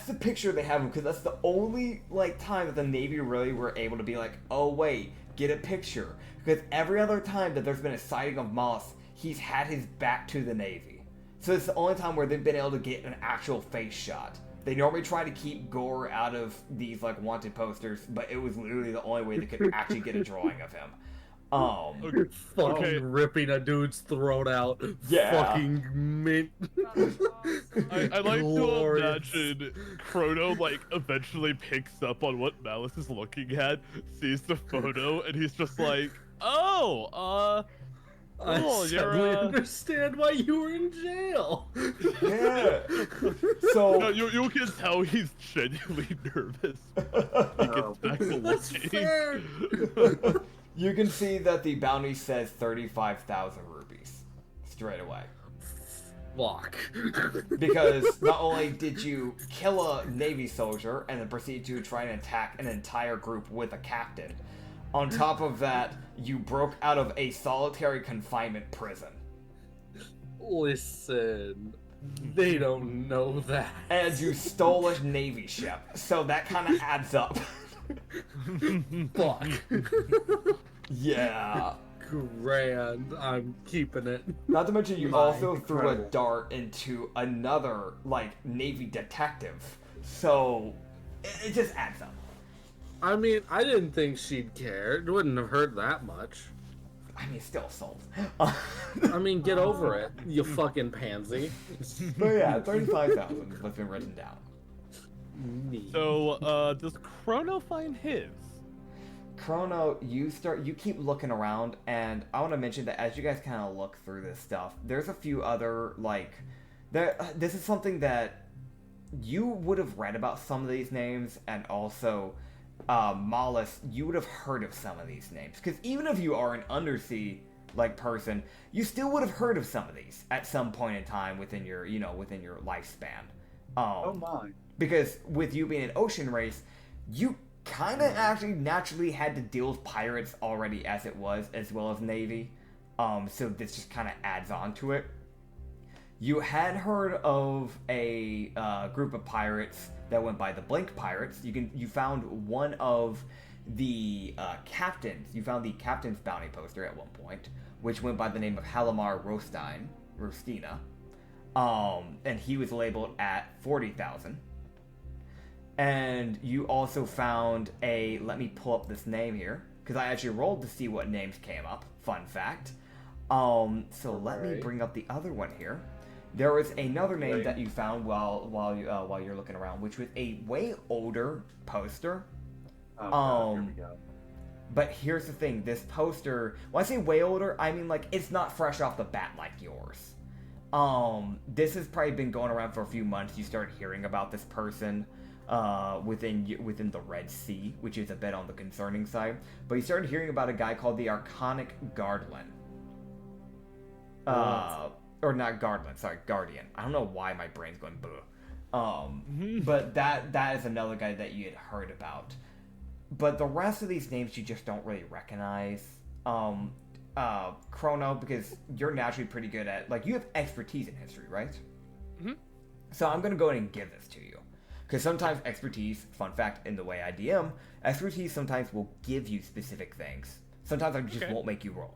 the picture they have, because that's the only, like, time that the Navy really were able to be like, oh, wait, get a picture. Because every other time that there's been a sighting of Moss, he's had his back to the Navy. So it's the only time where they've been able to get an actual face shot. They normally try to keep gore out of these, like, wanted posters, but it was literally the only way they could actually get a drawing of him. Fucking ripping a dude's throat out. Yeah. Fucking mint. I like to imagine Chrono, like, eventually picks up on what Malice is looking at, sees the photo, and he's just like, I suddenly understand why you were in jail. Yeah. So no, you can tell he's genuinely nervous. He gets back to That's looking. fair. you can see that the bounty says 35,000 rupees straight away. Fuck. Because not only did you kill a Navy soldier and then proceed to try and attack an entire group with a captain, on top of that, you broke out of a solitary confinement prison. Listen, they don't know that. And you stole a Navy ship, so that kind of adds up. Fuck. Yeah. Grand. I'm keeping it. Not to mention, you also threw a incredible. dart into another, like, Navy detective. So, it just adds up. I mean, I didn't think she'd care. It wouldn't have hurt that much. I mean, still assault. I mean, get over it, you fucking pansy. But yeah, 35,000 has been written down. Neat. So, does Chrono find his? Chrono, you keep looking around, and I want to mention that as you guys kind of look through this stuff, there's a few other, like, this is something that you would have read about some of these names, and also, Mollis, you would have heard of some of these names. Because even if you are an undersea, like, person, you still would have heard of some of these at some point in time within your, within your lifespan. Oh my. Because with you being an ocean race, you kind of actually naturally had to deal with pirates already as it was, as well as Navy. So this just kind of adds on to it. You had heard of a group of pirates that went by the Blink Pirates. You found one of the captains. You found the captain's bounty poster at one point, which went by the name of Halimar Rostina. And he was labeled at 40,000. And you also found let me pull up this name here, because I actually rolled to see what names came up. Fun fact. So let me bring up the other one here. There was another name that you found while you're looking around, which was a way older poster. Oh, God, here we go. But here's the thing: this poster, when I say way older, I mean, like, it's not fresh off the bat like yours. This has probably been going around for a few months. You started hearing about this person within the Red Sea, which is a bit on the concerning side. But you started hearing about a guy called the Arconic Guardian. Or not Guardian, sorry, Guardian. I don't know why my brain's going bleh. But that is another guy that you had heard about. But the rest of these names you just don't really recognize. Chrono, because you're naturally pretty good at, like, you have expertise in history, right? Mm-hmm. So I'm going to go ahead and give this to you. Because sometimes expertise, fun fact, in the way I DM, expertise sometimes will give you specific things. Sometimes I just won't make you roll.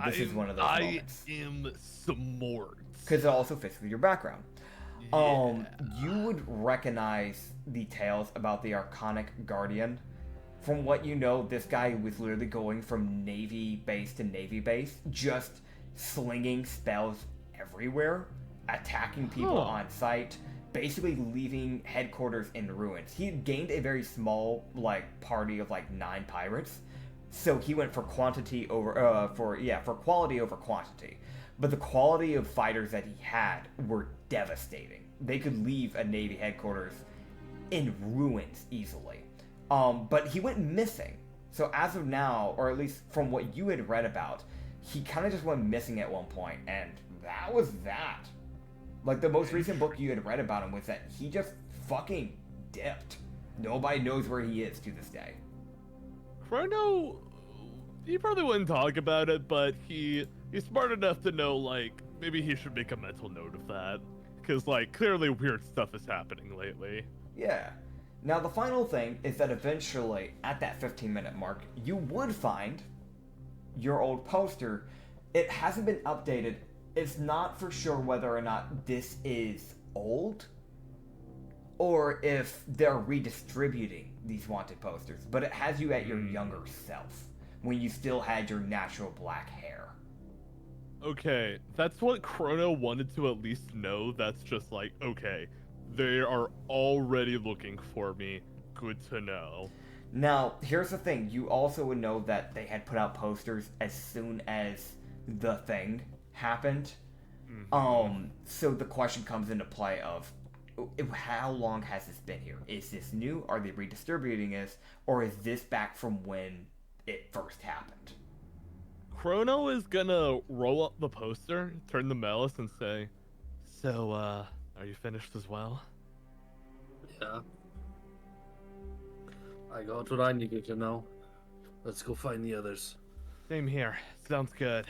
This is one of those moments. I am smart. Because it also fits with your background. Yeah. You would recognize the tales about the Arcanic Guardian. From what you know, this guy was literally going from Navy base to Navy base, just slinging spells everywhere, attacking people on sight, basically leaving headquarters in ruins. He had gained a very small, party of 9 pirates, so he went for quantity over, for quality over quantity. But the quality of fighters that he had were devastating. They could leave a Navy headquarters in ruins easily. But he went missing. So as of now, or at least from what you had read about, he kind of just went missing at one point, and that was that. The most recent book you had read about him was that he just fucking dipped. Nobody knows where he is to this day. Chrono, he probably wouldn't talk about it, but he's smart enough to know, maybe he should make a mental note of that. Because, clearly weird stuff is happening lately. Yeah. Now, the final thing is that eventually, at that 15-minute mark, you would find your old poster. It hasn't been updated. It's not for sure whether or not this is old, or if they're redistributing these wanted posters, but it has you at your younger self, when you still had your natural black hair. Okay, that's what Chrono wanted to at least know. That's just okay, they are already looking for me. Good to know. Now, here's the thing. You also would know that they had put out posters as soon as the thing happened. So the question comes into play of, how long has this been here? Is this new? Are they redistributing this? Or is this back from when it first happened? Chrono is gonna roll up the poster, turn to Malice, and say, "So, are you finished as well?" Yeah. I got what I needed to know. Let's go find the others. Same here. Sounds good.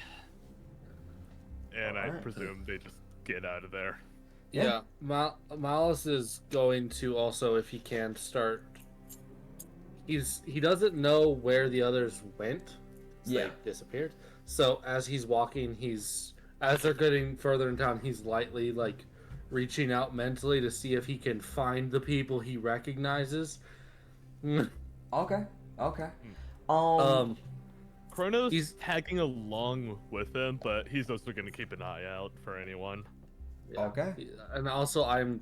And I Alright. presume they just get out of there. Yeah, Malice is going to also, if he can, start. He doesn't know where the others went. Yeah. They disappeared. So as he's walking, as they're getting further in town, he's lightly reaching out mentally to see if he can find the people he recognizes. Okay. Chrono's He's- tagging along with him, but he's also going to keep an eye out for anyone. Yeah. Okay. And also, I'm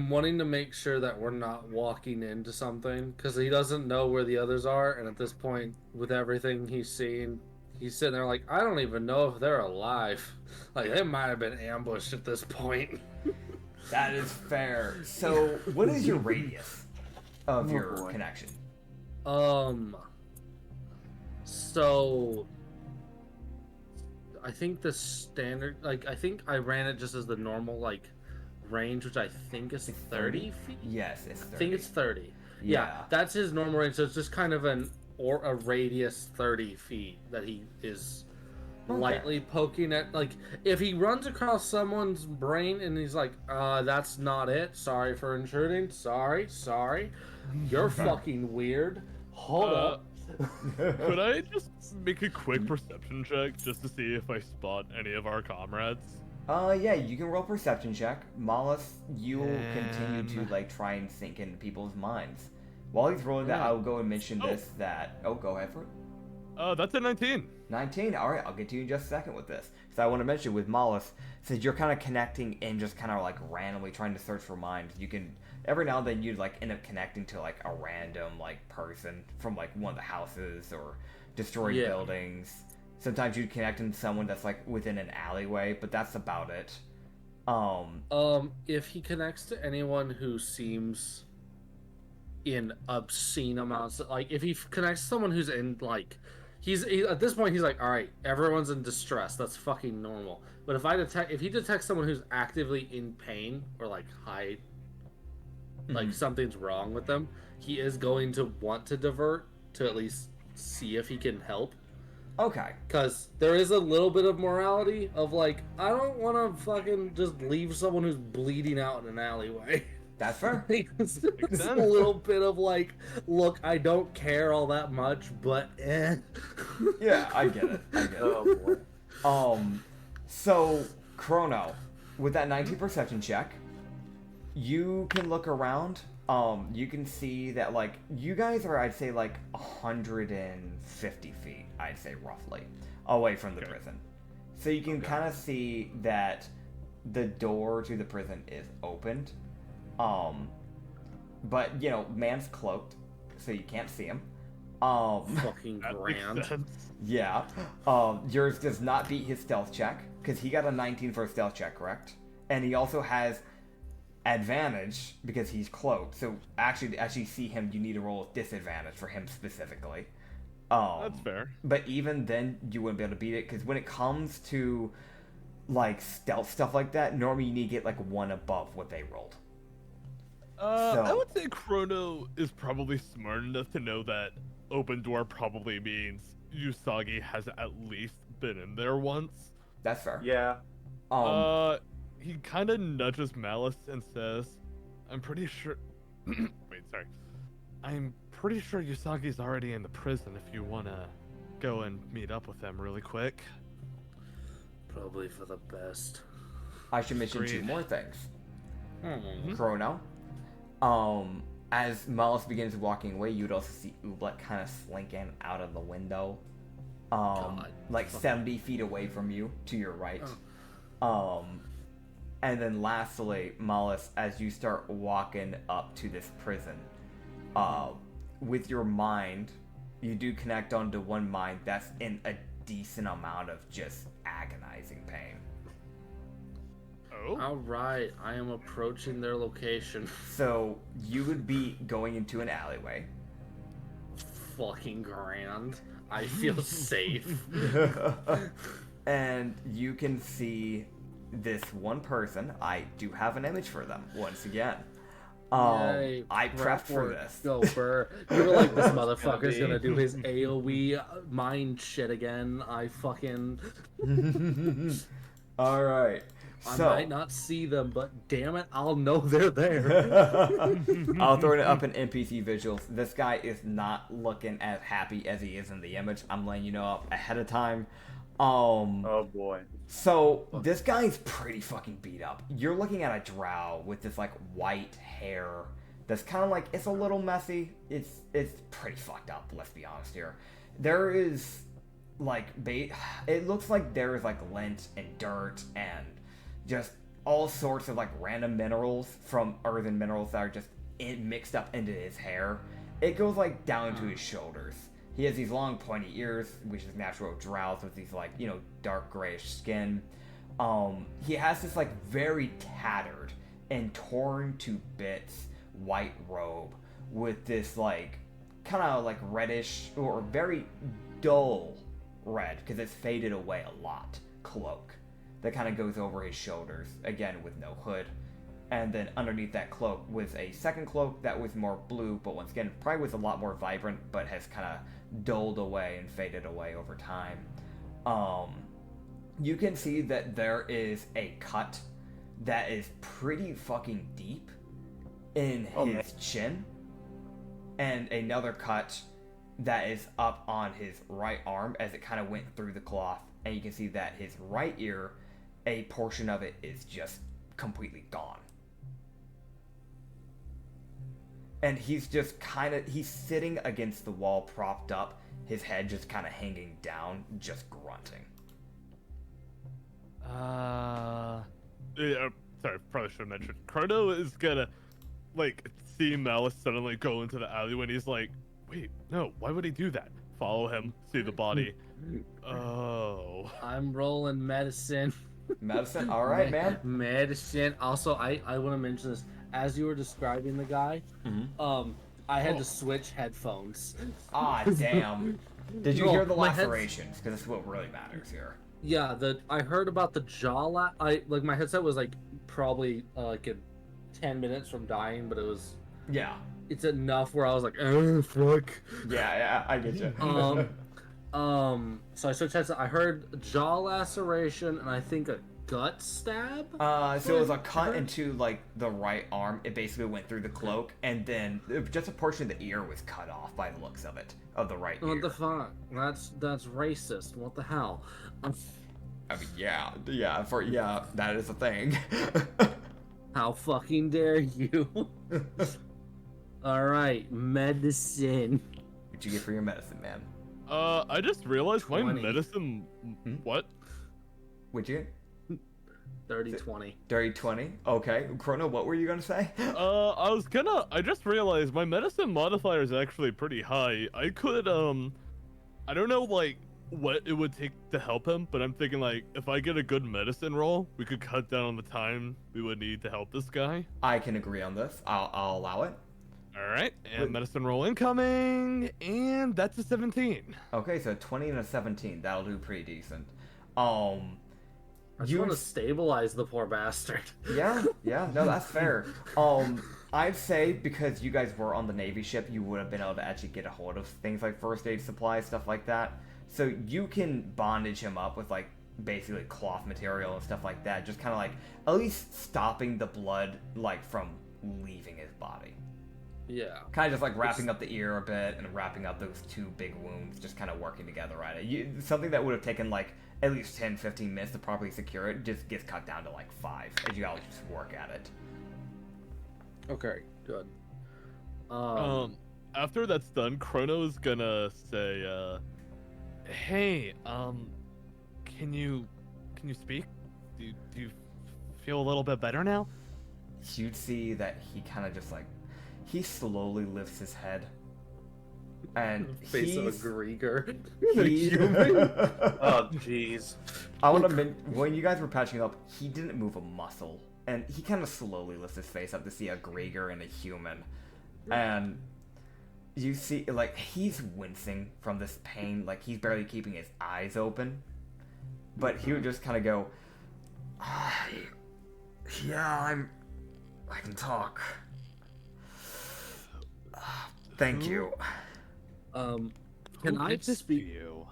wanting to make sure that we're not walking into something, because he doesn't know where the others are, and at this point, with everything he's seen, he's sitting there I don't even know if they're alive. They might have been ambushed at this point. That is fair. So, what is your radius of your boy. connection? So I think the standard, I think I ran it just as the normal, range, which I think is 30 feet? Yes, it's 30. I think it's 30. Yeah. Yeah, that's his normal range, so it's just kind of a radius 30 feet that he is Okay. lightly poking at. If he runs across someone's brain and he's that's not it, sorry for intruding, sorry, you're fucking weird, hold up. Could I just make a quick perception check just to see if I spot any of our comrades? Yeah, you can roll perception check. Mollis, you will continue And- to try and sink into people's minds. While he's rolling that, Yeah. I'll go and mention this that. Oh, go ahead for it. That's a 19. 19. All right, I'll get to you in just a second with this. So I want to mention with Mollis, since you're kind of connecting and just kind of randomly trying to search for minds, you can every now and then you'd end up connecting to a random person from one of the houses or destroyed Yeah. buildings. Sometimes you'd connect into someone that's within an alleyway, but that's about it. If he connects to anyone who seems in obscene amounts, if he connects to someone who's in at this point he's all right, everyone's in distress, that's fucking normal. But if he detects someone who's actively in pain or high, something's wrong with them, he is going to want to divert to at least see if he can help. Okay. Because there is a little bit of morality of like, I don't want to fucking just leave someone who's bleeding out in an alleyway. That's fair. It's a little bit of like, look, I don't care all that much, but Yeah, I get it. Oh boy. So Chrono, with that 19 perception check, you can look around. You can see that like you guys are, I'd say, like 150 feet, I'd say roughly, away from the prison. So you can kind of see that the door to the prison is opened. But you know, man's cloaked, so you can't see him. fucking grand. Yeah. Yours does not beat his stealth check, because he got a 19 for a stealth check, correct? And he also has advantage because he's cloaked. So actually, to actually see him, you need to roll a disadvantage for him specifically. That's fair. But even then, you wouldn't be able to beat it, because when it comes to like stealth stuff like that, normally you need to get like one above what they rolled. I would say Chrono is probably smart enough to know that open door probably means Usagi has at least been in there once. That's fair. Yeah. He kind of nudges Malice and says, I'm pretty sure... I'm pretty sure Usagi's already in the prison if you want to go and meet up with them really quick. Probably for the best. I should mention Agreed. 2 more things. Hmm. Chrono. As Malice begins walking away, you'd also see Oobleck kind of slinking out of the window. Like 70 feet away from you, to your right. And then lastly, Malice, as you start walking up to this prison, with your mind, you do connect onto one mind that's in a decent amount of just agonizing pain. Oh? Alright, I am approaching their location. So you would be going into an alleyway. Fucking grand. I feel safe. And you can see this one person. I do have an image for them once again. Yay, I prepped for this. Go, Burr. You were like, this motherfucker's gonna do his AoE mind shit again. I fucking... Alright. I So, might not see them, but damn it, I'll know they're there. I'll throw it up in NPC visuals. This guy is not looking as happy as he is in the image. I'm letting you know ahead of time. Oh boy. So this guy's pretty fucking beat up. You're looking at a drow with this like white hair that's kind of like, it's a little messy. It's pretty fucked up, let's be honest here. There is like it looks like there is like lint and dirt and just all sorts of like random minerals from earthen minerals that are just mixed up into his hair. It goes like down to his shoulders. He has these long pointy ears, which is natural drows with these like, you know, dark grayish skin. He has this like very tattered and torn to bits white robe with this like kind of like reddish or very dull red, because it's faded away a lot, cloak that kind of goes over his shoulders, again with no hood. And then underneath that cloak was a second cloak that was more blue, but once again probably was a lot more vibrant, but has kind of dulled away and faded away over time. You can see that there is a cut that is pretty fucking deep in his chin, and another cut that is up on his right arm as it kind of went through the cloth, and you can see that his right ear, a portion of it is just completely gone. And he's just he's sitting against the wall propped up, his head just kind of hanging down, just grunting. Yeah, sorry, probably should have mentioned. Chrono is gonna, like, see Malice suddenly go into the alleyway, and he's like, wait, no, why would he do that? Follow him, see the body. Oh. I'm rolling medicine. Medicine? Alright, man. Medicine. Also, I want to mention this. As you were describing the guy, I had to switch headphones. Ah, damn. Did you No, hear the my lacerations? Because that's what really matters here. Yeah, I heard about the jaw. My headset was like probably like 10 minutes from dying, but it's enough where I was like, oh fuck. Yeah, I get you. So I switched heads. I heard jaw laceration and I think a gut stab. So it was a cut into like the right arm. It basically went through the cloak, and then just a portion of the ear was cut off by the looks of it, of the right ear. What the fuck? That's racist. What the hell? I mean, yeah, that is a thing. How fucking dare you? All right, medicine. What'd you get for your medicine, man? I just realized 20. my medicine. What? What'd you get? 30-20. Dirty 20. Okay, Chrono, what were you gonna say? I just realized my medicine modifier is actually pretty high. I could, I don't know, like, what it would take to help him, but I'm thinking, like, if I get a good medicine roll, we could cut down on the time we would need to help this guy. I can agree on this. I'll allow it. Alright, and medicine roll incoming, and that's a 17. Okay, so 20 and a 17. That'll do pretty decent. I just want to stabilize the poor bastard. Yeah, no, that's fair. I'd say because you guys were on the Navy ship, you would have been able to actually get a hold of things like first aid supplies, stuff like that. So you can bondage him up with like basically cloth material and stuff like that, just kind of like at least stopping the blood like from leaving his body. Yeah. Kind of just like wrapping up the ear a bit and wrapping up those two big wounds, just kind of working together, right? Something that would have taken like at least 10-15 minutes to properly secure it just gets cut down to like 5 as you guys just work at it. Okay, good. After that's done, Chrono's gonna say, hey, can you speak? Do you feel a little bit better now? You'd see that he kind of just like, he slowly lifts his head. And Face of a Grieger. Oh, jeez. I want to when you guys were patching up, he didn't move a muscle. And he kind of slowly lifts his face up to see a Grieger and a human. And you see, like, he's wincing from this pain. Like, he's barely keeping his eyes open. But he would just kind of go, yeah, I can talk. Thank you. Can I speak? You?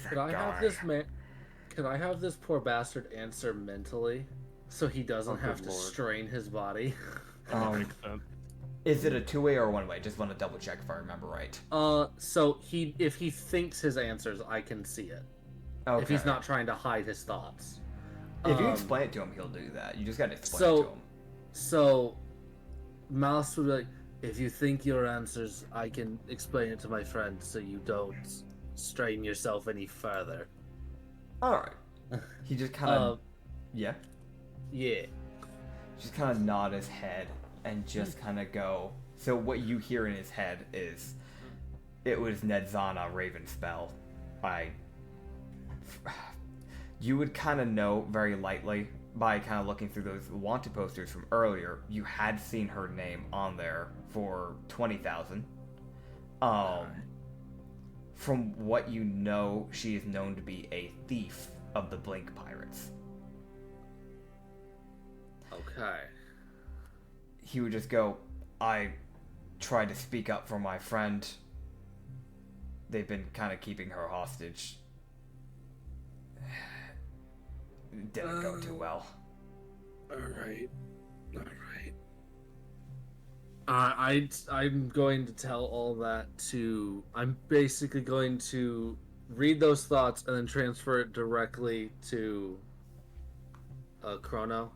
Could I have this man? Could I have this poor bastard answer mentally, so he doesn't have to strain his body? Makes sense. Is it a two-way or a one-way? Just want to double check if I remember right. So if he thinks his answers, I can see it. Okay. If he's not trying to hide his thoughts. If you explain it to him, he'll do that. You just gotta explain it to him. So, Mouse would be like, if you think your answers, I can explain it to my friend so you don't strain yourself any further. Alright. He just kind of... yeah? Yeah. Just kind of nod his head and just kind of go... So what you hear in his head is... It was Nedzana Ravenspell. You would kind of know very lightly by kind of looking through those wanted posters from earlier. You had seen her name on there for 20,000. From what you know, she is known to be a thief of the Blink Pirates. Okay. He would just go, I tried to speak up for my friend. They've been kind of keeping her hostage. It didn't go too well. Alright. I'm going to tell all that to... I'm basically going to read those thoughts and then transfer it directly to Chrono.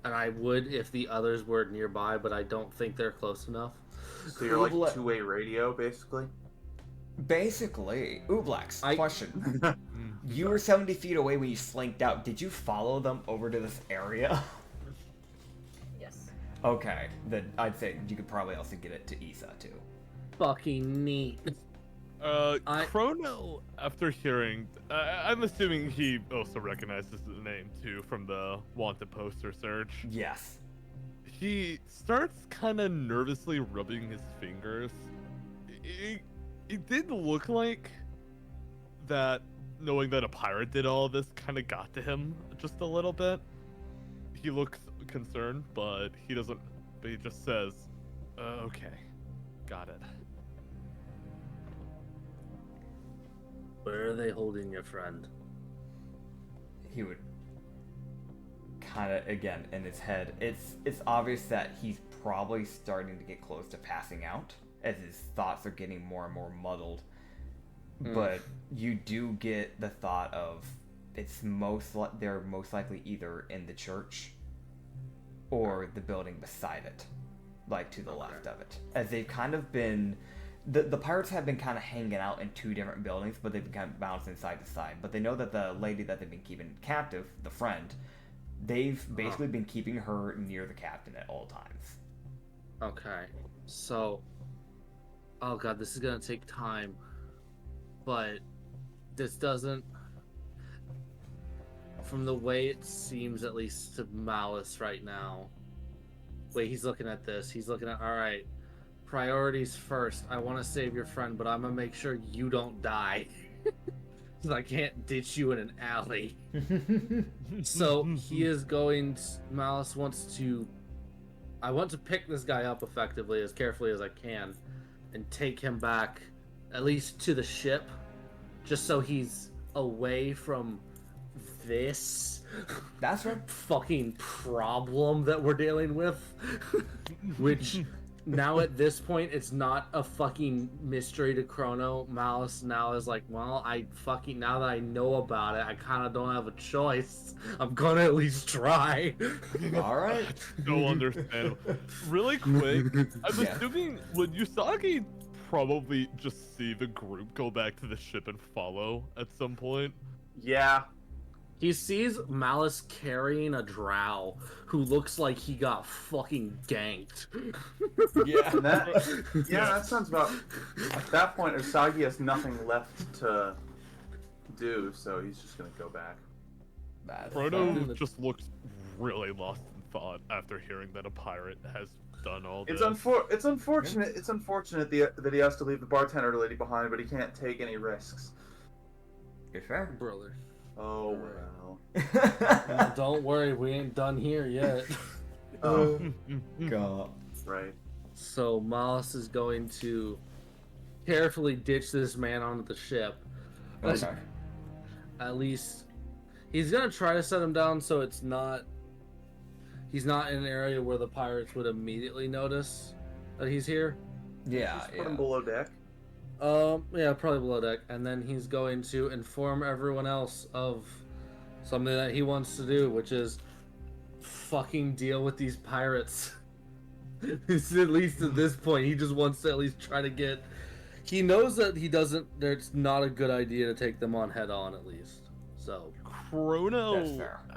And I would if the others were nearby, but I don't think they're close enough. So you're like two-way radio, basically? Basically. Ooblax, question. You were 70 feet away when you slinked out. Did you follow them over to this area? Yes. Okay, then I'd say you could probably also get it to Issa, too. Fucking neat. Chrono, after hearing... I'm assuming he also recognizes the name, too, from the wanted poster search. Yes. He starts kind of nervously rubbing his fingers. It did look like that knowing that a pirate did all this kind of got to him just a little bit. He looks concerned, but he doesn't. But he just says, "Okay, got it." Where are they holding your friend? He would kind of, again, in his head, it's obvious that he's probably starting to get close to passing out as his thoughts are getting more and more muddled. But you do get the thought of they're most likely either in the church or the building beside it, like to the left of it, as they've kind of been. The pirates have been kind of hanging out in two different buildings, but they've been kind of bouncing side to side. But they know that the lady that they've been keeping captive, the friend, they've basically been keeping her near the captain at all times. Okay, so... Oh god, this is gonna take time. But this doesn't... From the way it seems, at least to Malice right now... Wait, he's looking at this. He's looking at... Alright. Priorities first. I want to save your friend, but I'm gonna make sure you don't die. Because I can't ditch you in an alley. So he is going to, Malice wants to... I want to pick this guy up effectively, as carefully as I can, and take him back, at least to the ship, just so he's away from this That's right. fucking problem that we're dealing with. Which... Now at this point, it's not a fucking mystery to Chrono. Malice now is like, well, now that I know about it, I kind of don't have a choice. I'm gonna at least try. All right. So understandable. Really quick, I'm assuming would Usagi probably just see the group go back to the ship and follow at some point? Yeah. He sees Malice carrying a drow who looks like he got fucking ganked. Yeah. That sounds about... At that point, Usagi has nothing left to do, so he's just gonna go back. Frodo just looks really lost in thought after hearing that a pirate has done all this. It's unfortunate. It's unfortunate that he has to leave the bartender lady behind, but he can't take any risks. You're fair. Brother. Oh well. Don't worry, we ain't done here yet. Oh, God. right. So Malice is going to carefully ditch this man onto the ship. Okay. At least he's gonna try to set him down so he's not in an area where the pirates would immediately notice that he's here. Yeah. Just put him below deck. Yeah, probably below deck, and then he's going to inform everyone else of something that he wants to do, which is fucking deal with these pirates. At least at this point, he just wants to at least try to get... He knows that it's not a good idea to take them on head on, at least. So... Chrono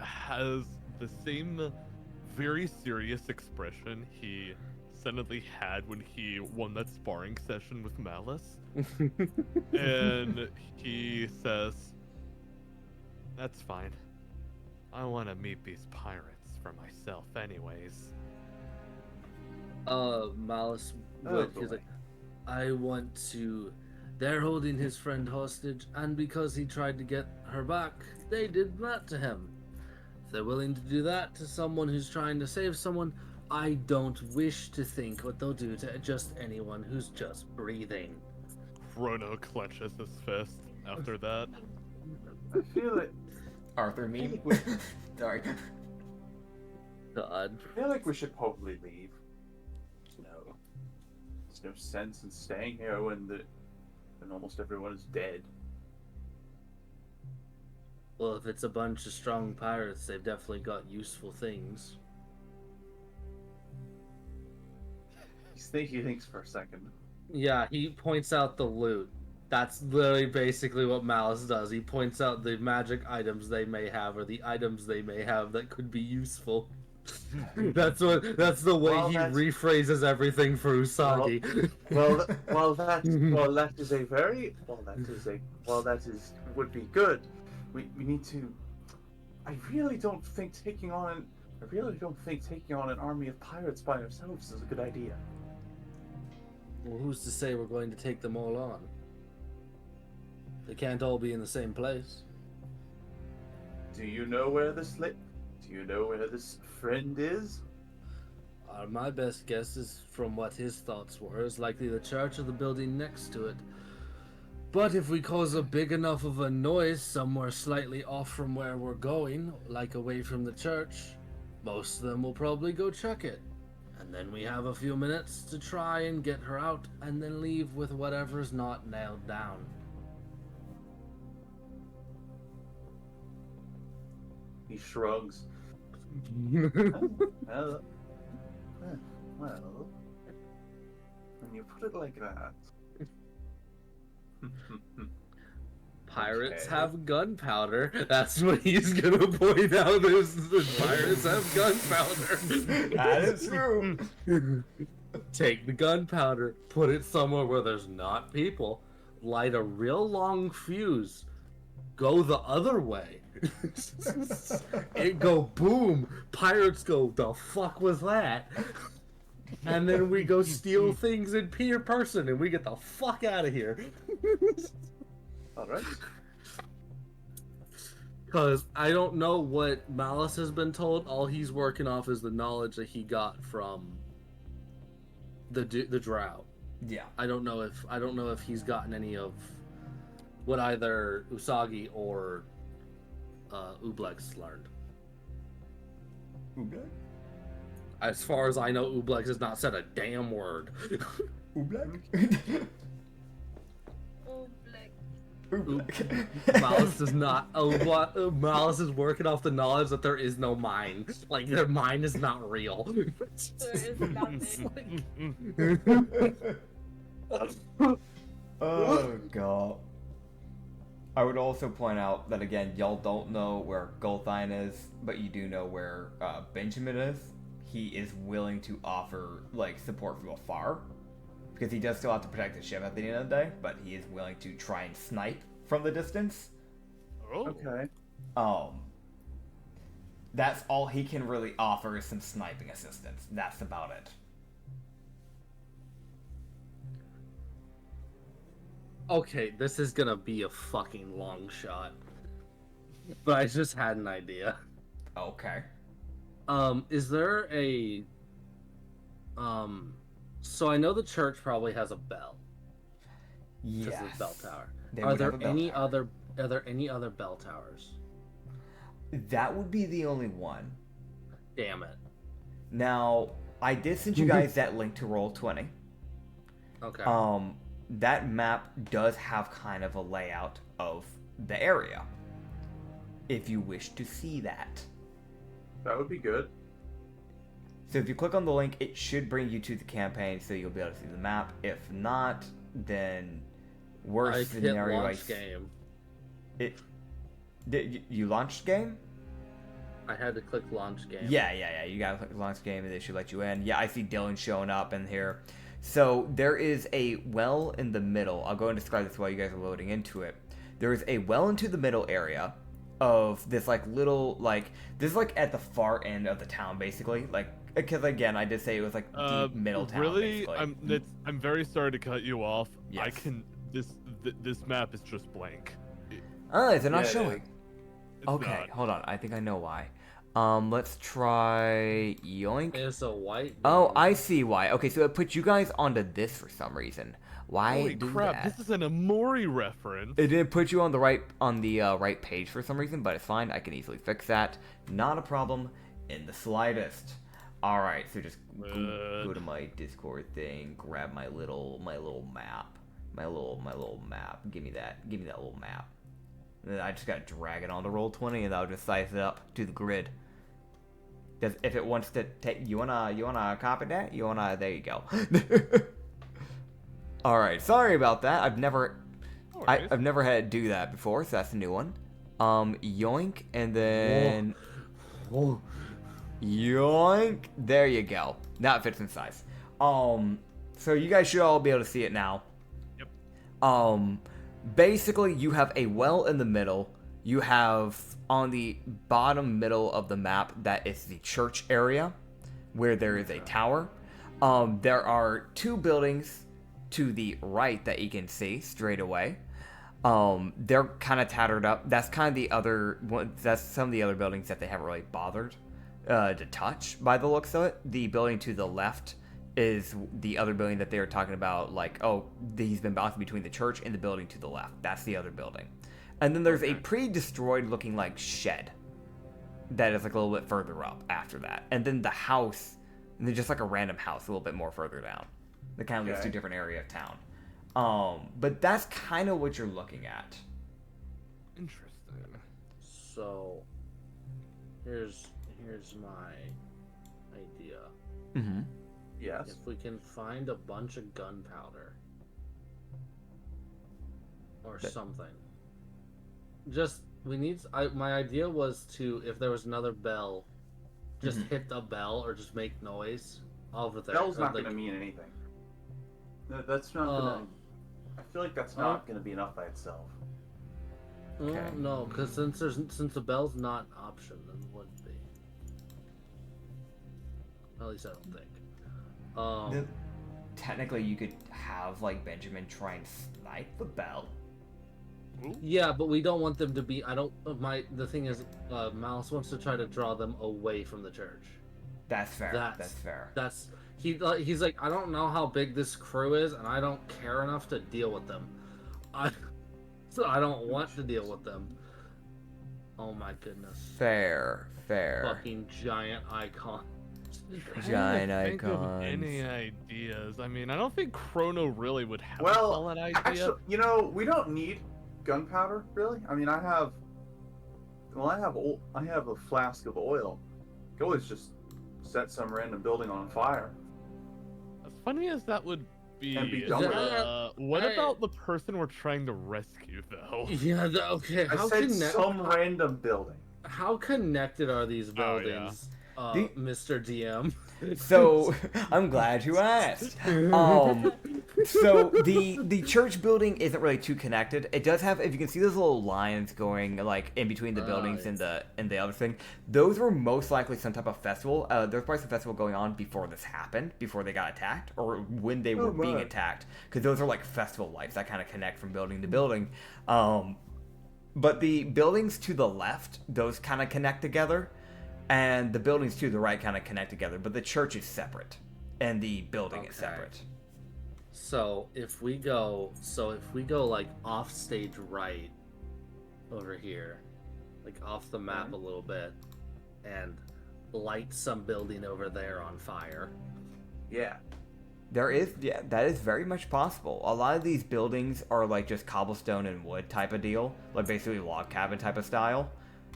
has the same very serious expression he suddenly had when he won that sparring session with Malice. And he says, "That's fine. I want to meet these pirates for myself anyways." Malice he's like, I want to... They're holding his friend hostage, and because he tried to get her back, they did that to him. If they're willing to do that to someone who's trying to save someone, I don't wish to think what they'll do to just anyone who's just breathing. Chrono clenches his fist after that. I feel it. Arthur meme. Sorry. God. I feel like we should probably leave. No. There's no sense in staying here when almost everyone is dead. Well, if it's a bunch of strong pirates, they've definitely got useful things. He thinks for a second. Yeah, he points out the loot. That's literally basically what Malice does. He points out the magic items they may have, or the items they may have that could be useful. That's the way he rephrases everything for Usagi. Would be good. We need to. I really don't think taking on an army of pirates by ourselves is a good idea. Well, who's to say we're going to take them all on? They can't all be in the same place. Do you know where this friend is? My best guess is, from what his thoughts were, is likely the church or the building next to it. But if we cause a big enough of a noise somewhere slightly off from where we're going, like away from the church, most of them will probably go check it. And then we have a few minutes to try and get her out and then leave with whatever's not nailed down. He shrugs. Well, when you put it like that. Pirates Okay. have gunpowder. That's what he's gonna point out is the pirates have gunpowder. That is true. Take the gunpowder, put it somewhere where there's not people, light a real long fuse, go the other way. It go boom. Pirates go, the fuck was that? And then we go steal things in peer person and we get the fuck out of here. Alright. Because I don't know what Malice has been told. All he's working off is the knowledge that he got from the drow. Yeah. I don't know if he's gotten any of what either Usagi or Ublex learned. Oobleck? As far as I know, Ublex has not said a damn word. Oobleck? Oh, black. Oobleck. Malice does not. Malice is working off the knowledge that there is no mind. Like their mind is not real. There is nothing. Oh god. I would also point out that again, y'all don't know where Gulthine is, but you do know where Benjamin is. He is willing to offer like support from afar, because he does still have to protect the ship at the end of the day. But he is willing to try and snipe from the distance. Oh. Okay. That's all he can really offer is some sniping assistance. That's about it. Okay, this is gonna be a fucking long shot. But I just had an idea. Okay. Is there a so I know the church probably has a bell. Because Yes. of the bell tower. They Are would there have a bell any tower. other bell towers? That would be the only one. Damn it. Now, I did send you guys that link to Roll20. Okay. That map does have kind of a layout of the area. If you wish to see that. That would be good. So if you click on the link, it should bring you to the campaign, so you'll be able to see the map. If not, then I worst hit scenario. launch game. Did you launched game? I had to click launch game. Yeah. You gotta click launch game, and they should let you in. Yeah, I see Dylan showing up in here. So there is a well in the middle. I'll go and describe this while you guys are loading into it. There is a well into the middle area of this like little like this is like at the far end of the town basically. Like because again I did say it was like deep middle town. Really, basically. I'm very sorry to cut you off. Yes. I can this map is just blank. Oh, is it not Yeah, it showing? It's Okay, not. hold on. I think I know why. Let's try yoink. It's a white. Oh, I see why. Okay, so it put you guys onto this for some reason. Why Holy do crap! that? This is an Amori reference. It didn't put you on the right page for some reason, but it's fine. I can easily fix that. Not a problem in the slightest. All right, so just go to my Discord thing, grab my little map, my little map. Give me that little map. And then I just gotta drag it onto Roll20, and I'll just size it up to the grid. Because if it wants to take, you wanna copy that? There you go. All right, sorry about that. I've never had to do that before, so that's a new one. Yoink, and then yoink. There you go. Now it fits in size. So you guys should all be able to see it now. Yep. Basically, you have a well in the middle. You have on the bottom middle of the map that is the church area, where there is a tower. There are two buildings to the right that you can see straight away. They're kind of tattered up. That's kind of the other one. That's some of the other buildings that they haven't really bothered to touch by the looks of it. The building to the left is the other building that they were talking about, like, oh, he's been bouncing between the church and the building to the left. That's the other building. And then there's a pretty destroyed looking, like, shed that is, like, a little bit further up after that. And then the house, and then just, like, a random house a little bit more further down. That kind of leads to a different area of town. But that's kind of what you're looking at. Interesting. So, here's my idea. Mm-hmm. Yes. If we can find a bunch of gunpowder or something, just my idea was to, if there was another bell, just hit the bell or just make noise over there. Bell's not gonna mean anything. That's not gonna. I feel like that's not gonna be enough by itself. Okay. No, because since the bell's not an option, then it wouldn't be. At least I don't think. Technically, you could have, like, Benjamin try and snipe the bell. Yeah, but we don't want them to be. The thing is, Mouse wants to try to draw them away from the church. That's fair. That's fair. He's like, I don't know how big this crew is, and I don't care enough to deal with them. So I don't want to deal with them. Oh my goodness. Fair. Fucking giant icon. Giant Think of icons. any ideas? I mean, I don't think Chrono really would have a Well, solid idea. actually, we don't need gunpowder, really. I mean, I have a flask of oil. You can always just set some random building on fire. As funny as that would be, And be done with it. what about the person we're trying to rescue, though? Yeah. Okay. I said some random building. How connected are these Oh, yeah. buildings, Mr. DM? So, I'm glad you asked. So the church building isn't really too connected. It does have, if you can see those little lines going, like, in between the buildings and the other thing, those were most likely some type of festival. There's probably some festival going on before this happened, before they got attacked, or when they were being attacked, because those are like festival lights that kind of connect from building to building. But the buildings to the left, those kind of connect together. And the buildings to the right kind of connect together, but the church is separate, and the building is separate. So if we go like off stage right over here, like off the map a little bit, and light some building over there on fire. Yeah. That is very much possible. A lot of these buildings are like just cobblestone and wood type of deal, like basically log cabin type of style.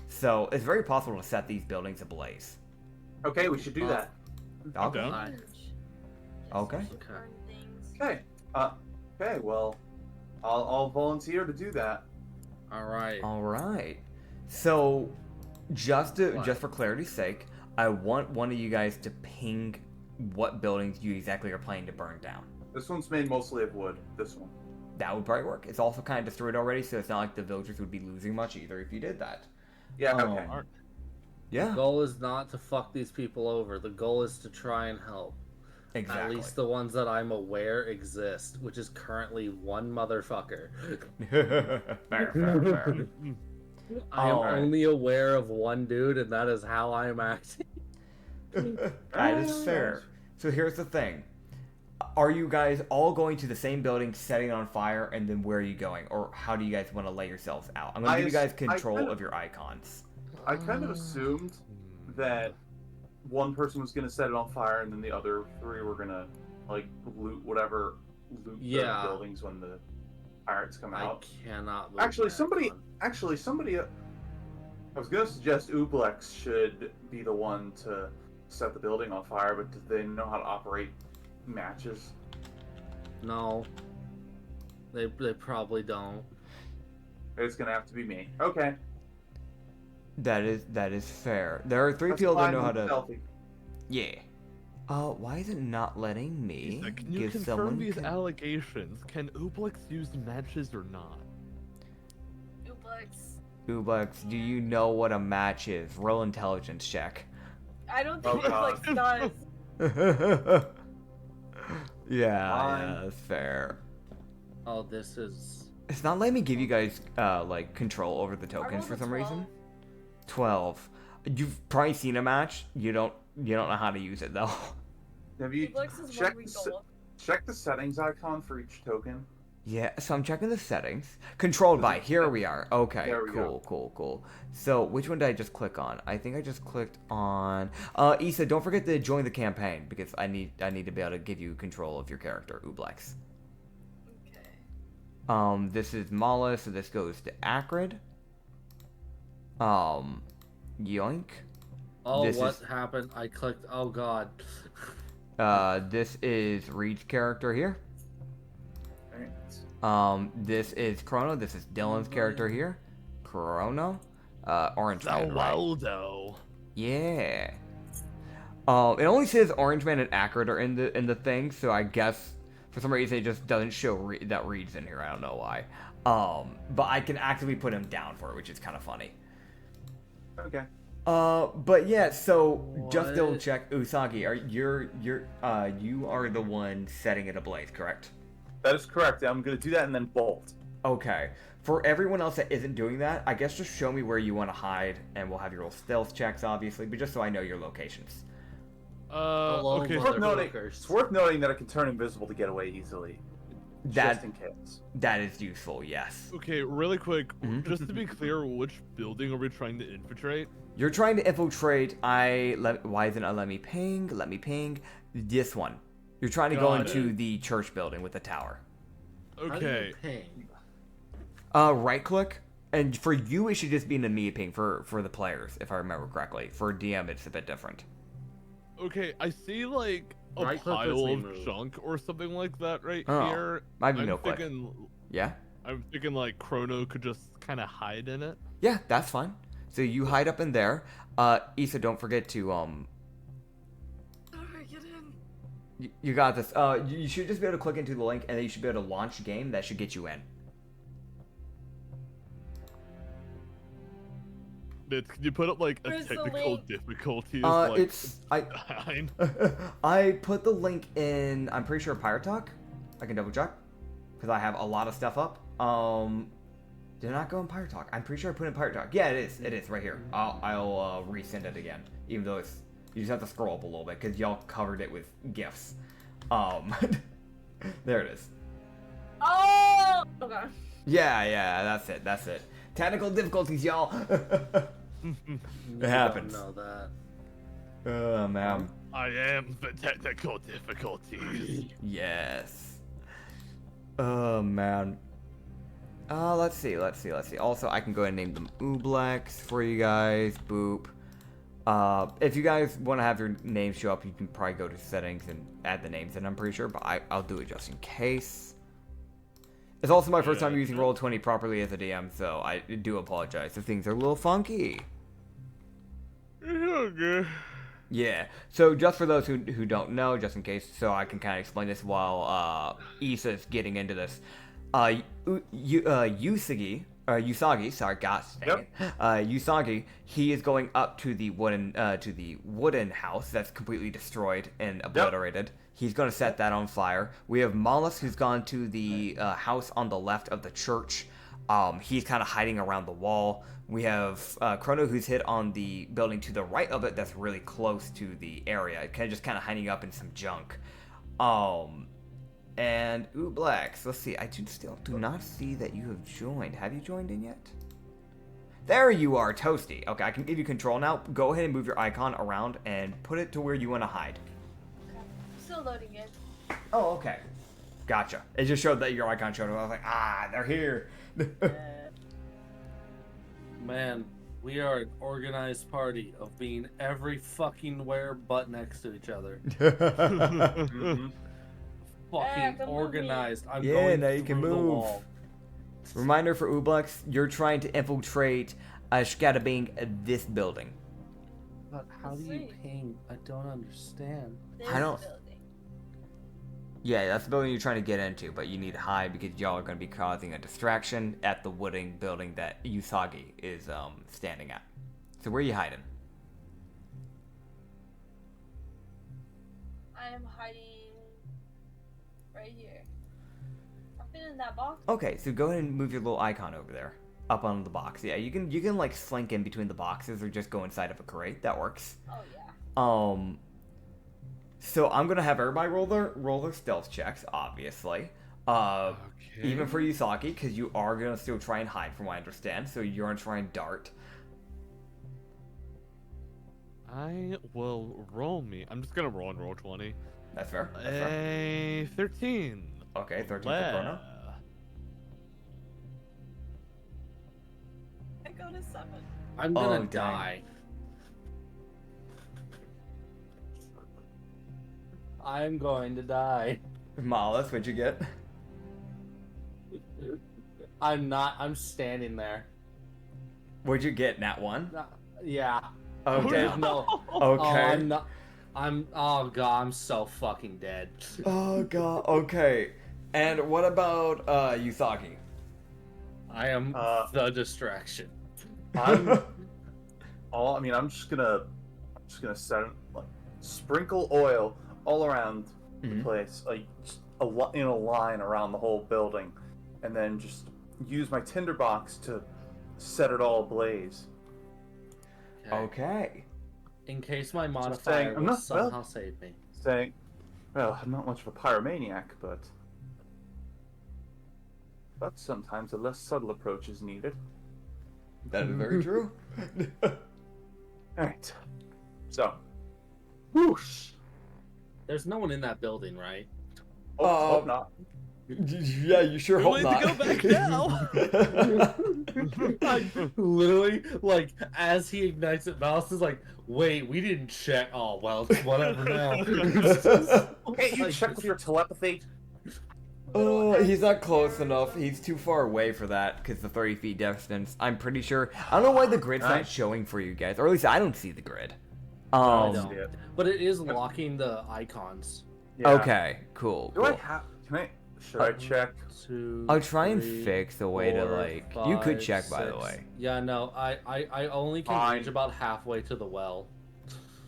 So it's very possible to set these buildings ablaze. Okay, we should do that. Okay. Okay. Okay. Okay. Well, I'll volunteer to do that. All right. So, just for clarity's sake, I want one of you guys to ping what buildings you exactly are planning to burn down. This one's made mostly of wood. This one. That would probably work. It's also kind of destroyed already, so it's not like the villagers would be losing much either if you did that. Yeah. Okay. Yeah. The goal is not to fuck these people over. The goal is to try and help. Exactly. At least the ones that I'm aware exist, which is currently one motherfucker. fair. I am only aware of one dude, and that is how I'm acting. That is fair. So here's the thing. Are you guys all going to the same building, setting it on fire, and then where are you going? Or how do you guys want to lay yourselves out? I'm going to give you guys control of your icons. I kind of assumed that one person was going to set it on fire, and then the other three were going to, like, loot the buildings when the pirates come out. I cannot loot Actually, my somebody... I was going to suggest Ublex should be the one to set the building on fire, but do they know how to operate matches? No. They probably don't. It's going to have to be me. Okay. That is fair. There are three people that know how to... Stealthy. Yeah. Why is it not letting me Can you give confirm someone... these allegations? Can Ublex use matches or not? Ublex, do you know what a match is? Roll intelligence check. I don't think God. Ublex does. Yeah, that's fair. Oh, this is... It's not letting me give you guys, like, control over the tokens for some reason. 12. You've probably seen a match. You don't know how to use it, though. Have you Ublex is checked one we the, go up. check the settings icon for each token? Yeah, so I'm checking the settings. Controlled by, here we are. Okay, There we cool, go. cool. So, which one did I just click on? I think I just clicked on... Issa, don't forget to join the campaign, because I need to be able to give you control of your character, Ublex. Okay. This is Mala, so this goes to Acrid. Yoink. Oh, This what is- happened? I clicked. Oh God. This is Reed's character here. Alright. This is Chrono. This is Dylan's character here. Chrono. Orange Man, right? Waldo. Yeah. It only says Orange Man and Acrid are in the thing, so I guess for some reason it just doesn't show that Reed's in here. I don't know why. But I can actively put him down for it, which is kind of funny. Okay. But yeah, so just What? double check, Usagi. You are the one setting it ablaze, correct? That is correct. I'm gonna do that and then bolt. Okay. For everyone else that isn't doing that, I guess just show me where you want to hide, and we'll have your little stealth checks, obviously, but just so I know your locations. Hello, Okay. It's worth noting that I can turn invisible to get away easily. Just in case. That is useful, yes. Okay, really quick, Mhm. just to be clear, which building are we trying to infiltrate? You're trying to infiltrate. Why isn't it let me ping? Let me ping. This one. You're trying to go Got into the church building with the tower. Okay. Right click. And for you, it should just be an immediate ping for the players, if I remember correctly. For DM, it's a bit different. Okay, I see like a Right click pile lets me of move. junk or something like that right Oh, here. might be I'm no click. thinking, Yeah? I'm thinking like Chrono could just kind of hide in it. Yeah, that's fine. So you hide up in there. Issa, don't forget to, Alright, get in. you got this. You should just be able to click into the link, and then you should be able to launch game. That should get you in. Can you put up like a Where's the technical link? difficulty? Like, It's I put the link in. I'm pretty sure Pirate Talk. I can double check because I have a lot of stuff up. Did it not go in Pirate Talk? I'm pretty sure I put it in Pirate Talk. Yeah, it is. It is right here. I'll resend it again, even though it's you just have to scroll up a little bit because y'all covered it with gifs. There it is. Oh! Okay. Yeah, that's it. Technical difficulties, y'all. It happens. Don't know that. Oh man. I am the technical difficulties. Yes. Oh man. Let's see. Also, I can go ahead and name them Ublex for you guys. Boop. If you guys want to have your names show up, you can probably go to settings and add the names in, I'm pretty sure, but I'll do it just in case. It's also my first time using Roll20 properly as a DM, so I do apologize if things are a little funky. Okay. Yeah, so just for those who don't know, just in case, so I can kind of explain this while Issa's getting into this. Usagi, sorry, gosh, dang it. Usagi, he is going up to the wooden house that's completely destroyed and obliterated. He's going to set that on fire. We have Mollis, who's gone to the house on the left of the church. He's kind of hiding around the wall. We have Chrono, who's hit on the building to the right of it that's really close to the area, just kind of hiding up in some junk. And Ublex, let's see, I still do not see that you have joined. Have you joined in yet? There you are, Toasty. Okay, I can give you control now. Go ahead and move your icon around and put it to where you want to hide. Still loading it. Oh, okay. Gotcha. It just showed that your icon showed up. I was like, they're here. Man, we are an organized party of being every fucking where but next to each other. Fucking come organized. I'm Yeah, going now you can through the move. wall. Reminder for Ublex, you're trying to infiltrate Shkadabing this building. But how do you Sweet. ping? I don't understand. There's I don't- the building. Yeah, that's the building you're trying to get into, but you need to hide because y'all are going to be causing a distraction at the wooden building that Usagi is standing at. So where are you hiding? I am hiding right here. I've been in that box. Okay, so go ahead and move your little icon over there, up on the box. Yeah, you can like slink in between the boxes or just go inside of a crate. That works. Oh yeah. So I'm gonna have everybody roll their stealth checks, obviously. Okay. Even for Yusaki, because you are gonna still try and hide, from what I understand. So you're gonna try and dart. I will roll me. I'm just gonna roll and roll 20. That's fair. That's fair. 13. Okay, 13 for Chrono. I go to 7. I'm gonna die. I'm going to die. Malus, what'd you get? I'm not. I'm standing there. What'd you get? Nat 1? Yeah. Okay. There's no. Okay. Oh, I'm not. Oh god, I'm so fucking dead. Oh god. Okay. And what about Yusaki? I am the distraction. I'm just gonna set like sprinkle oil all around the place, like just in a line around the whole building, and then just use my tinderbox to set it all ablaze. Okay. In case my saying, modifier I'm will not- somehow well- save me. Saying, well, I'm not much of a pyromaniac, but sometimes a less subtle approach is needed. That is very true. Alright. So, whoosh. There's no one in that building, right? Hope not. Yeah, you sure hope Way not. to go back now. Like, literally, like, as he ignites it, Mouse is like, wait, we didn't check. Oh, well, it's whatever now. Hey, you check with your telepathy? He's not close enough. He's too far away for that because the 30 feet distance. I'm pretty sure. I don't know why the grid's not showing for you guys, or at least I don't see the grid. I don't. But it is locking the icons. Yeah. Okay, cool. Do I have? Should I check? I'll try and fix a way to like. You could check, by the way. Yeah, no, I only can reach about halfway to the well.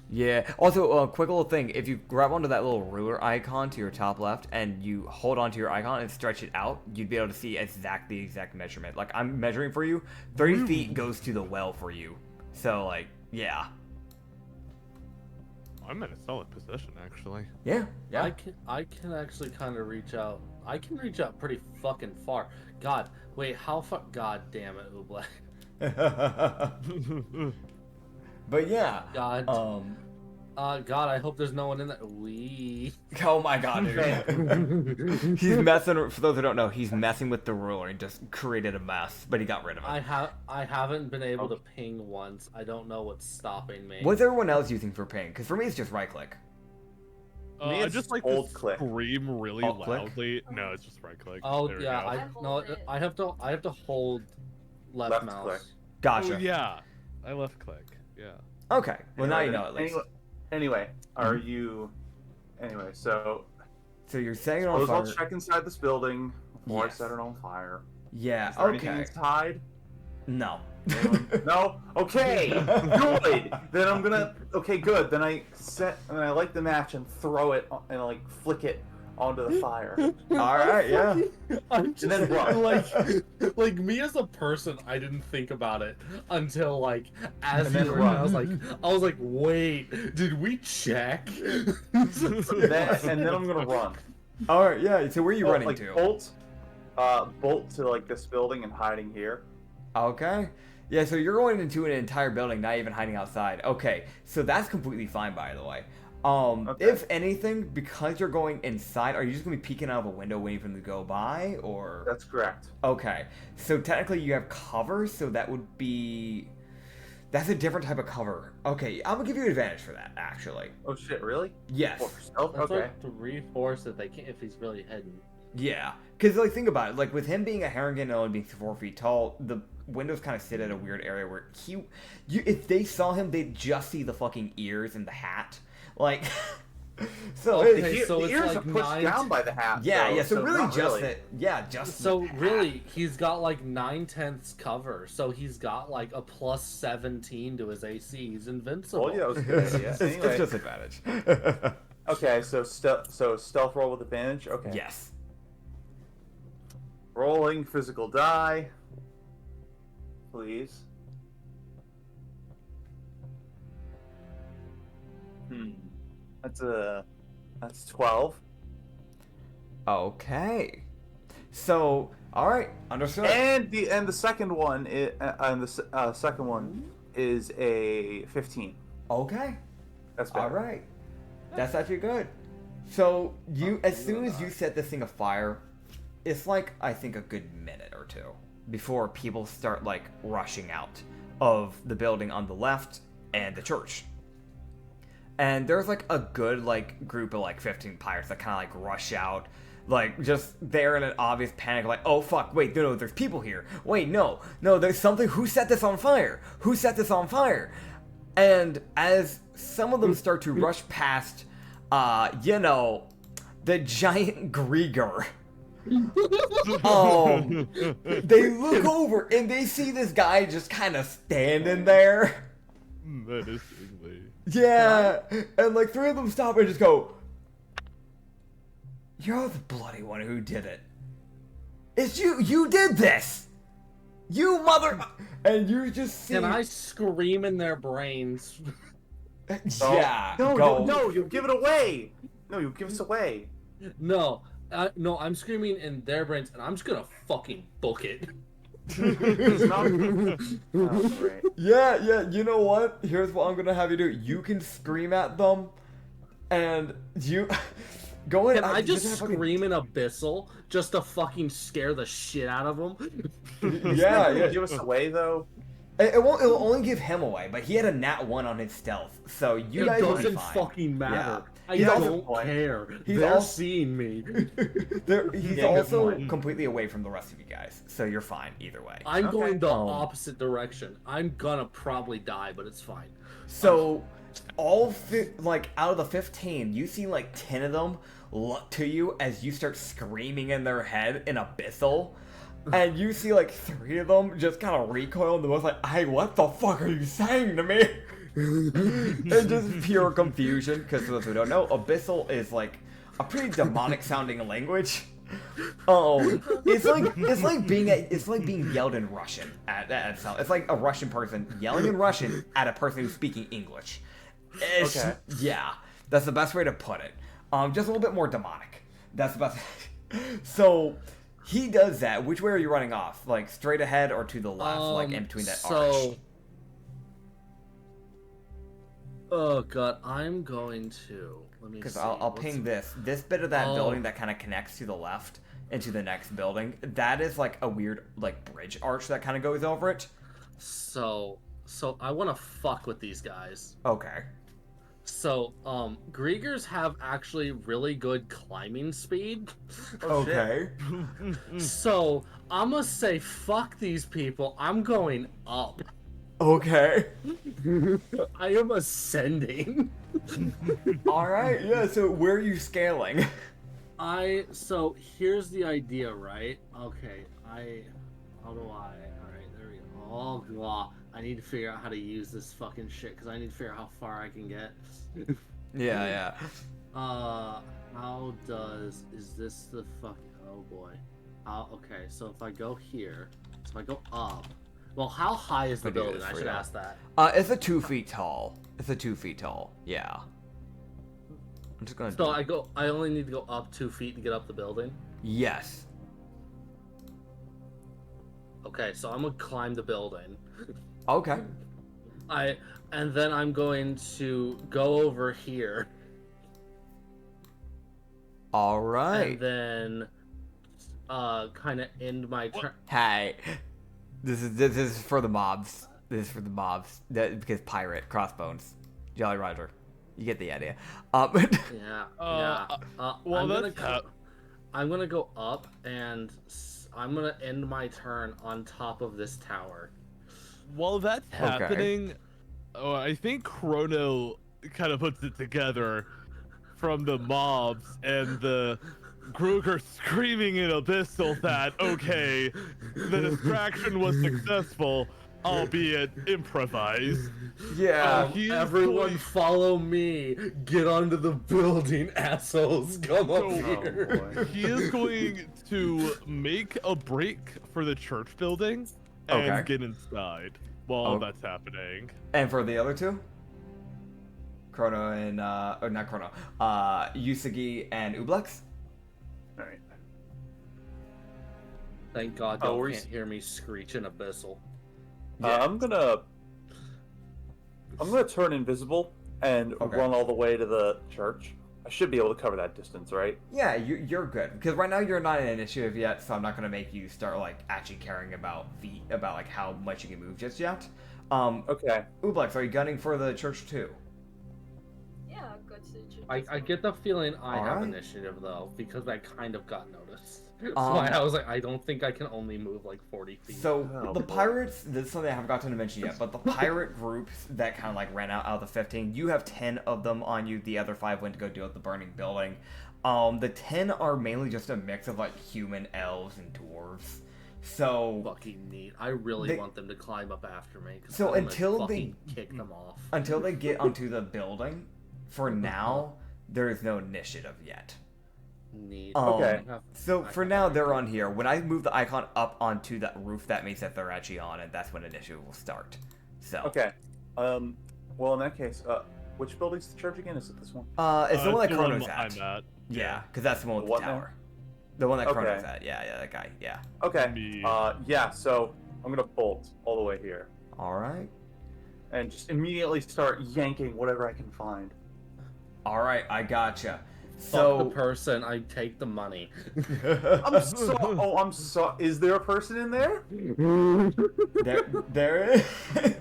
Yeah. Also, quick little thing: if you grab onto that little ruler icon to your top left and you hold onto your icon and stretch it out, you'd be able to see the exact measurement. Like I'm measuring for you, 30 feet goes to the well for you. So like, yeah. I'm in a solid position, actually. Yeah. Yeah. I can actually kind of reach out. I can reach out pretty fucking far. God, wait, how far? God damn it, Oobleck. But yeah. God. God, I hope there's no one in that. Oh my god, dude. He's messing. For those who don't know, he's messing with the ruler and just created a mess, but he got rid of it. I haven't been able to ping once. I don't know what's stopping me. What's everyone else using for ping? Because for me, it's just right click. I just like old to click. scream really Alt click? loudly. No, it's just right click. Oh There we yeah, go. I have to hold left mouse. click. Gotcha. Oh, yeah, I left click. Yeah. Okay. Well, now you know at least. Anyway, are you? Anyway, so you're setting it on suppose fire. I'll check inside this building before Yes. I set it on fire. Yeah. Is there anything Okay. inside? No. No? Okay, good. Then I'm gonna. Okay, good. Then I light the match and throw it and like flick it onto the fire. All right. Yeah. I'm just then what? like me as a person, I didn't think about it until like as And you then were. run. I was like, wait, did we check? and then I'm gonna run. All right. Yeah. So where are you running like to? Bolt to like this building and hiding here. Okay. Yeah, so you're going into an entire building, not even hiding outside. Okay, so that's completely fine, by the way. Okay. If anything, because you're going inside, are you just going to be peeking out of a window waiting for them to go by, or? That's correct. Okay, so technically you have cover, so that would be... That's a different type of cover. Okay, I'm going to give you advantage for that, actually. Oh shit, really? Yes. What, for stealth? That's Okay. like to reinforce that they can't if he's really hidden. Yeah, because like think about it, like with him being a Harrigan and only being 4 feet tall, the windows kind of sit at a weird area where if they saw him, they'd just see the fucking ears and the hat, like. So Okay, so the it's ears like are pushed down by the hat. yeah, though, yeah. So really, not just really. it. Yeah, just. So the hat. really, he's got like 9/10 cover. So he's got like a plus 17 to his AC. He's invincible. Oh yeah, that was a good idea. It's Anyway, disadvantage. okay, so stealth roll with advantage. Okay. Yes. Rolling physical die. Please. That's a That's 12. Okay. So, all right, understood. And the second one is a 15. Okay. That's better. All right. That's actually good. So as soon as you set this thing afire, it's like I think a good minute or two before people start like rushing out of the building on the left and the church. And there's like a good like group of like 15 pirates that kind of like rush out, like just there in an obvious panic, like, oh fuck, wait, no, there's people here. Wait, no, there's something. Who set this on fire? Who set this on fire? And as some of them start to rush past, the giant Grieger. They look over and they see this guy just kind of standing there. Menacingly. Yeah, and like 3 of them stop and just go, "You're the bloody one who did it. It's you. You did this. You mother." And you just see. Can I scream in their brains? Yeah. No, you'll give it away. No, you'll give us away. No, I'm screaming in their brains, and I'm just gonna fucking book it. It's not... right. Yeah, you know what? Here's what I'm gonna have you do. You can scream at them, and you... Go ahead. Can I just scream in Abyssal just to fucking scare the shit out of them? Yeah. Give us away, though. It'll only give him away, but he had a nat 1 on his stealth, so you guys will be doesn't fine. fucking matter. Yeah. I don't care. They're seeing me. He's also completely away from the rest of you guys, so you're fine either way. I'm going the opposite direction. I'm gonna probably die, but it's fine. So, out of the 15, you see like 10 of them look to you as you start screaming in their head in Abyssal. And you see like 3 of them just kind of recoil and the most like, "Hey, what the fuck are you saying to me?" And just pure confusion, because for those who don't know, Abyssal is like a pretty demonic sounding language. It's like being yelled in Russian at sound. It's like a Russian person yelling in Russian at a person who's speaking English. Okay. Yeah, that's the best way to put it. Just a little bit more demonic. That's the best. So he does that. Which way are you running off? Like straight ahead or to the left? Like in between that arch? Oh god, I'm going to. Let me see. Because I'll ping this bit of that building that kind of connects to the left into the next building. That is like a weird like bridge arch that kind of goes over it. So I want to fuck with these guys. Okay. So Griegers have actually really good climbing speed. Okay. So I'm gonna say fuck these people. I'm going up. Okay. I am ascending. All right. Yeah. So where are you scaling? So here's the idea, right? Okay. All right, there we go. Oh god, I need to figure out how to use this fucking shit because I need to figure out how far I can get. Yeah. Is this the fucking? Oh boy. Okay. So if I go here, if I go up. Well, how high is the building? I should ask that. It's a 2 feet tall. Yeah. I'm just gonna. So I only need to go up 2 feet to get up the building. Yes. Okay, so I'm gonna climb the building. Okay. And then I'm going to go over here. All right. And then, kind of end my turn. Hey, this is for the mobs. Because pirate crossbones, Jolly Roger, you get the idea. Yeah. Well, I'm gonna go up and I'm gonna end my turn on top of this tower. While that's happening, I think Chrono kind of puts it together from the mobs and the Kruger screaming in Abyssal that, okay, the distraction was successful, albeit improvised. Yeah. Everyone follow me. Get onto the building, assholes. Come up here. He is going to make a break for the church building and get inside while that's happening. And for the other 2? Chrono and or not Chrono, Usagi and Ublex. All right. Thank God you can't hear me screech in Abyssal. Yeah. I'm gonna turn invisible and run all the way to the church. I should be able to cover that distance, right? Yeah, you're good because right now you're not in initiative yet, so I'm not gonna make you start like actually caring about like how much you can move just yet. Okay. Ublex, are you gunning for the church too? Yeah, good to I get the feeling I have Alright. initiative though, because I kind of got noticed. That's why I was like, I don't think I can only move like 40 feet. So the pirates, this is something I haven't gotten to mention yet, but the pirate groups that kind of like ran out of the 15, you have 10 of them on you. The other 5 went to go deal with the burning building. The 10 are mainly just a mix of like human, elves, and dwarves. So fucking neat. I really want them to climb up after me. So until they kick them off, until they get onto the building, for now there is no initiative yet. Neat. Okay. So for now they're on here. When I move the icon up onto that roof, that means that they're actually on, and that's when initiative will start. So. Okay. Well, in that case, which building's the church again? Is it this one? It's the one that the Chrono's one at. I'm at. Yeah, because that's the one with What the now? tower. The one that Chrono's at. Yeah, that guy. Yeah. Okay. Me. Yeah. So I'm gonna bolt all the way here All right. and just immediately start yanking whatever I can find. All right, I gotcha. Fuck So the person, I take the money. I'm so. Oh, I'm so. Is there a person in there? there is. Is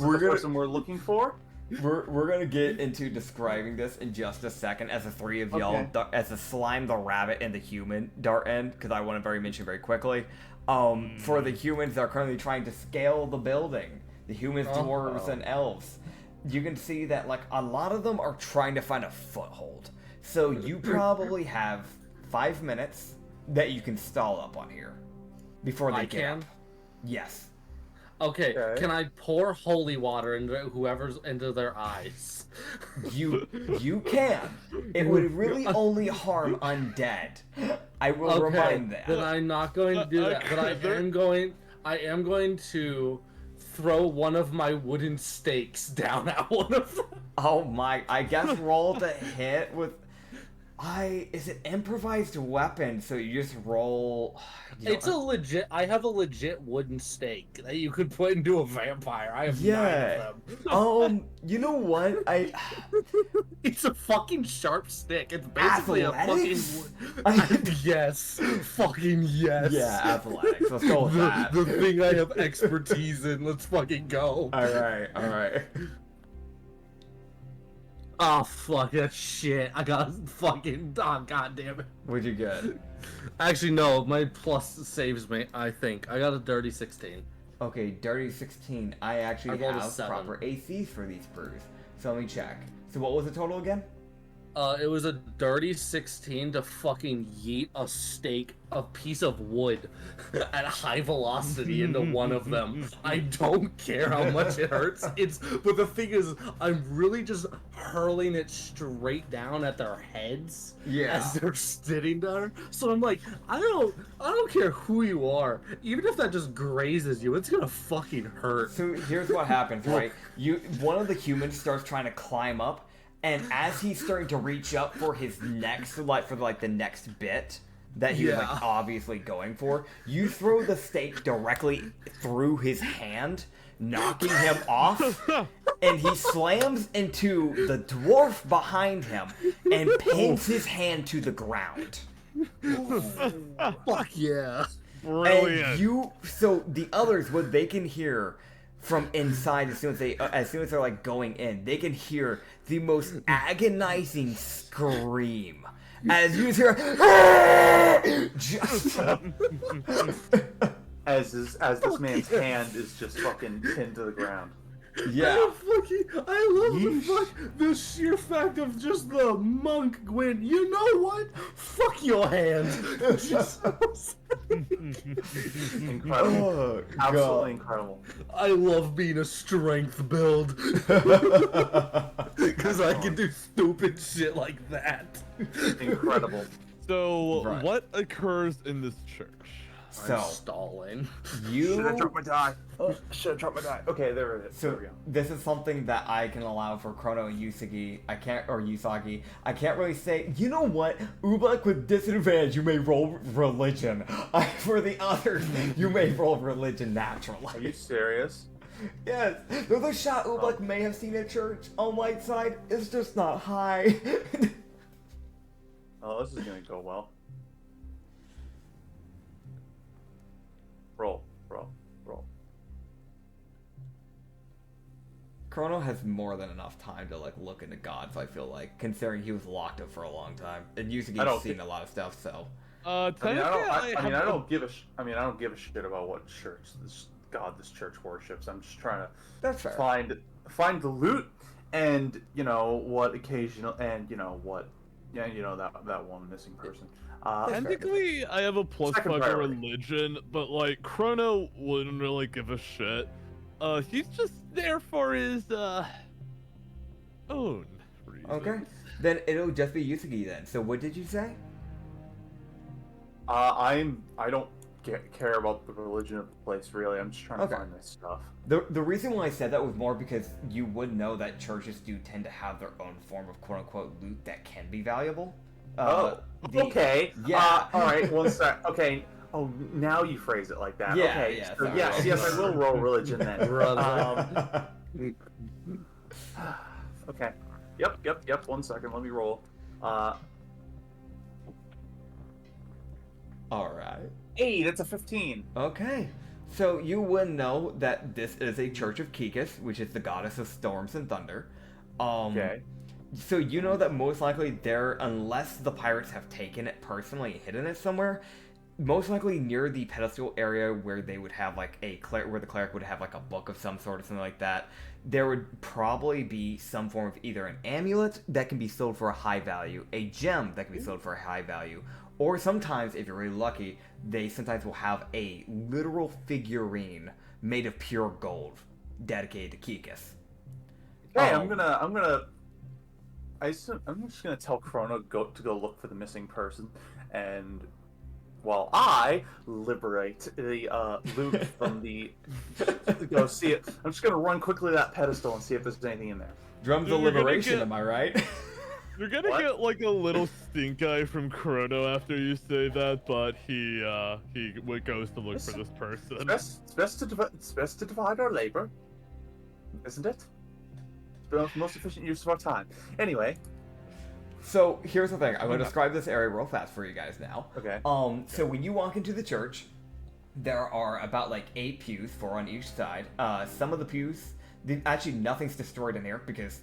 the person we're looking for? We're gonna get into describing this in just a second as the three of y'all, as the slime, the rabbit, and the human dart in, because I want to mention very quickly. For the humans, they're currently trying to scale the building. The humans, dwarves, and elves. You can see that like a lot of them are trying to find a foothold. So you probably have 5 minutes that you can stall up on here before they get up. Yes. Okay, can I pour holy water into their eyes? You can. It would really only harm undead. I will remind that. Then I'm not going to do that. But I am going to throw one of my wooden stakes down at one of them. Oh my! I guess roll to hit with. Is it improvised weapon? So you just roll. I have a legit wooden stake that you could put into a vampire. I have 9 of them. You know what? It's a fucking sharp stick. It's basically athletics? a fucking yes. Fucking yes. Yeah, athletics. Let's go with that. The thing I have expertise in. Let's fucking go. Alright. Oh, fuck that shit. I got fucking... Oh, god damn it. What'd you get? Actually, no. My plus saves me, I think. I got a dirty 16. Okay, dirty 16. I actually rolled a have 7. proper ACs for these brews. So let me check. So what was the total again? It was a dirty 16 to fucking yeet a piece of wood at high velocity into one of them. I don't care how much it hurts. But the thing is, I'm really just hurling it straight down at their heads as they're sitting there. So I'm like, I don't care who you are. Even if that just grazes you, it's gonna fucking hurt. So here's what happens, right? One of the humans starts trying to climb up. And as he's starting to reach up for his next, the next bit that he was obviously going for, you throw the stake directly through his hand, knocking him off, and he slams into the dwarf behind him and pins his hand to the ground. Fuck yeah. Brilliant. And so the others, what they can hear from inside, as soon as they're like going in, they can hear the most agonizing scream as you hear just as this man's hand is just fucking pinned to the ground. Yeah. I love the sheer fact of just the monk going, you know what? Fuck your hand. Incredible. Oh, Absolutely incredible. I love being a strength build. Because I can do stupid shit like that. Incredible. So, what occurs in this church? So, I'm stalling. Should have you... dropped my die. Should have dropped my die. Okay, there it is. There So, we go. this is something that I can allow for Chrono and Usagi. Or Usagi. I can't really say, you know what? Oobleck with disadvantage, you may roll religion. For the others, you may roll religion naturally. Are you serious? Yes, there's a shot Oobleck may have seen at church on light side. It's just not high. Oh, this is gonna go well. Roll. Chrono has more than enough time to like look into gods. I feel like, considering he was locked up for a long time, and Usagi's seen a lot of stuff. So, I don't give a shit about what church this church worships. I'm just trying to that's fair. find the loot, and what occasional, and that one missing person. Technically, I have a +5 for priority. religion, but like Chrono wouldn't really give a shit. He's just there for his own reasons. Okay, then it'll just be Usagi then. So, what did you say? I don't care about the religion of the place really. I'm just trying to find this stuff. The reason why I said that was more because you would know that churches do tend to have their own form of quote unquote loot that can be valuable. Okay. Yeah. All right. One sec. Okay. Oh, now you phrase it like that. Yeah, Okay. yeah, So, sorry. yes, I will roll religion then. Okay. Yep. 1 second. Let me roll. All right. Hey, that's a 15. Okay. So you would know that this is a church of Kikis, which is the goddess of storms and thunder. Okay. So you know that most likely there, unless the pirates have taken it personally and hidden it somewhere, most likely near the pedestal area where they would have like where the cleric would have like a book of some sort or something like that, there would probably be some form of either an amulet that can be sold for a high value, a gem that can be sold for a high value, or sometimes, if you're really lucky, they sometimes will have a literal figurine made of pure gold dedicated to Kikis. Hey, I'm just gonna tell Chrono to go look for the missing person, and while I liberate the loot from the go see it. I'm just gonna run quickly to that pedestal and see if there's anything in there. Drums of liberation, am I right? You're gonna get like a little stink eye from Chrono after you say that, but he goes to look for this person. It's best to divide our labor, isn't it? It's the most efficient use of our time. Anyway. So here's the thing. I'm going to describe this area real fast for you guys now. Okay. So when you walk into the church, there are about like 8 pews, 4 on each side. Some of the pews, actually nothing's destroyed in here because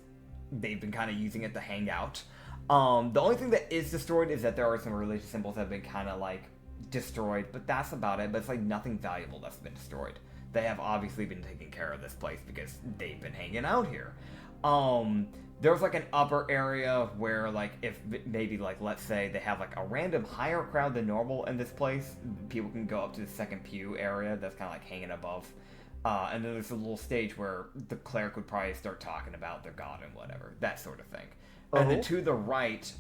they've been kind of using it to hang out. The only thing that is destroyed is that there are some religious symbols that have been kind of like destroyed, but that's about it. But it's like nothing valuable that's been destroyed. They have obviously been taking care of this place because they've been hanging out here. There's like an upper area where like if maybe like let's say they have like a random higher crowd than normal in this place, people can go up to the second pew area that's kind of like hanging above. And then there's a little stage where the cleric would probably start talking about their god and whatever, that sort of thing. And then to the right,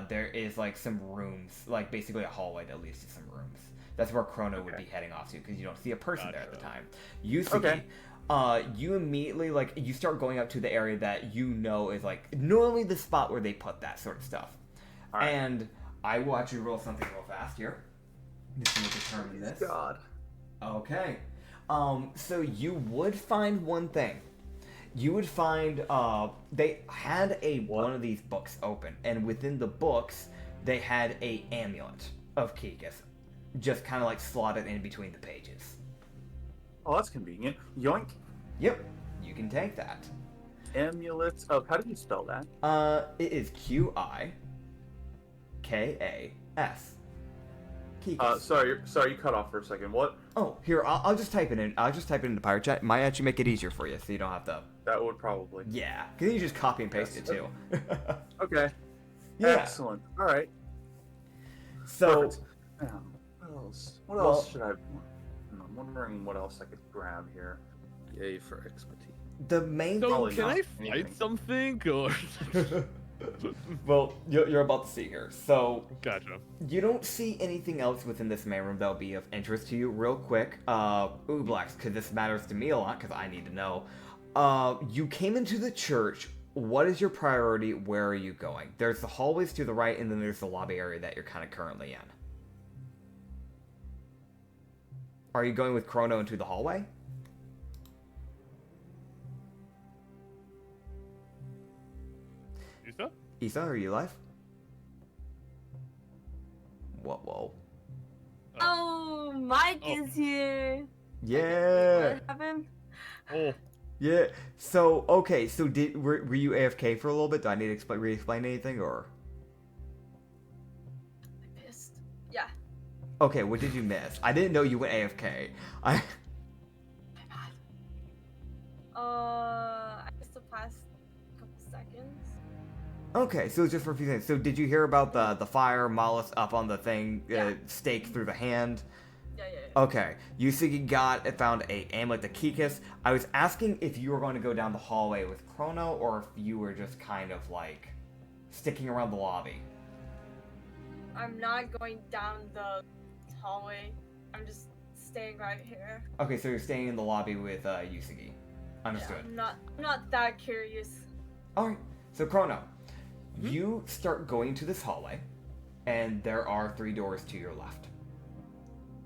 there is like some rooms, like basically a hallway that leads to some rooms. That's where Chrono would be heading off to because you don't see a person there at the time. Usagi, you immediately like you start going up to the area that you know is like normally the spot where they put that sort of stuff. Right. And I will actually roll something real fast here. Just to determine this. God. Okay. So you would find one thing. You would find they had one of these books open, and within the books they had a amulet of Kikis, just kind of like slotted in between the pages. Oh, that's convenient. Yoink. Yep, you can take that. Amulet of, how do you spell that? It is Qikas. Kikis. Sorry, you cut off for a second. What? Oh, here, I'll just type it in. I'll just type it into Pirate Chat. It might actually make it easier for you, so you don't have to. That would probably. Yeah, because you just copy and paste it too. Okay. Yeah. Excellent. All right. So. What else? What else should I? I'm wondering what else I could grab here. Yay for expertise. The main. So thing... can I fight something or? Well, you're about to see here. So, Gotcha. you don't see anything else within this main room that'll be of interest to you. Real quick, Ublax, because this matters to me a lot, because I need to know. You came into the church. What is your priority? Where are you going? There's the hallways to the right, and then there's the lobby area that you're kind of currently in. Are you going with Chrono into the hallway? Isa? Isa, are you live? Whoa. Oh, Mike is here. Yeah. What happened? Oh. Yeah. So okay. So were you AFK for a little bit? Do I need to re-explain anything or? I pissed. Yeah. Okay. What did you miss? I didn't know you went AFK. My bad. I missed the past couple seconds. Okay. So just for a few seconds. So did you hear about the fire Mollis up on the thing, Yeah. stake through the hand? Yeah. Okay, Yusuke found a amulet to Kikis. I was asking if you were going to go down the hallway with Chrono, or if you were just kind of like sticking around the lobby. I'm not going down the hallway. I'm just staying right here. Okay, so you're staying in the lobby with Yusuke. Understood. Yeah, I'm not that curious. Alright, so Chrono, you start going to this hallway, and there are 3 doors to your left.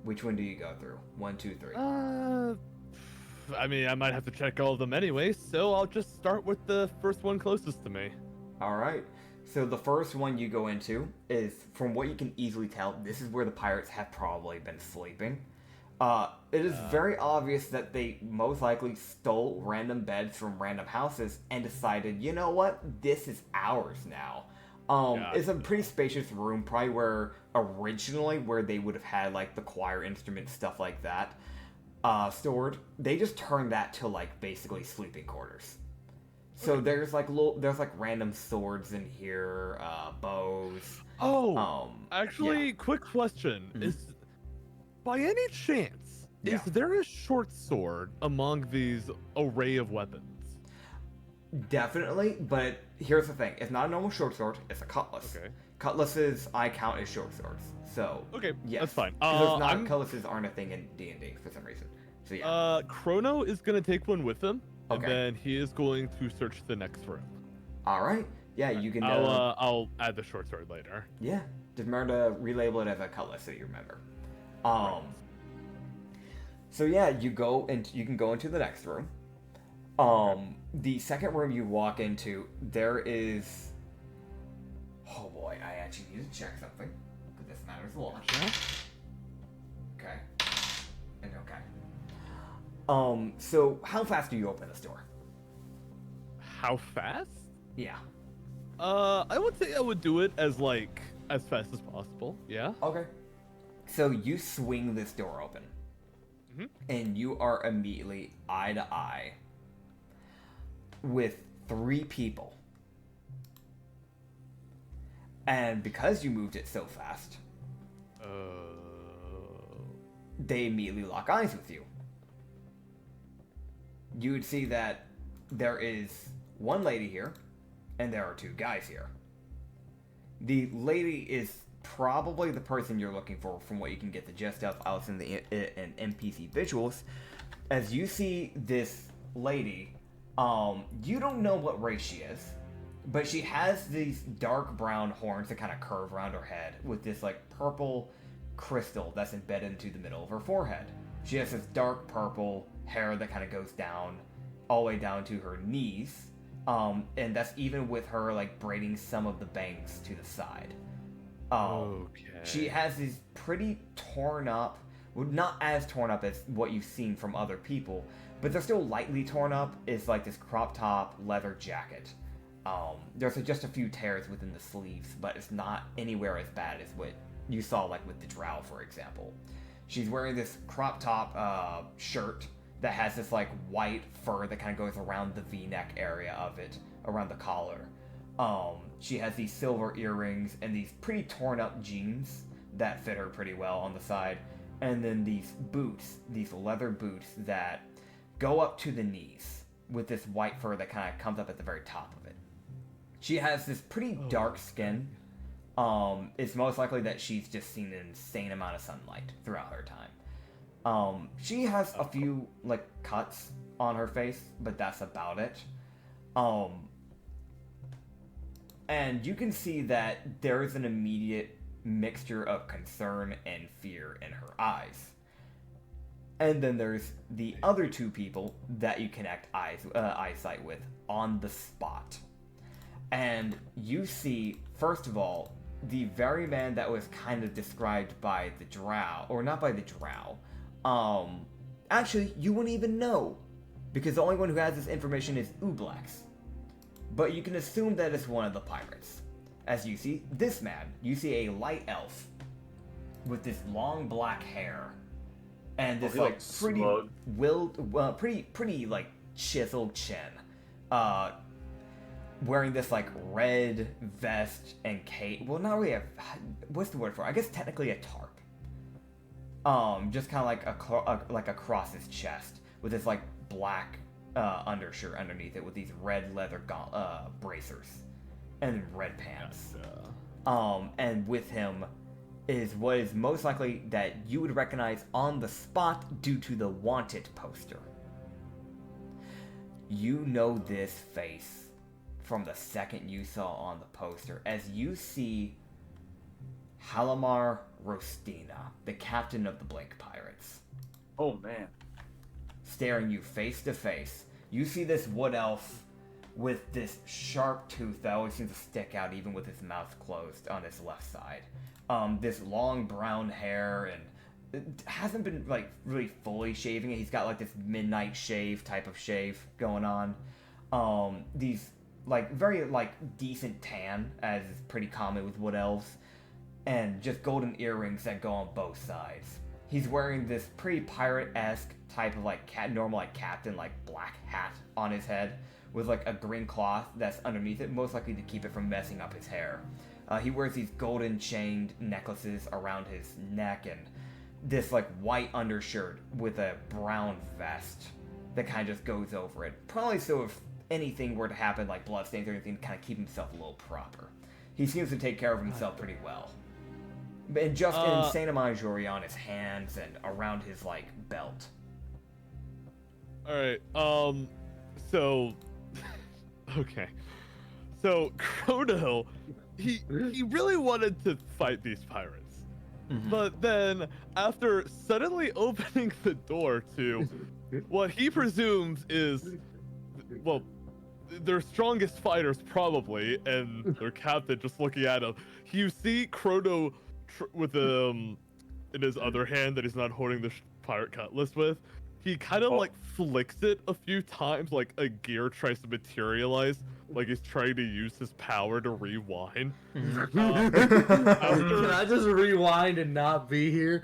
Which one do you go through? 1, 2, 3. I mean, I might have to check all of them anyway, so I'll just start with the first one closest to me. Alright, so the first one you go into is, from what you can easily tell, this is where the pirates have probably been sleeping. It is very obvious that they most likely stole random beds from random houses and decided, you know what, this is ours now. It's a pretty spacious room, probably where they would have had like the choir instruments, stuff like that, stored. They just turned that to like basically sleeping quarters. So there's like random swords in here, bows. Actually, quick question: is by any chance is there a short sword among these array of weapons? Definitely, but here's the thing. It's not a normal short sword, it's a cutlass. Okay. Cutlasses, I count as short swords. So, Okay, yes. that's fine. Cutlasses aren't a thing in D&D for some reason. So, yeah. Chrono is gonna take one with him, and Okay. then he is going to search the next room. Alright. Yeah, you can... I'll add the short sword later. Yeah. Just remember to relabel it as a cutlass so you remember. So, yeah, you can go into the next room. The second room you walk into, there is... Oh boy, I actually need to check something, because this matters a lot. Okay. And okay. So how fast do you open this door? How fast? Yeah. I would say I would do it as fast as possible. Yeah. Okay. So you swing this door open, and you are immediately eye to eye with 3 people. And because you moved it so fast, they immediately lock eyes with you. You would see that there is 1 lady here, and there are 2 guys here. The lady is probably the person you're looking for, from what you can get the gist of out in the NPC visuals. As you see this lady, you don't know what race she is, but she has these dark brown horns that kind of curve around her head with this like purple crystal that's embedded into the middle of her forehead. She has this dark purple hair that kind of goes down all the way down to her knees, and that's even with her like braiding some of the bangs to the side. Okay. She has these pretty torn up, well, not as torn up as what you've seen from other people, but they're still lightly torn up. It's like this crop top leather jacket. There's just a few tears within the sleeves, but it's not anywhere as bad as what you saw like with the drow, for example. She's wearing this crop top shirt that has this like white fur that kind of goes around the V-neck area of it, around the collar. She has these silver earrings and these pretty torn up jeans that fit her pretty well on the side. And then these boots, these leather boots that go up to the knees with this white fur that kind of comes up at the very top of it. She has this pretty dark skin. It's most likely that she's just seen an insane amount of sunlight throughout her time. She has a few, like, cuts on her face, but that's about it. And you can see that there is an immediate mixture of concern and fear in her eyes. And then there's the other two people that you connect eyesight with on the spot. And you see, first of all, the very man that was kind of described by the drow, or not by the drow. Actually, you wouldn't even know, because the only one who has this information is Ublax. But you can assume that it's one of the pirates. As you see this man, you see a light elf with this long black hair and this like pretty like chiseled chin. Wearing this like red vest and cape. Well, not really what's the word for it? I guess technically a tarp. Just kind of like across his chest with this like black undershirt underneath it with these red leather bracers and red pants. And with him is what is most likely that you would recognize on the spot due to the wanted poster. You know this face from the second you saw on the poster, as you see Halamar Rostina, the captain of the Blink Pirates. Oh man. Staring you face to face. You see this wood elf with this sharp tooth that always seems to stick out even with his mouth closed on his left side. This long brown hair, and it hasn't been like really fully shaving it. He's got like this midnight shave type of shave going on. These like very like decent tan, as is pretty common with wood elves, and just golden earrings that go on both sides. He's wearing this pretty pirate-esque type of like normal like captain like black hat on his head with like a green cloth that's underneath it, most likely to keep it from messing up his hair. He wears these golden chained necklaces around his neck and this like white undershirt with a brown vest that kind of just goes over it. Probably so if anything were to happen, like bloodstains or anything, to kind of keep himself a little proper. He seems to take care of himself pretty well. And just an insane amount of jewelry on his hands and around his, like, belt. Alright, so... okay. So, Chrono, he really wanted to fight these pirates. Mm-hmm. But then, after suddenly opening the door to what he presumes is, well, their strongest fighters probably, and their captain just looking at him, you see Chrono with in his other hand that he's not holding the pirate cutlass with, he kind of like flicks it a few times, like a gear tries to materialize, like he's trying to use his power to rewind. Can I just rewind and not be here?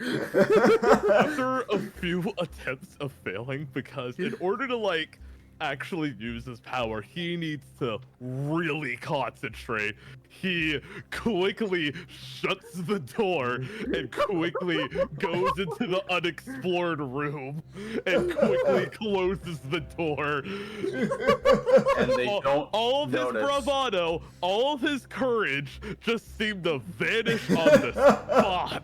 After a few attempts of failing, because in order to like actually use his power, he needs to really concentrate. He quickly shuts the door and quickly goes into the unexplored room and quickly closes the door. And they don't all of notice. His bravado, all of his courage just seemed to vanish on the spot.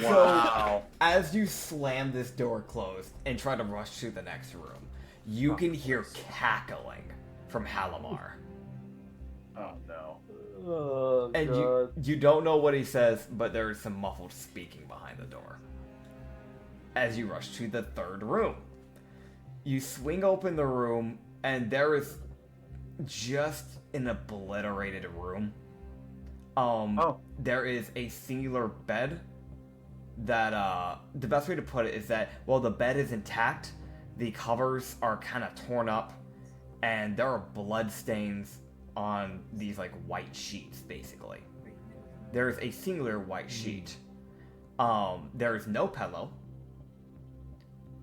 Wow. So, as you slam this door closed and try to rush to the next room, you can hear cackling from Halamar. Oh no. Oh, and God. you don't know what he says, but there is some muffled speaking behind the door. As you rush to the third room, you swing open the room, and there is just an obliterated room. There is a singular bed that, the best way to put it is that, while the bed is intact, the covers are kind of torn up, and there are blood stains on these, like, white sheets, basically. There's a singular white sheet. There is no pillow.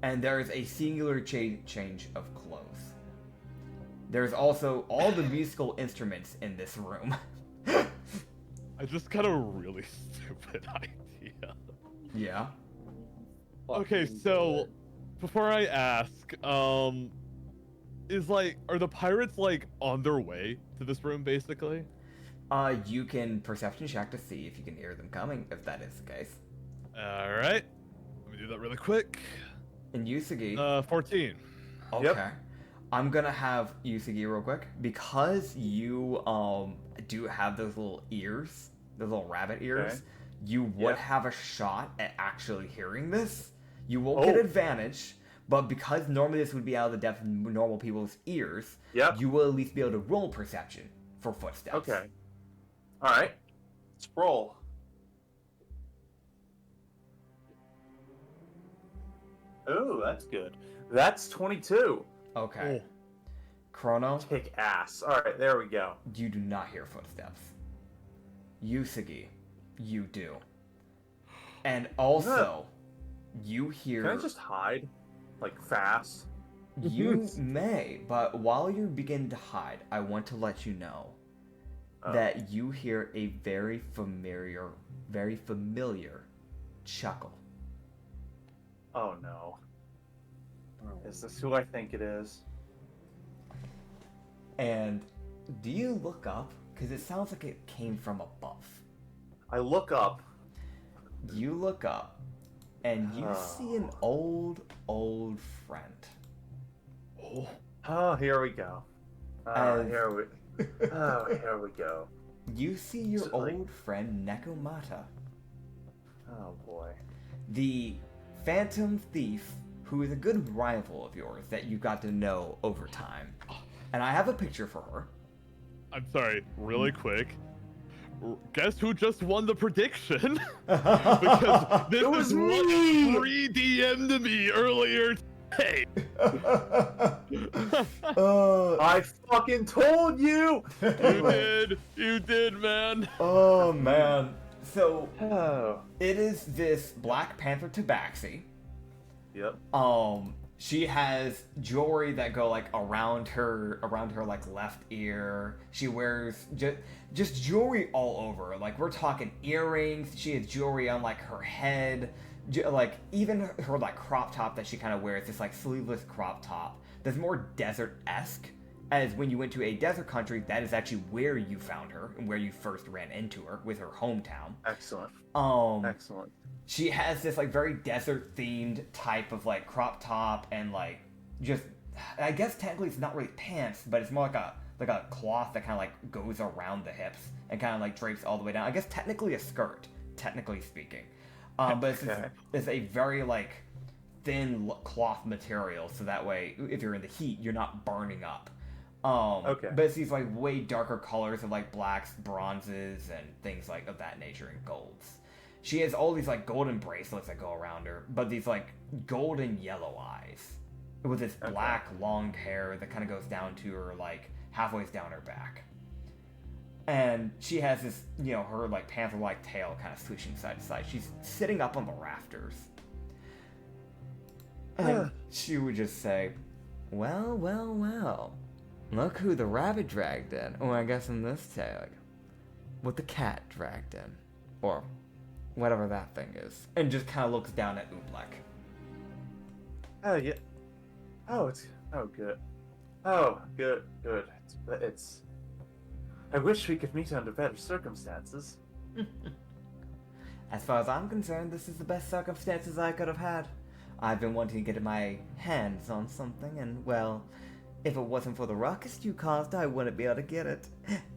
And there is a singular change of clothes. There's also all the musical instruments in this room. I just got a really stupid idea. Yeah? Okay, so... before I ask, are the pirates like on their way to this room basically? You can perception check to see if you can hear them coming, if that is the case. All right, let me do that really quick. And Yusugi. 14. Okay. Yep. I'm gonna have Yusugi real quick because you do have those little ears, those little rabbit ears. Okay. You would Yep. have a shot at actually hearing this. You won't get advantage, but because normally this would be out of the depth of normal people's ears, Yep. you will at least be able to roll perception for footsteps. Okay. All right. Let's roll. Oh, that's good. That's 22. Okay. Chrono, Kick ass. All right, there we go. you do not hear footsteps. Yusugi, you do. And also, you hear... Can I just hide? Like, fast? You may, but while you begin to hide, I want to let you know that you hear a very familiar chuckle. Oh, no. Is this who I think it is? And do you look up? Because it sounds like it came from above. I look up. You look up, and you see an old friend. Oh, here we go. As- Here we go. You see your So, like- old friend Nekomata, Oh, boy. the phantom thief who is a good rival of yours that you got to know over time. And I have a picture for her. I'm sorry, really quick. Guess who just won the prediction? Because this It was is what me! re-DM'd me earlier today. I fucking told you! You did, man. Oh man. So Oh. it is this Black Panther tabaxi. Yep. She has jewelry that go like around her like left ear. She wears just jewelry all over. Like we're talking earrings. She has jewelry on like her head. Like even her like crop top that she kind of wears, this like sleeveless crop top that's more desert-esque. As when you went to a desert country, that is actually where you found her and where you first ran into her, with her hometown. Excellent. Excellent. She has this like very desert themed type of like crop top and like just, I guess technically it's not really pants, but it's more like a cloth that kind of like goes around the hips and kind of like drapes all the way down. I guess technically a skirt, technically speaking, but it's a very like thin cloth material, so that way if you're in the heat you're not burning up. Okay. But it's these like way darker colors of like blacks, bronzes, and things like of that nature, and golds. She has all these like golden bracelets that go around her, but these like golden yellow eyes with this black long hair that kind of goes down to her like halfway down her back. And she has this, you know, her like panther-like tail kind of swishing side to side. She's sitting up on the rafters. And she would just say, well, well, well. Look who the rabbit dragged in. Or I guess in this tale, what the cat dragged in. Or whatever that thing is. And just kind of looks down at Oobleck. Oh, yeah. Oh, good. Oh, good. It's... I wish we could meet under better circumstances. As far as I'm concerned, this is the best circumstances I could have had. I've been wanting to get my hands on something, and, well, if it wasn't for the ruckus you caused, I wouldn't be able to get it.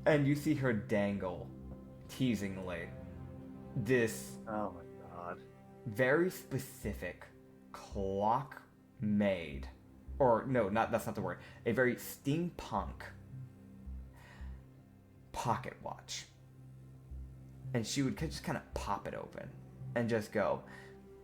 And you see her dangle, teasingly, this Oh my god. very specific clock-made, or no, that's not the word, a very steampunk pocket watch. And she would just kind of pop it open and just go,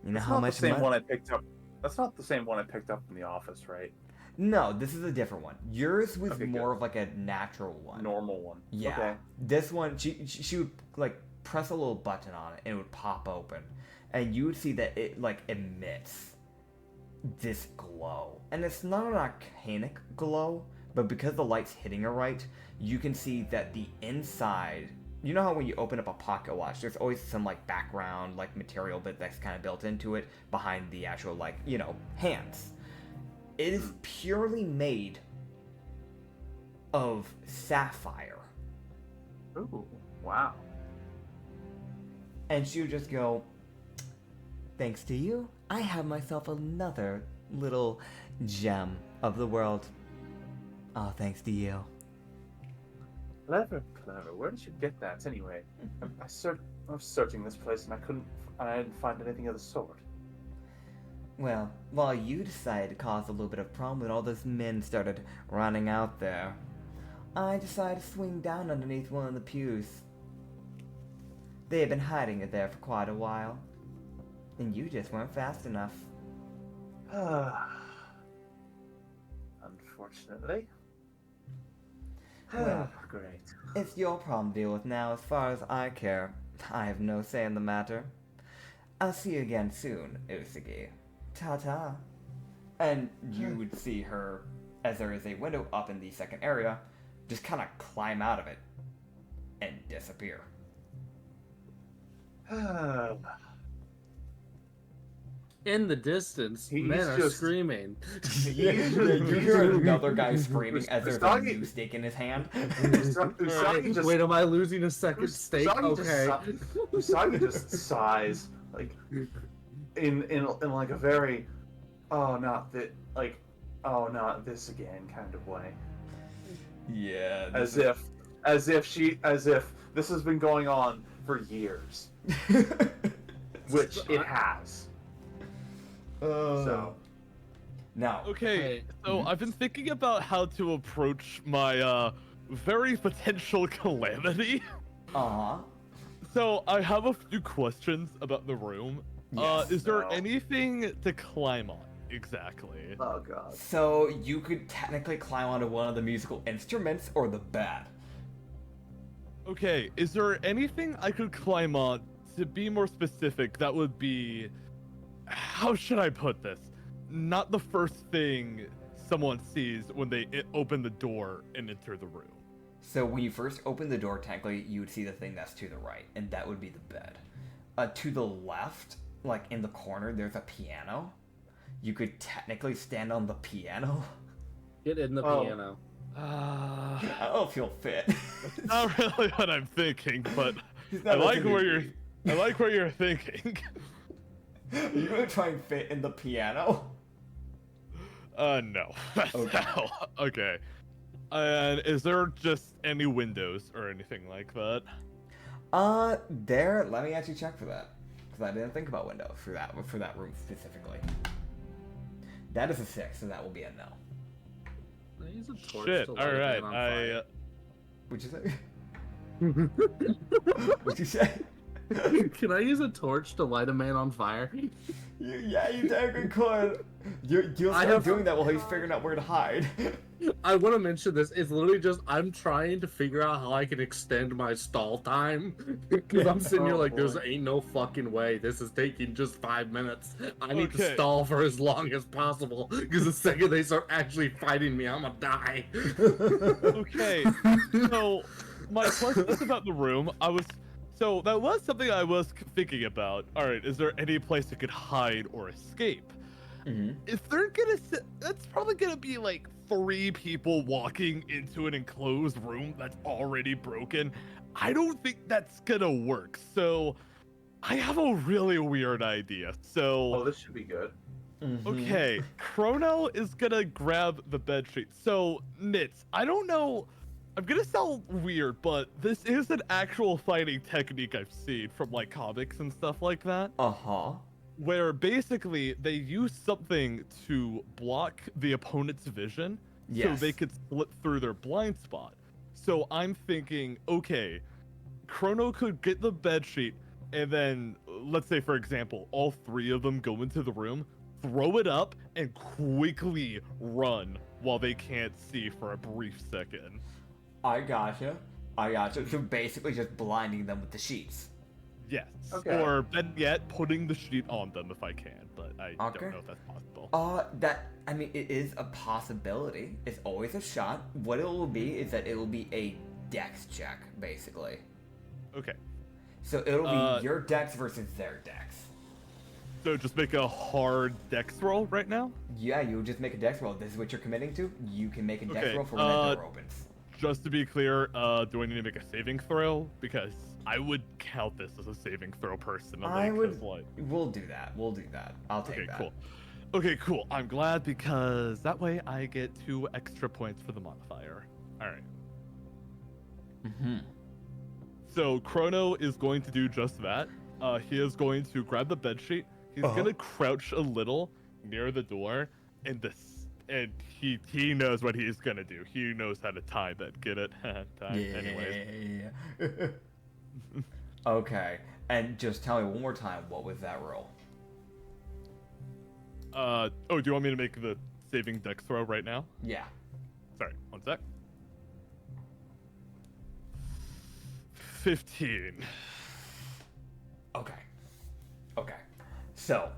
you know That's how not much the same money? one I picked up. That's not the same one I picked up in the office, right? No, this is a different one. Yours was Okay, more good. of like a natural one. Normal one. Yeah. Okay. This one, she would like press a little button on it and it would pop open, and you would see that it like emits this glow, and it's not an arcanic glow, but because the light's hitting her right, you can see that the inside. You know how when you open up a pocket watch, there's always some like background like material bit that's kind of built into it behind the actual like, you know, hands. It is purely made of sapphire. Ooh, wow. And she would just go, thanks to you, I have myself another little gem of the world. Oh, thanks to you. Clever. Where did you get that anyway? I was searching this place and I didn't find anything of the sort. Well, while you decided to cause a little bit of problem when all those men started running out there, I decided to swing down underneath one of the pews. They had been hiding it there for quite a while, and you just weren't fast enough. Unfortunately. Well, great. It's your problem to deal with now. As far as I care, I have no say in the matter. I'll see you again soon, Usagi. Ta-ta. And you would see her, as there is a window up in the second area, just kind of climb out of it and disappear. In the distance, men are screaming. You hear another guy screaming as there's a new steak in his hand. Wait, am I losing a second steak? Okay. Usagi just sighs, like in like a very, not this again kind of way. Yeah. As if this has been going on for years, which it has. So now, okay, so I've been thinking about how to approach my very potential calamity. So I have a few questions about the room. Yes. Is there anything to climb on exactly? Oh god. So you could technically climb onto one of the musical instruments or the bed. Okay, is there anything I could climb on? To be more specific, that would be, how should I put this? Not the first thing someone sees when they open the door and enter the room. So when you first open the door, technically, you would see the thing that's to the right, and that would be the bed. To the left, like in the corner, there's a piano. You could technically stand on the piano. Get in the piano. I don't feel fit. Not really what I'm thinking, but I like where you're thinking. Are you gonna try and fit in the piano? No. Okay. No. Okay. And is there just any windows or anything like that? Let me actually check for that, because I didn't think about windows for that room specifically. That is a 6, so that will be a no. I use a torch Shit. to light All a right. man on fire. What'd you say? What'd you say? Can I use a torch to light a man on fire? Yeah, you technically could. You'll start doing that while he's figuring out where to hide. I want to mention this. It's literally just I'm trying to figure out how I can extend my stall time. Because I'm sitting here like, there's ain't no fucking way. This is taking just 5 minutes. I need to stall for as long as possible. Because the second they start actually fighting me, I'm gonna die. Okay. So, my question is about the room. So that was something I was thinking about. All right, is there any place I could hide or escape? If they're gonna that's probably gonna be like 3 people walking into an enclosed room that's already broken. I don't think that's gonna work. So I have a really weird idea. So this should be good. okay, Chrono is gonna grab the bed sheet. So Nits, I don't know. I'm gonna sound weird, but this is an actual fighting technique I've seen from like comics and stuff like that. Where basically they use something to block the opponent's vision so they could split through their blind spot. So I'm thinking, okay, Chrono could get the bed sheet and then, let's say for example, all 3 of them go into the room, throw it up, and quickly run while they can't see for a brief second. I gotcha. So basically just blinding them with the sheets. Yes. Okay. Or better yet, putting the sheet on them if I can, but I don't know if that's possible. It is a possibility. It's always a shot. What it will be is that it will be a dex check, basically. Okay. So it'll be your dex versus their dex. So just make a hard dex roll right now? Yeah, you'll just make a dex roll. This is what you're committing to. You can make a dex roll for when that door opens. just to be clear, do I need to make a saving throw? Because I would count this as a saving throw personally. I would. We'll do that. We'll do that. I'll take that. Cool. Okay, cool. I'm glad because that way I get 2 extra points for the modifier. All right. So Chrono is going to do just that. He is going to grab the bedsheet. He's gonna crouch a little near the door, and he knows what he's gonna do. He knows how to time it. Get it? Anyways. Okay. And just tell me one more time, what was that roll? Oh, do you want me to make the saving dex throw right now? Yeah. Sorry, one sec. 15. Okay. So.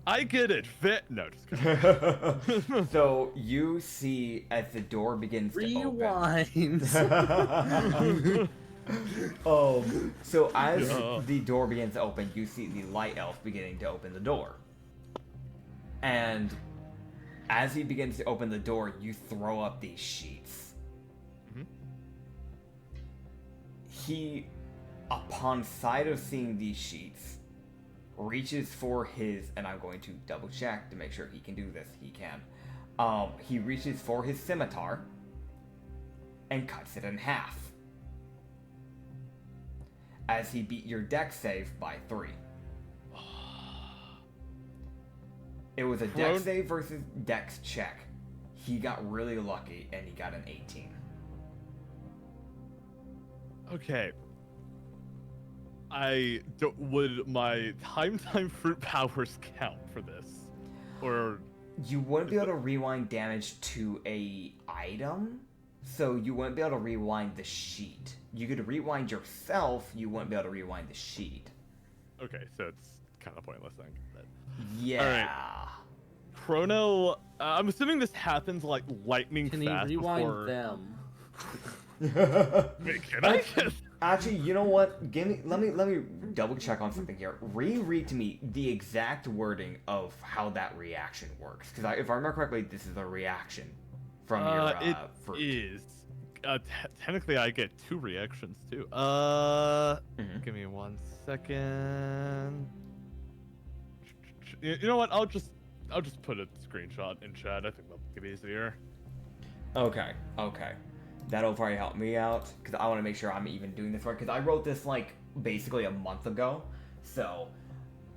I get it. No, just kidding. So you see as the door begins to open. So as the door begins to open, you see the light elf beginning to open the door. And as he begins to open the door, you throw up these sheets. He, upon sight of seeing these sheets, reaches for his, and I'm going to double check to make sure he can do this. He can. He reaches for his scimitar and cuts it in half. As he beat your dex save by 3. It was a dex save versus dex check. He got really lucky and he got an 18. Okay. Would my time fruit powers count for this? Or you wouldn't be able to rewind damage to a item, so you wouldn't be able to rewind the sheet. You could rewind yourself, you wouldn't be able to rewind the sheet. Okay, so it's kind of pointless then. Yeah. All right. Chrono, I'm assuming this happens like lightning fast. Can you rewind before... them? Wait, can I? Actually, you know what? Let me double check on something here. Reread to me the exact wording of how that reaction works, because if I remember correctly, this is a reaction from your fruit. It is. Technically, I get 2 reactions too. Give me 1 second. You know what? I'll just put a screenshot in chat. I think that'll make it easier. Okay. That'll probably help me out, because I want to make sure I'm even doing this right, because I wrote this, like, basically a month ago. So,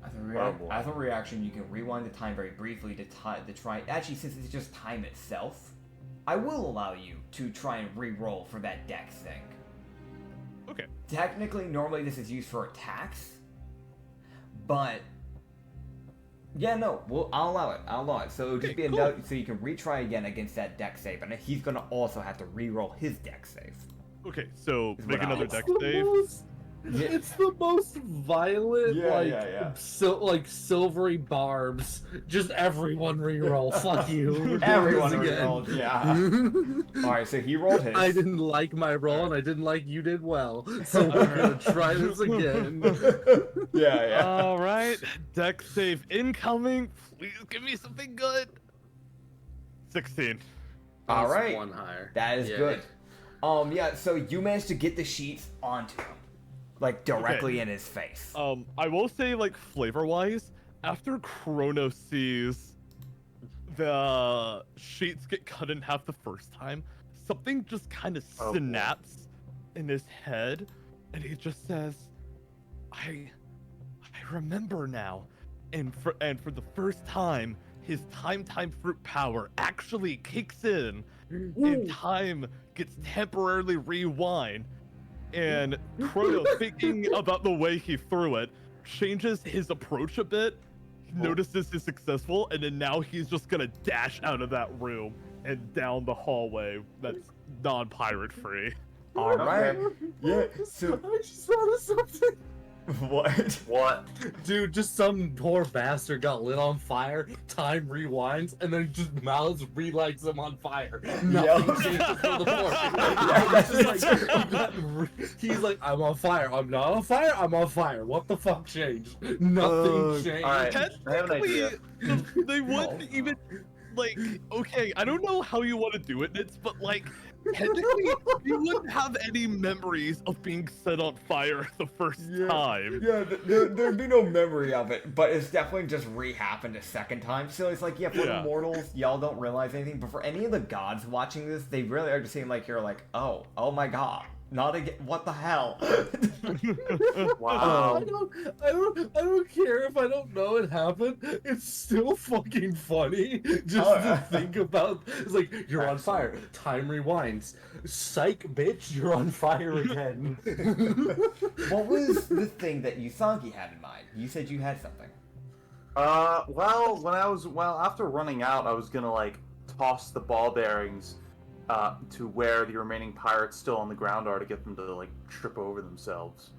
as a reaction, you can rewind the time very briefly to try... Actually, since it's just time itself, I will allow you to try and re-roll for that dex thing. Okay. Technically, normally this is used for attacks, but... Yeah, no, I'll allow it. So it'll just be cool. So you can retry again against that dex save, and he's gonna also have to re-roll his dex save. Okay, so make another dex save. It's the most violent, like silvery barbs. Just everyone re-roll. Fuck you. Everyone re-rolled, yeah. Alright, so he rolled his. I didn't like my roll, and I didn't like you did well. So we're gonna try this again. Yeah. Alright, dex save incoming. Please give me something good. 16. Alright. 1 higher. That is good. So you managed to get the sheets onto him. Like, directly in his face. I will say, like, flavor-wise, after Chrono sees the sheets get cut in half the first time, something just kind of snaps in his head, and he just says, I remember now. And for the first time, his time fruit power actually kicks in, and time gets temporarily rewind. And Chrono, thinking about the way he threw it, changes his approach a bit, notices he's successful, and then now he's just gonna dash out of that room and down the hallway that's non-pirate free. Alright. Yeah, so... I just thought of something. What? Dude, just some poor bastard got lit on fire, time rewinds, and then just mouths relights him on fire. Nothing changes for the poor. He's like, I'm on fire. I'm not on fire. I'm on fire. What the fuck changed? Nothing changed. Alright, I have an idea. They wouldn't even... Like, okay, I don't know how you want to do it, but like, technically, you wouldn't have any memories of being set on fire the first time. Yeah, there'd be no memory of it, but it's definitely just re-happened a second time. So it's like, yeah, for the mortals, y'all don't realize anything, but for any of the gods watching this, they really are just seeing like, you're like, oh my god. Not again. What the hell? Wow. I don't care if I don't know it happened. It's still fucking funny just to think about. It's like you're on fire. Time rewinds. Psych, bitch, you're on fire again. What was the thing that Yusangi had in mind? You said you had something. Well, after running out, I was gonna like toss the ball bearings to where the remaining pirates still on the ground are to get them to like trip over themselves.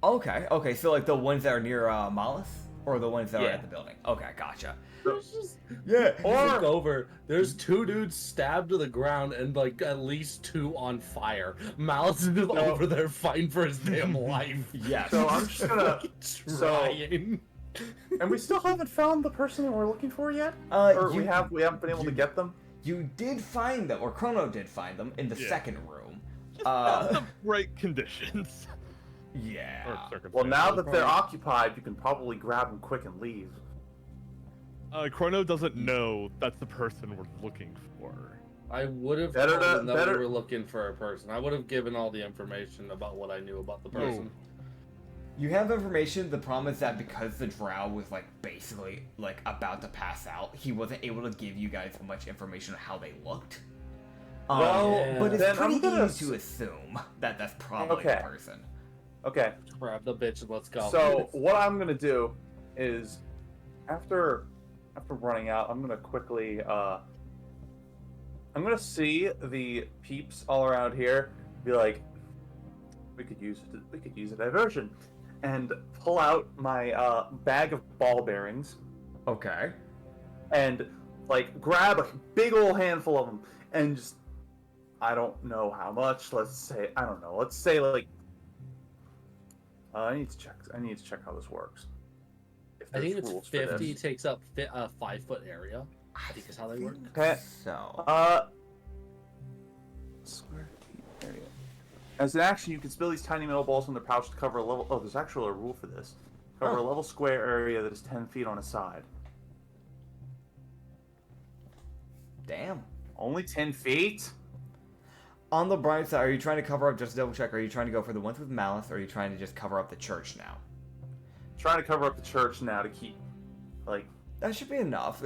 Okay, so like the ones that are near Malus, or the ones that are at the building? Okay, gotcha. Or look over. There's 2 dudes stabbed to the ground and like at least 2 on fire. Malice is just over there fighting for his damn life. Yeah. So I'm just gonna trying. And we still haven't found the person that we're looking for yet. We haven't been able to get them. You did find them, or Chrono did find them in the second room. Not the right conditions. Yeah. Well, now that they're occupied, you can probably grab them quick and leave. Chrono doesn't know that's the person we're looking for. I would have told them that we were looking for a person. I would have given all the information about what I knew about the person. You have information. The problem is that because the drow was like basically like about to pass out, he wasn't able to give you guys much information on how they looked. But it's pretty easy to assume that that's probably the person. Okay. Grab the bitch and let's go. So what I'm gonna do is, after running out, I'm gonna quickly I'm gonna see the peeps all around here. Be like, we could use a diversion. And pull out my bag of ball bearings. Okay. And like grab a big old handful of them and just, I don't know how much. Let's say like I need to check how this works. I think it's 50 takes up a 5-foot area. I think is how they work. Okay. So. Square feet area. As an action, you can spill these tiny metal balls from their pouch to cover a level. Oh, there's actually a rule for this. Cover a level square area that is 10 feet on a side. Damn. Only 10 feet? On the bright side, are you trying to cover up, just to double check, are you trying to go for the ones with Malice, or are you trying to just cover up the church now? Trying to cover up the church now to keep, like... That should be enough.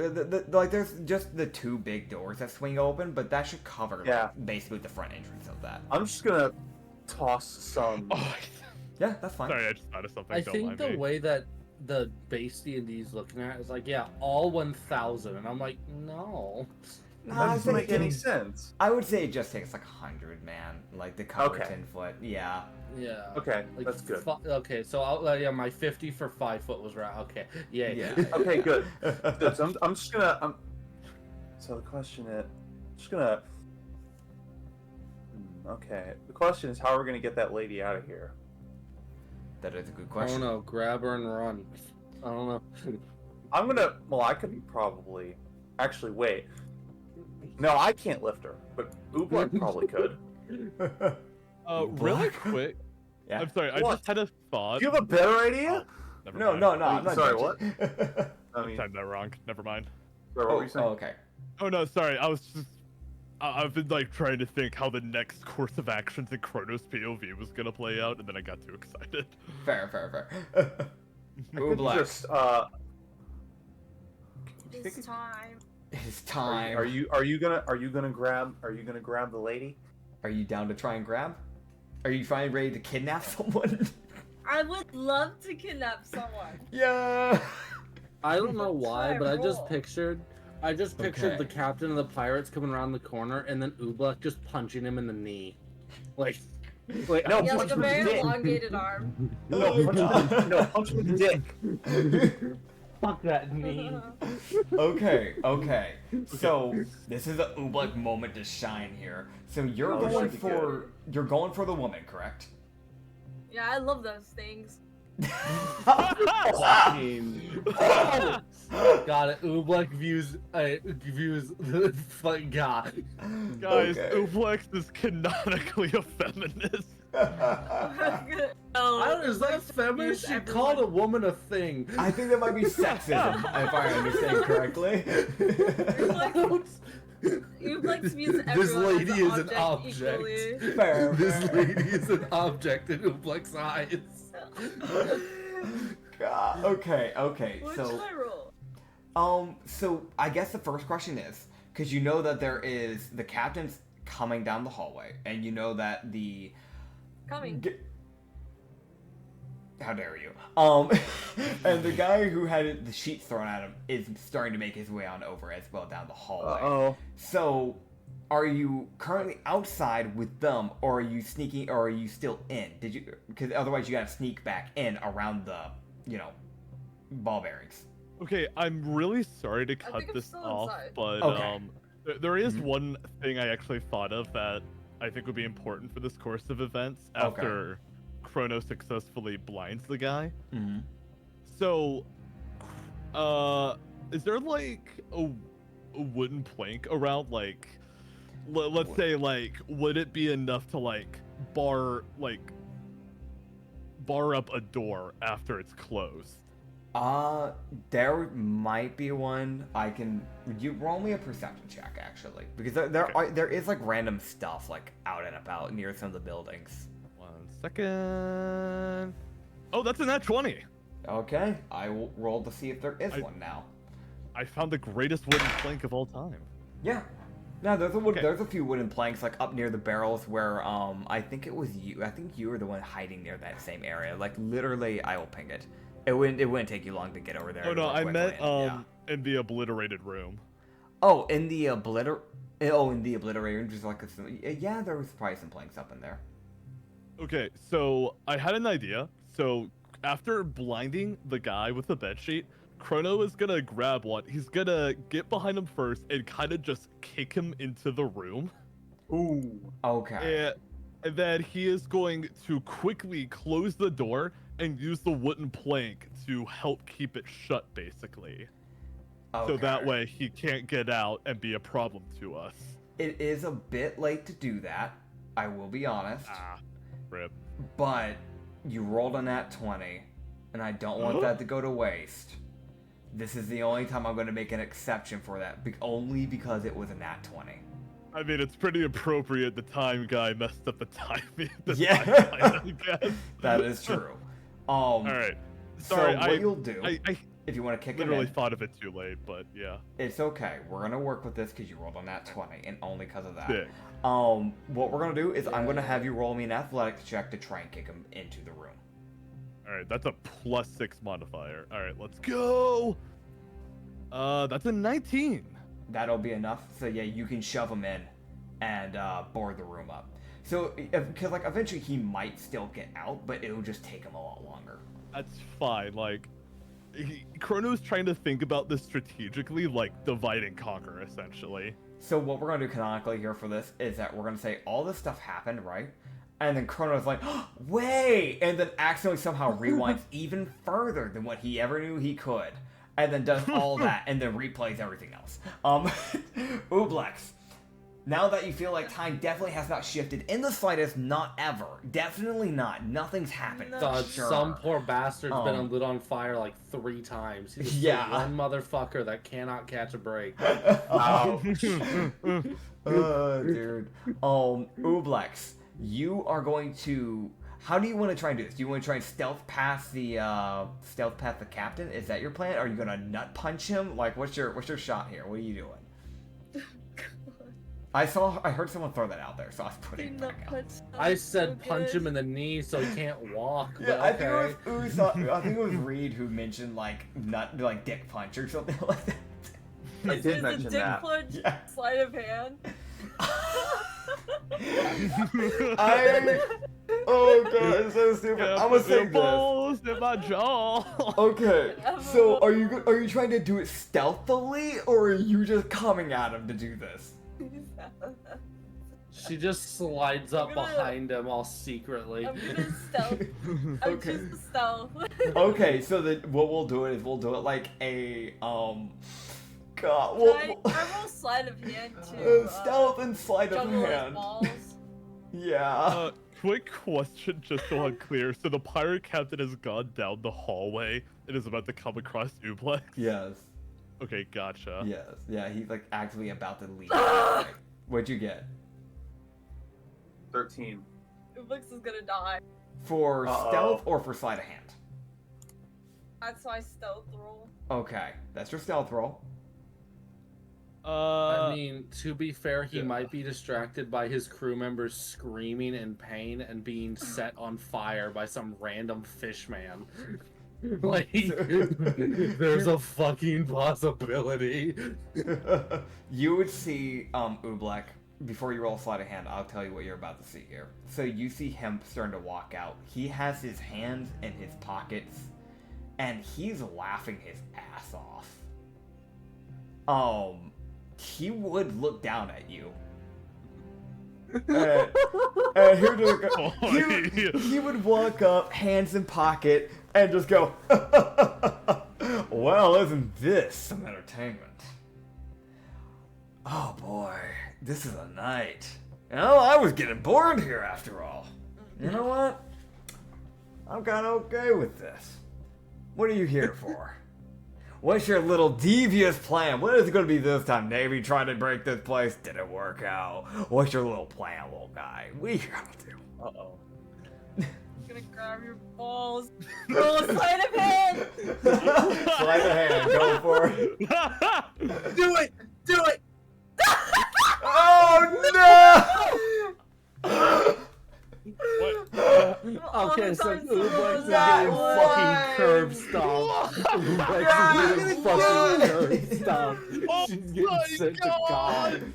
Like, there's just the 2 big doors that swing open, but that should cover basically the front entrance of that. I'm just gonna toss some... Yeah, that's fine. Sorry, I just thought of something. I think the way that the base D&D is looking at it is like, all 1,000, and I'm like, no. That doesn't make any sense. I would say it just takes like 100, man. Like the cover 10 foot. Yeah. Yeah. Okay, like, that's good. Okay, so my 50 for 5 foot was right. Okay. Yeah. Okay, good. So I'm just gonna. So the question is, Okay. The question is, how are we gonna get that lady out of here? That is a good question. I don't know. Grab her and run. I don't know. I'm gonna. Well, I could probably. Actually, wait. No, I can't lift her, but Oobleck probably could. Really quick. Yeah. I'm sorry. I just had a thought. Do you have a better idea? No, I'm not. Sorry, what? I timed that wrong. Never mind. Sorry, what were you saying? Okay. Oh no, sorry. I've been like trying to think how the next course of actions in Chronos POV was gonna play out, and then I got too excited. Fair. Oobleck. Just It's time. It's time. Are you gonna grab the lady? Are you down to try and grab? Are you finally ready to kidnap someone? I would love to kidnap someone. Yeah. I don't know why, but I just pictured the captain of the pirates coming around the corner, and then Oobleck just punching him in the knee, like no, he has punch like a him in the very dick. elongated arm. No, punch him in the dick. Fuck that knee. Okay. So this is a Oobleck moment to shine here. So you're going for the woman, correct? Yeah, I love those things. Fucking. Got it. Oobleck views the fucking guy. Guys, Okay. Ublex is canonically a feminist. Is that feminist? She called a woman a thing. I think that might be sexism, if I understand correctly. Ublex views This everyone lady as is an object object. equally. Fair, This fair. lady is an object in Ooblex's eyes. God, okay, What so should I roll? so I guess the first question is, because you know that there is the captain's coming down the hallway, and you know that the Coming. how dare you? And the guy who had the sheets thrown at him is starting to make his way on over as well down the hallway. Uh-oh. So, are you currently outside with them, or are you sneaking, or are you still in? Did you? Because otherwise, you gotta sneak back in around the, ball bearings. Okay, I'm really sorry to I cut think I'm this still off, inside. but Okay. there is one thing I actually thought of that I think would be important for this course of events after Chrono successfully blinds the guy. Mm-hmm. So, is there like a wooden plank around? Like, let's say, like, would it be enough to like bar up a door after it's closed? There might be one. Would you roll me a perception check, actually? Because there is like random stuff like out and about near some of the buildings. 1 second. Oh, that's a nat 20. Okay, I will roll to see if there is one now. I found the greatest wooden plank of all time. Yeah. No, there's a few wooden planks like up near the barrels where I think it was you. I think you were the one hiding near that same area. Like literally, I will ping it. It wouldn't take you long to get over there. Oh no, I meant yeah. in the obliterated room. Oh, in the obliterator, just like yeah, there was probably some planks up in there. Okay, so I had an idea. So after blinding the guy with the bedsheet, Chrono is gonna grab one. He's gonna get behind him first and kind of just kick him into the room. Ooh. Okay. And then he is going to quickly close the door and use the wooden plank to help keep it shut, basically. Okay. So that way he can't get out and be a problem to us. It is a bit late to do that. I will be honest. Rip. But you rolled a nat 20, and I don't want that to go to waste. This is the only time I'm going to make an exception for that, only because it was a nat 20. I mean, it's pretty appropriate the time guy messed up the timing. Yeah. Timeline, I guess. That is true. All right. Sorry, so what you'll do, I if you want to kick it literally in, thought of it too late, but yeah. it's okay. We're going to work with this because you rolled on nat 20, and only because of that. Sick. What we're going to do is I'm going to have you roll me an athletics check to try and kick him into the room. All right, that's a +6 modifier. All right, let's go. That's a 19. That'll be enough. So yeah, you can shove him in and board the room up. So, because like eventually he might still get out, but it'll just take him a lot longer. That's fine. Like, Chrono's trying to think about this strategically, like divide and conquer, essentially. So what we're gonna do canonically here for this is that we're gonna say all this stuff happened, right? And then Chrono's like, oh, wait! And then accidentally somehow rewinds even further than what he ever knew he could. And then does all that, and then replays everything else. Ublex, now that you feel like time definitely has not shifted in the slightest, not ever. Definitely not. Nothing's happened. No. God, Sure. some poor bastard's been lit on fire like 3 times. He's just Yeah. one motherfucker that cannot catch a break. Dude. Ublex, you are going to. How do you want to try and do this? Do you want to try and stealth past the captain? Is that your plan? Are you gonna nut punch him? Like, what's your shot here? What are you doing? I heard someone throw that out there, so I was putting it back out. I said punch him in the knee so he can't walk. Yeah, But okay. I think it was Reed who mentioned like dick punch or something like that. I did mention Is the dick that. punch Yeah. sleight of hand? Oh god, it's so stupid. I'm gonna say this. Balls in my jaw. Okay, so are you trying to do it stealthily, or are you just coming at him to do this? She just slides up gonna- behind him all secretly. I'm gonna stealth. I'm Okay. just stealth. Okay, so what we'll do is we'll do it like a God, I roll sleight of hand to stealth and sleight of juggle his hand. balls. Yeah. Quick question, just so I'm clear. So the pirate captain has gone down the hallway and is about to come across Ublex? Yes. Okay, gotcha. Yes. Yeah, he's like actually about to leave. Ah! What'd you get? 13. Ublex is gonna die. For stealth or for sleight of hand? That's my stealth roll. Okay, that's your stealth roll. I mean, to be fair, he might be distracted by his crew members screaming in pain and being set on fire by some random fish man. Like, there's a fucking possibility. You would see Ublek before you roll sleight of hand. I'll tell you what you're about to see here. So you see him starting to walk out. He has his hands in his pockets, and he's laughing his ass off. He would look down at you. Here he would walk up, hands in pocket, and just go, well, isn't this some entertainment? Oh boy, this is a night. You know, I was getting bored here after all. You know what? I'm kind of okay with this. What are you here for? What's your little devious plan? What is it going to be this time? Navy trying to break this place? Didn't work out. What's your little plan, little guy? What are you going to do? Uh-oh. I'm gonna grab your balls. Roll a sleight of hand. Sleight of hand, go for it. Do it! Do it! Oh no! Okay, so Sometimes Ublex is that getting way. fucking curb stomped. Ublex is getting fucking curb stomped. She's getting sent to God.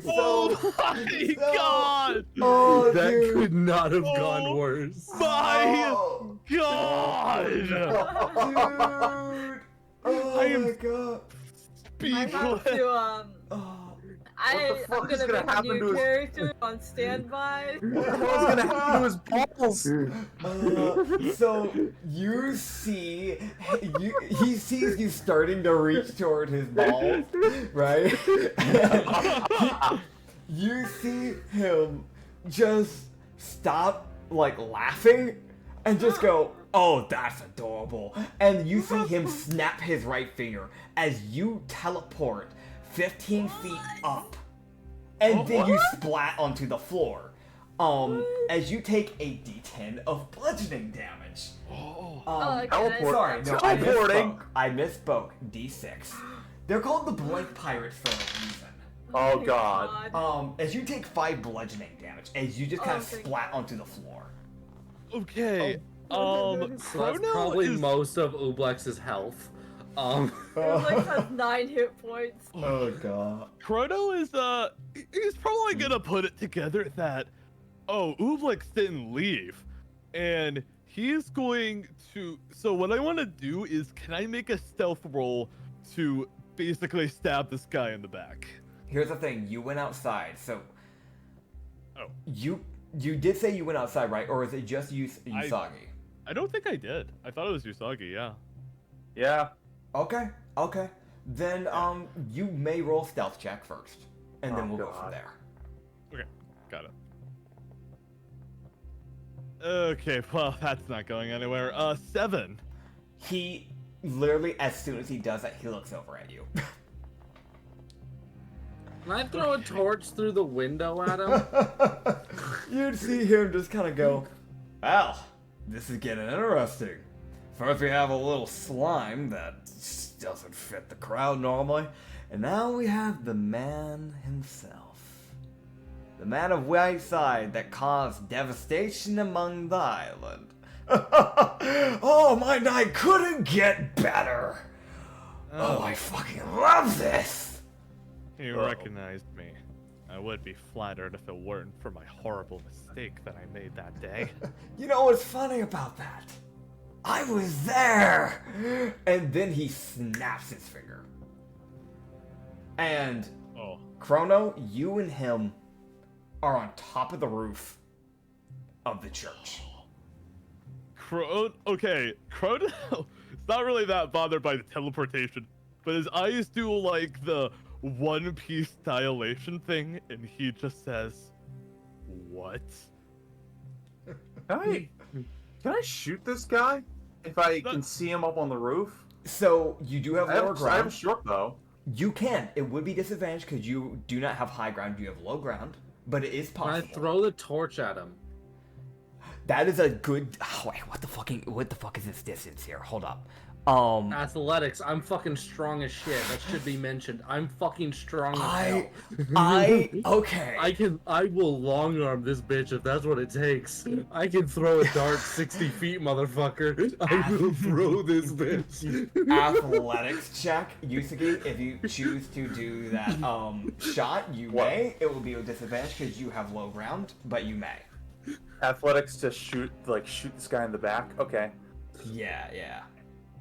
Oh my god! Oh, That dude. could not have Oh. gone worse. My Oh, god! dude. Oh I am my god. I have to Oh. the fuck I'm is gonna gonna make a happen to new his- character on standby. What the hell is gonna happen to his balls? So you see, he sees you starting to reach toward his balls, right? You see him just stop, like, laughing and just go, oh, that's adorable. And you see him snap his right finger as you teleport 15 feet up. And then you splat onto the floor. As you take a d10 of bludgeoning damage. Okay. teleport. Sorry, no, Teleporting. I misspoke. D6. They're called the Blank Pirates for a reason. Oh god. As you take 5 bludgeoning damage, as you just kind of thank splat onto the floor. Okay. So that's Chrono probably is... most of Ublex's health. Ublex has 9 hit points. Oh god. Chrono is he's probably gonna put it together that Ublex didn't leave, and he's going to. So what I want to do is, can I make a stealth roll to basically stab this guy in the back? Here's the thing, you went outside, so Oh. you did say you went outside, right? Or is it just Usagi? I don't think I did. I thought it was Usagi. Yeah. Yeah. Okay. Then you may roll stealth check first, and then Oh, we'll go from God. there. Okay. Got it. Okay. Well, that's not going anywhere. 7. He literally, as soon as he does that, he looks over at you. Can I throw a torch through the window at him? You'd see him just kind of go, well, this is getting interesting. First we have a little slime that doesn't fit the crowd normally, and now we have the man himself. The man of Whiteside that caused devastation among the island. Oh, my night couldn't get better. Oh, I fucking love this. You recognized me. I would be flattered if it weren't for my horrible mistake that I made that day. You know what's funny about that? I was there! And then he snaps his finger. And Oh. Chrono, you and him are on top of the roof of the church. Okay, Crow is not really that bothered by the teleportation, but his eyes do like the One Piece dilation thing, and he just says, "What?" Can I shoot this guy if I can see him up on the roof? So you do have lower ground. I have a short bow. You can. It would be disadvantaged because you do not have high ground. You have low ground, but it is possible. Can I throw the torch at him? That is a good. Oh, wait, what the fuck is this distance here? Hold up. Athletics. I'm fucking strong as shit. That should be mentioned. I'm fucking strong as hell. Okay. I will long arm this bitch if that's what it takes. I can throw a dart 60 feet, motherfucker. I will throw this bitch. Athletics check, Yusuke. If you choose to do that shot, you may. It will be a disadvantage because you have low ground, but you may. Athletics to shoot this guy in the back. Okay. Yeah.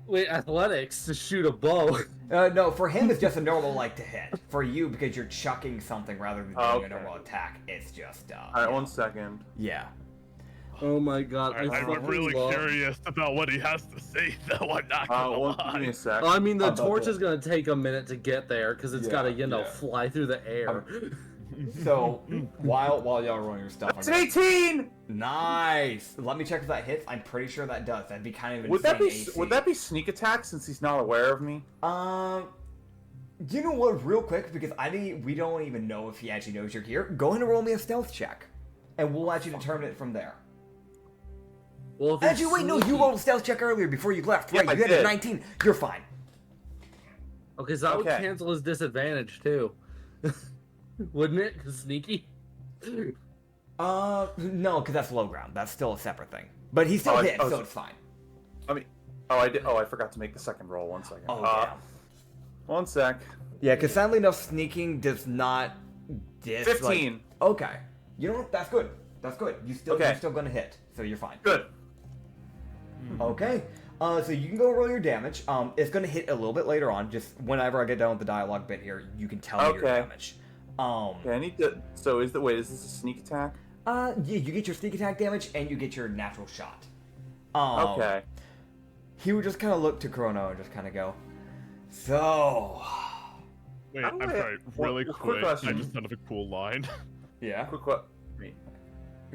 Wait, athletics to shoot a bow. No, for him it's just a normal to hit. For you, because you're chucking something rather than doing a normal attack, it's just Alright, 1 second. Yeah. Oh my god, I'm really curious about what he has to say, though. I'm not gonna lie. Give me a sec. I mean, the torch is gonna take a minute to get there because it's gotta, fly through the air. So while y'all are rolling your stuff, it's an 18. Nice. Let me check if that hits. I'm pretty sure that does. That'd be kind of insane. Would that be sneak attack since he's not aware of me? You know what? Real quick, because we don't even know if he actually knows you're here. Go ahead and roll me a stealth check, and we'll actually determine it from there. Well, actually, wait, no, you rolled a stealth check earlier before you left. Right, you had a 19. You're fine. Okay, so that would cancel his disadvantage too. Wouldn't it? 'Cause sneaky? No, because that's low ground. That's still a separate thing. But he still hit, so it's fine. I forgot to make the second roll. 1 second. Yeah. 1 sec. Yeah, because sadly enough, sneaking does not 15. Okay. You know what? That's good. That's good. You're still gonna hit, so you're fine. Good. Okay. So you can go roll your damage. It's gonna hit a little bit later on. Just whenever I get done with the dialogue bit here, you can tell me your damage. Okay, I need to. So is this a sneak attack? Yeah, you get your sneak attack damage and you get your natural shot. Okay. He would just kind of look to Chrono and just kind of go, so. Wait, I'm sorry. Really quick. I just thought of a cool line. Yeah. Quick question.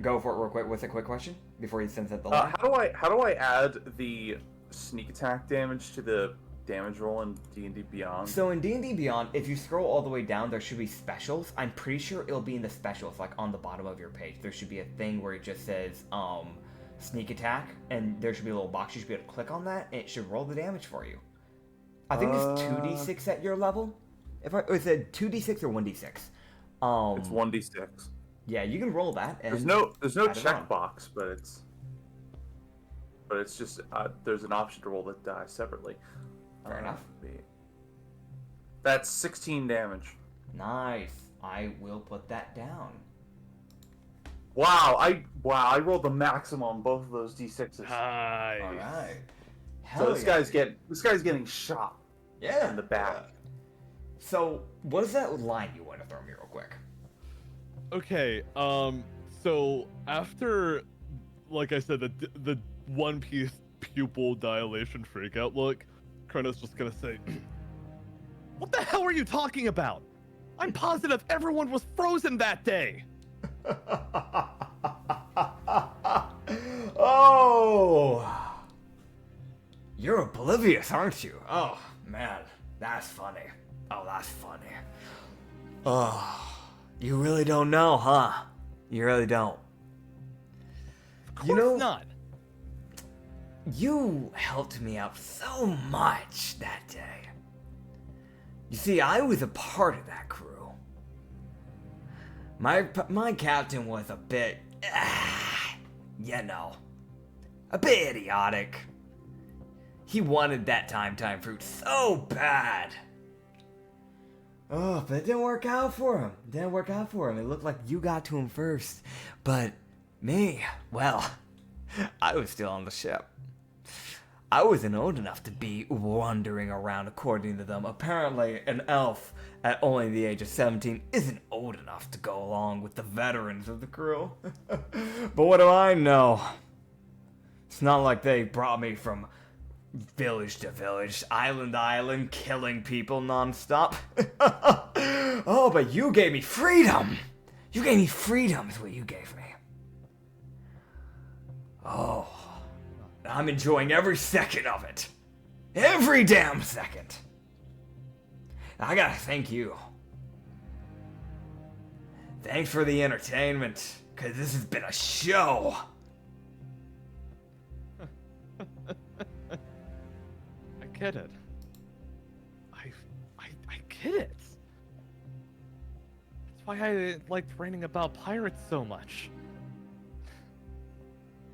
Go for it real quick. What's a quick question before he sends out the line? How do I add the sneak attack damage to the damage roll in D&D Beyond? So in D&D Beyond, if you scroll all the way down, there should be specials. I'm pretty sure it'll be in the specials, like on the bottom of your page. There should be a thing where it just says sneak attack, and there should be a little box. You should be able to click on that, and it should roll the damage for you. I think it's 2d6 at your level. Is it 2d6 or 1d6? It's 1d6. Yeah, you can roll that. And there's no checkbox, but it's just there's an option to roll the die separately. Fair enough. That's 16 damage. Nice. I will put that down. Wow, I rolled the maximum on both of those d6s. Nice. All right. So this guy's getting shot. Yeah. In the back. So what is that line you want to throw me real quick? Okay. So after, like I said, the One Piece pupil dilation freakout look, Chrono's just gonna say, "What the hell are you talking about? I'm positive everyone was frozen that day." Oh, you're oblivious, aren't you? Oh man, that's funny. Oh, that's funny. Oh, you really don't know, huh? You really don't. Of course not. You helped me out so much that day. You see, I was a part of that crew. My captain was a bit, a bit idiotic. He wanted that time fruit so bad. Oh, but it didn't work out for him. It looked like you got to him first. But me, well, I was still on the ship. I wasn't old enough to be wandering around according to them. Apparently, an elf at only the age of 17 isn't old enough to go along with the veterans of the crew. But what do I know? It's not like they brought me from village to village, island to island, killing people nonstop. Oh, but you gave me freedom! You gave me freedom is what you gave me. Oh, I'm enjoying every second of it. Every damn second. I gotta thank you. Thanks for the entertainment, because this has been a show. I get it. I get it. That's why I liked reading about pirates so much.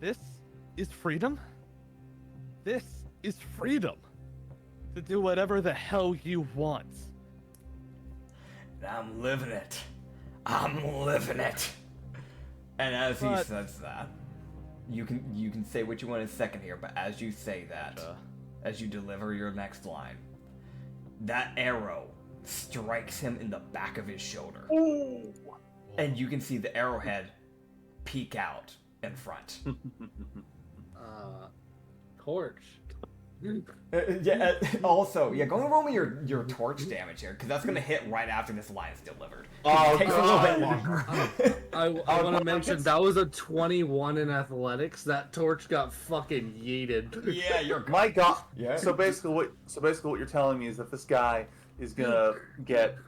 This is freedom. This is freedom. To do whatever the hell you want. And I'm living it. I'm living it. And as he says that, you can say what you want in a second here, but as you say that, as you deliver your next line, that arrow strikes him in the back of his shoulder. Ooh. And you can see the arrowhead peek out in front. Torch. Also, go and roll me your torch damage here, because that's going to hit right after this line is delivered. Oh, it takes a little bit longer. I want to mention, that was a 21 in athletics. That torch got fucking yeeted. Yeah, you're My God. Yeah. So basically what you're telling me is that this guy is gonna get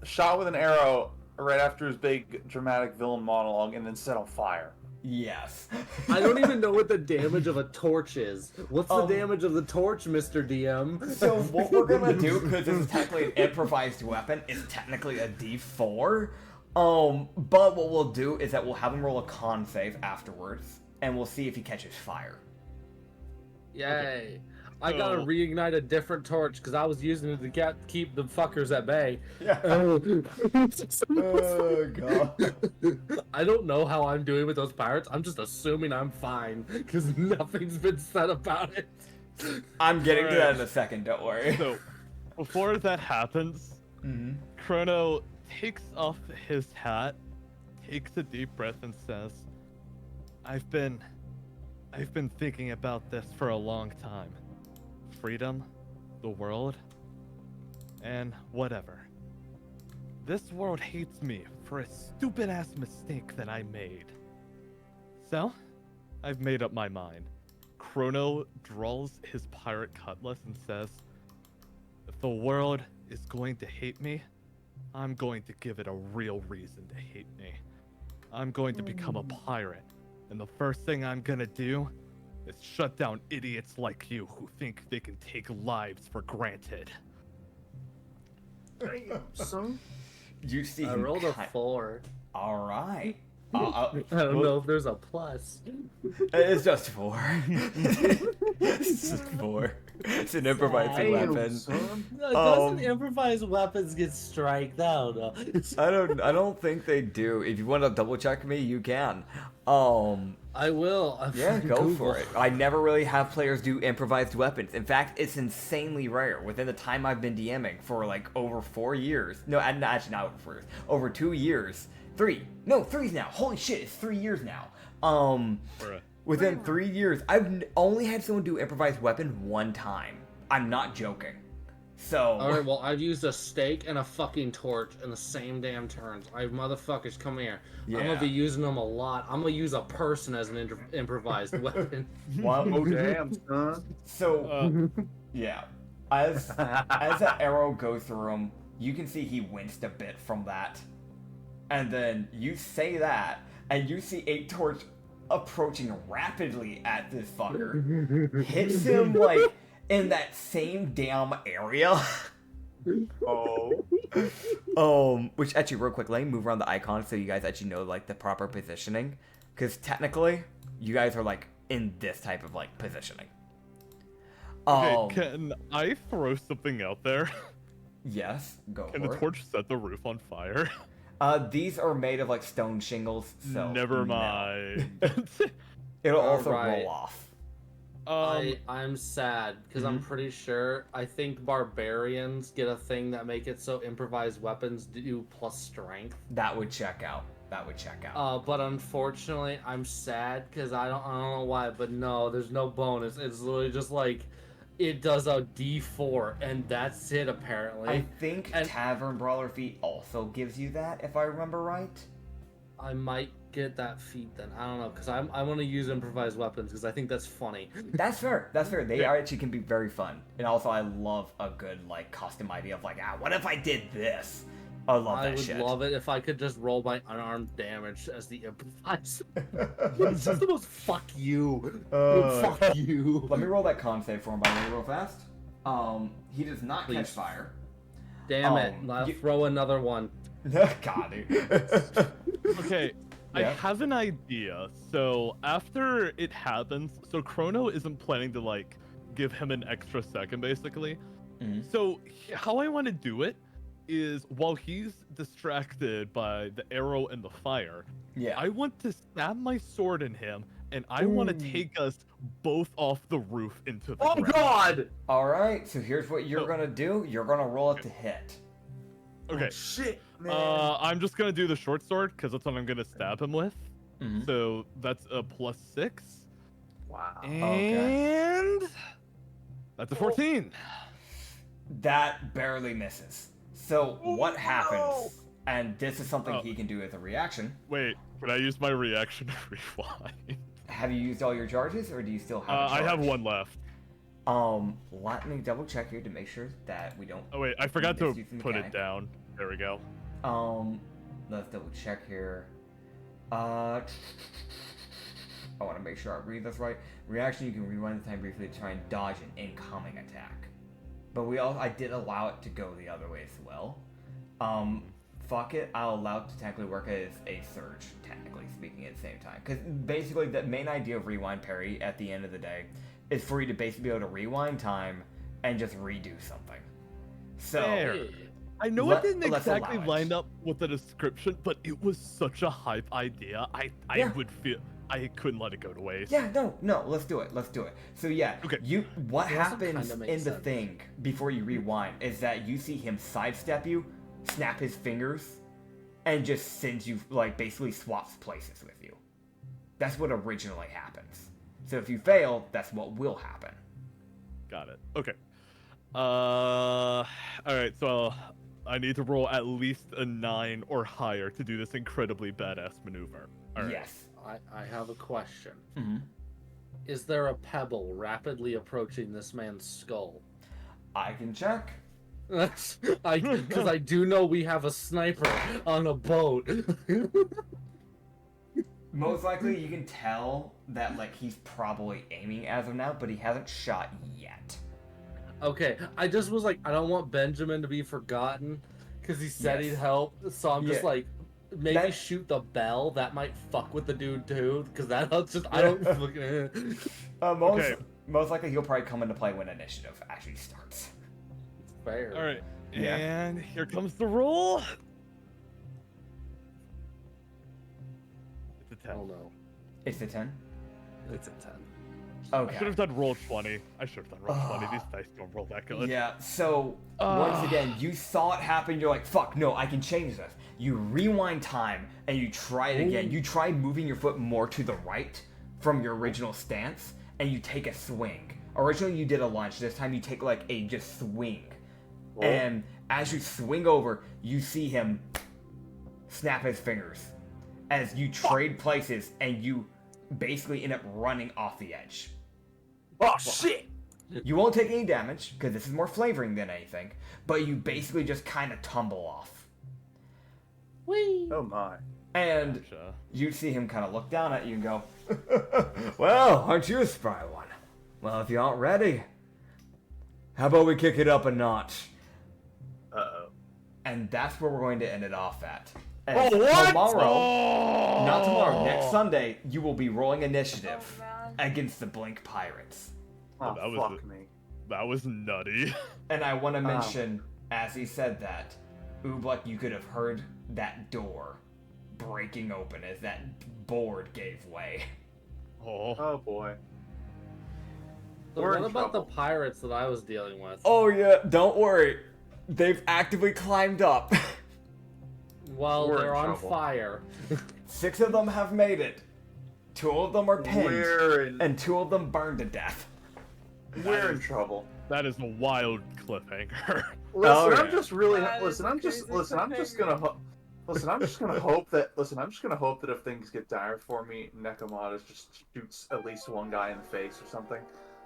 shot with an arrow right after his big dramatic villain monologue and then set on fire. Yes. I don't even know what the damage of a torch is. What's the damage of the torch, Mr. DM? So what we're gonna do, because this is technically an improvised weapon, is technically a D4. But what we'll do is that we'll have him roll a con save afterwards, and we'll see if he catches fire. Yay. Okay. I gotta reignite a different torch because I was using it to keep the fuckers at bay. Yeah. Oh, God. I don't know how I'm doing with those pirates. I'm just assuming I'm fine because nothing's been said about it. I'm getting to that in a second, don't worry. So, before that happens, Chrono takes off his hat, takes a deep breath, and says, I've been thinking about this for a long time. Freedom, the world, and whatever. This world hates me for a stupid-ass mistake that I made. So, I've made up my mind. Chrono draws his pirate cutlass and says, if the world is going to hate me, I'm going to give it a real reason to hate me. I'm going to become a pirate, and the first thing I'm gonna do is shut down idiots like you who think they can take lives for granted. Son? You see I him rolled a 4. All right. I don't know if there's a plus. It's just 4. It's just 4. It's an improvised weapon. Doesn't improvised weapons get striked out? I don't think they do. If you want to double check me, you can. I will. Yeah, go for it. I never really have players do improvised weapons. In fact, it's insanely rare. Within the time I've been DMing for like over 4 years. No, actually not over 4 years. Over 2 years. 3. No, 3 now. Holy shit, it's 3 years now. Within 3 years, I've only had someone do improvised weapon 1 time. I'm not joking. So. Alright, well, I've used a stake and a fucking torch in the same damn turns. Motherfuckers, come here. Yeah. I'm gonna be using them a lot. I'm gonna use a person as an improvised weapon. What? Oh damn, son. So, yeah. As that arrow goes through him, you can see he winced a bit from that. And then you say that, and you see a torch approaching rapidly at this fucker. Hits him, like, in that same damn area. Which actually, real quick, let me move around the icon so you guys actually know, like, the proper positioning. Because technically, you guys are, like, in this type of, like, positioning. Okay, can I throw something out there? Yes, go Can for the it. torch set the roof on fire? These are made of, like, stone shingles, so... Never no. mind. It'll also Alright. roll off. I'm sad because I'm pretty sure I think barbarians get a thing that make it so improvised weapons do plus strength. That would check out. But unfortunately, I'm sad because I don't know why, but no, there's no bonus. It's literally just like it does a D4 and that's it apparently. I think Tavern Brawler feat also gives you that, if I remember right. I might get that feat then. I don't know, because I want to use improvised weapons because I think that's funny. That's fair. They actually can be very fun. And also, I love a good, like, custom idea of, like, what if I did this? I love that shit. I would love it if I could just roll my unarmed damage as the improvised. It's just the most fuck you. Fuck you. Let me roll that con save for him by the way real fast. He does not catch fire. Damn it. I'll throw another one. God, dude. Okay, I have an idea. So after it happens, so Chrono isn't planning to like give him an extra second, basically. So how I want to do it is while he's distracted by the arrow and the fire, I want to stab my sword in him, and I want to take us both off the roof into the ground. Oh God! All right, so here's what you're gonna do. You're gonna roll it to hit. Okay. Oh, shit, man. I'm just gonna do the short sword because that's what I'm gonna stab him with. So that's a +6. Wow. And that's a 14. That barely misses. So what happens? And this is something he can do as a reaction. Wait, can I use my reaction to rewind? Have you used all your charges, or do you still have a charge? I have one left. Let me double check here to make sure that we don't. Oh wait, I forgot to put it down. There we go. Let's double check here. I want to make sure I read this right. Reaction: you can rewind the time briefly to try and dodge an incoming attack. But I did allow it to go the other way as well. Fuck it, I'll allow it to technically work as a surge, technically speaking, at the same time. Because basically, the main idea of rewind parry at the end of the day is for you to basically be able to rewind time and just redo something. So, I know it didn't exactly line up with the description, but it was such a hype idea. I would feel I couldn't let it go to waste. Yeah, no, let's do it. So what happens in the thing before you rewind is that you see him sidestep you, snap his fingers, and just sends you, like, basically swaps places with you. That's what originally happens. So if you fail, that's what will happen. Got it. Okay. Alright, so I need to roll at least a 9 or higher to do this incredibly badass maneuver. All right. Yes. I have a question. Is there a pebble rapidly approaching this man's skull? I can check. Because I do know we have a sniper on a boat. Most likely, you can tell that, like, he's probably aiming as of now, but he hasn't shot yet. Okay, I just was like, I don't want Benjamin to be forgotten, because he said he'd help, so I'm just like, maybe shoot the bell. That might fuck with the dude too, because that'll just I don't most likely he'll probably come into play when initiative actually starts. Fair. All right, and here comes the roll. It's a 10. Oh no, It's a 10. it's a 10. Okay. I should have done roll 20. I should have done roll 20. These dice don't roll that good. Yeah. So once again, you saw it happen. You're like, "Fuck, no, I can change this." You rewind time and you try it again. You try moving your foot more to the right from your original stance, and you take a swing. Originally, you did a lunge. This time, you take like a just swing. And as you swing over, you see him snap his fingers as you trade places, and you basically end up running off the edge. Oh shit! You won't take any damage, because this is more flavoring than anything, but you basically just kind of tumble off. Whee! Oh my. And you see him kind of look down at you and go, "Well, aren't you a spry one? Well, if you aren't ready, how about we kick it up a notch?" Uh-oh. And that's where we're going to end it off at. Oh, what? Tomorrow, not tomorrow, next Sunday, you will be rolling initiative man. against the Blink Pirates. Oh, that was fuck me. That was nutty. And I want to mention, as he said that, Oobleck, you could have heard that door breaking open as that board gave way. Oh. Oh boy. So We're what in about the trouble. pirates that I was dealing with? Oh yeah, don't worry. They've actively climbed up. Well, We're in they're on trouble. fire. 6 of them have made it. 2 of them are pinned, We're and 2 of them burned to death. in trouble. That is a wild cliffhanger. Listen, Oh, I'm yeah. just really That is a crazy I'm just gonna hope that if things get dire for me, Nekomata just shoots at least one guy in the face or something.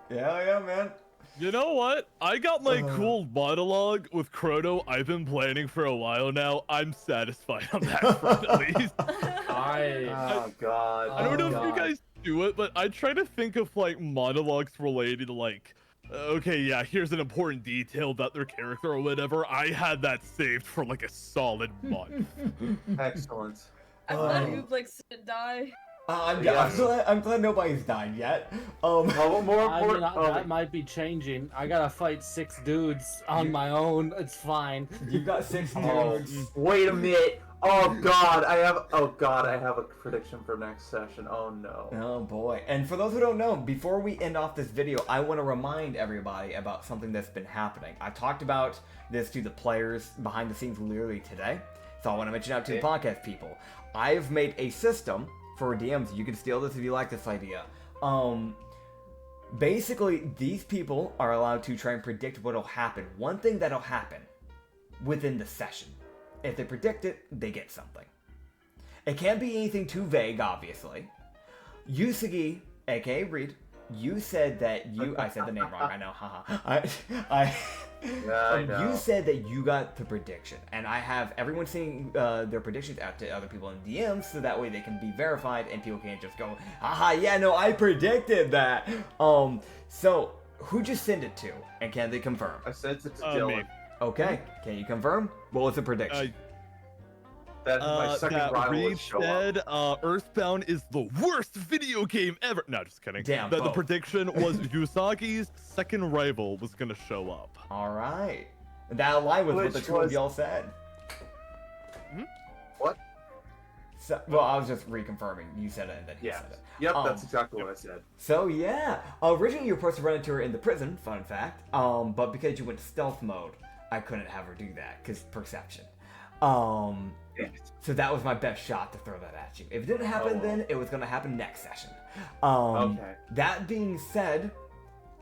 Yeah, man. You know what? I got my Uh. cool monologue with Chrono I've been planning for a while now. I'm satisfied on that front at least. Oh god. I don't know if God. you guys do it, but I try to think of like monologues related to like, okay, yeah, here's an important detail about their character or whatever. I had that saved for like a solid month. Excellent. I'm glad Ooblix didn't die. I'm Yes. glad nobody's died yet. Well, more I mean, important. that might be changing. I gotta fight 6 dudes on my own. It's fine. You've got 6 Oh, dudes. wait a minute. Oh god, I have a prediction for next session. Oh no. Oh boy. And for those who don't know, before we end off this video, I want to remind everybody about something that's been happening. I talked about this to the players behind the scenes literally today, so I want to mention out to the podcast people. I've made a system for DMs. You can steal this if you like this idea. Basically, these people are allowed to try and predict what'll happen. One thing that'll happen within the session. If they predict it, they get something. It can't be anything too vague, obviously. Yusugi, aka Reed, you said that you... I said the name wrong, I know, haha. I know. You said that you got the prediction, and I have everyone sending their predictions out to other people in DMs, so that way they can be verified, and people can't just go, haha, yeah, no, I predicted that. So, who'd you send it to, and can they confirm? I sent it to Me. Dylan. Okay, can you confirm? What was the prediction? That my second that rival Reed would show said up. Earthbound is the worst video game ever. No, just kidding. Damn, That the both. prediction was Yusagi's second rival was gonna show up. Alright. That aligned with what Which the two of was- y'all said. What? So, well, I was just reconfirming. You said it and then he Yeah. said it. Yep, that's exactly what I said. So yeah, originally you were supposed to run into her in the prison, fun fact. But because you went stealth mode, I couldn't have her do that, because perception. So that was my best shot to throw that at you. If it didn't happen then, it was gonna happen next session. Okay. That being said,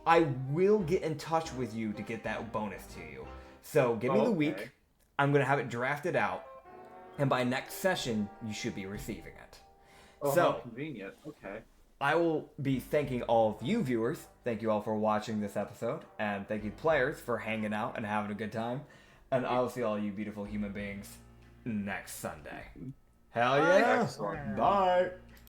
I will get in touch with you to get that bonus to you. So give me the week, Okay. I'm gonna have it drafted out, and by next session, you should be receiving it. Oh, So- how convenient. Okay. I will be thanking all of you viewers. Thank you all for watching this episode. And thank you players for hanging out and having a good time. And I will see all you beautiful human beings next Sunday. Hell yeah. Excellent. Bye.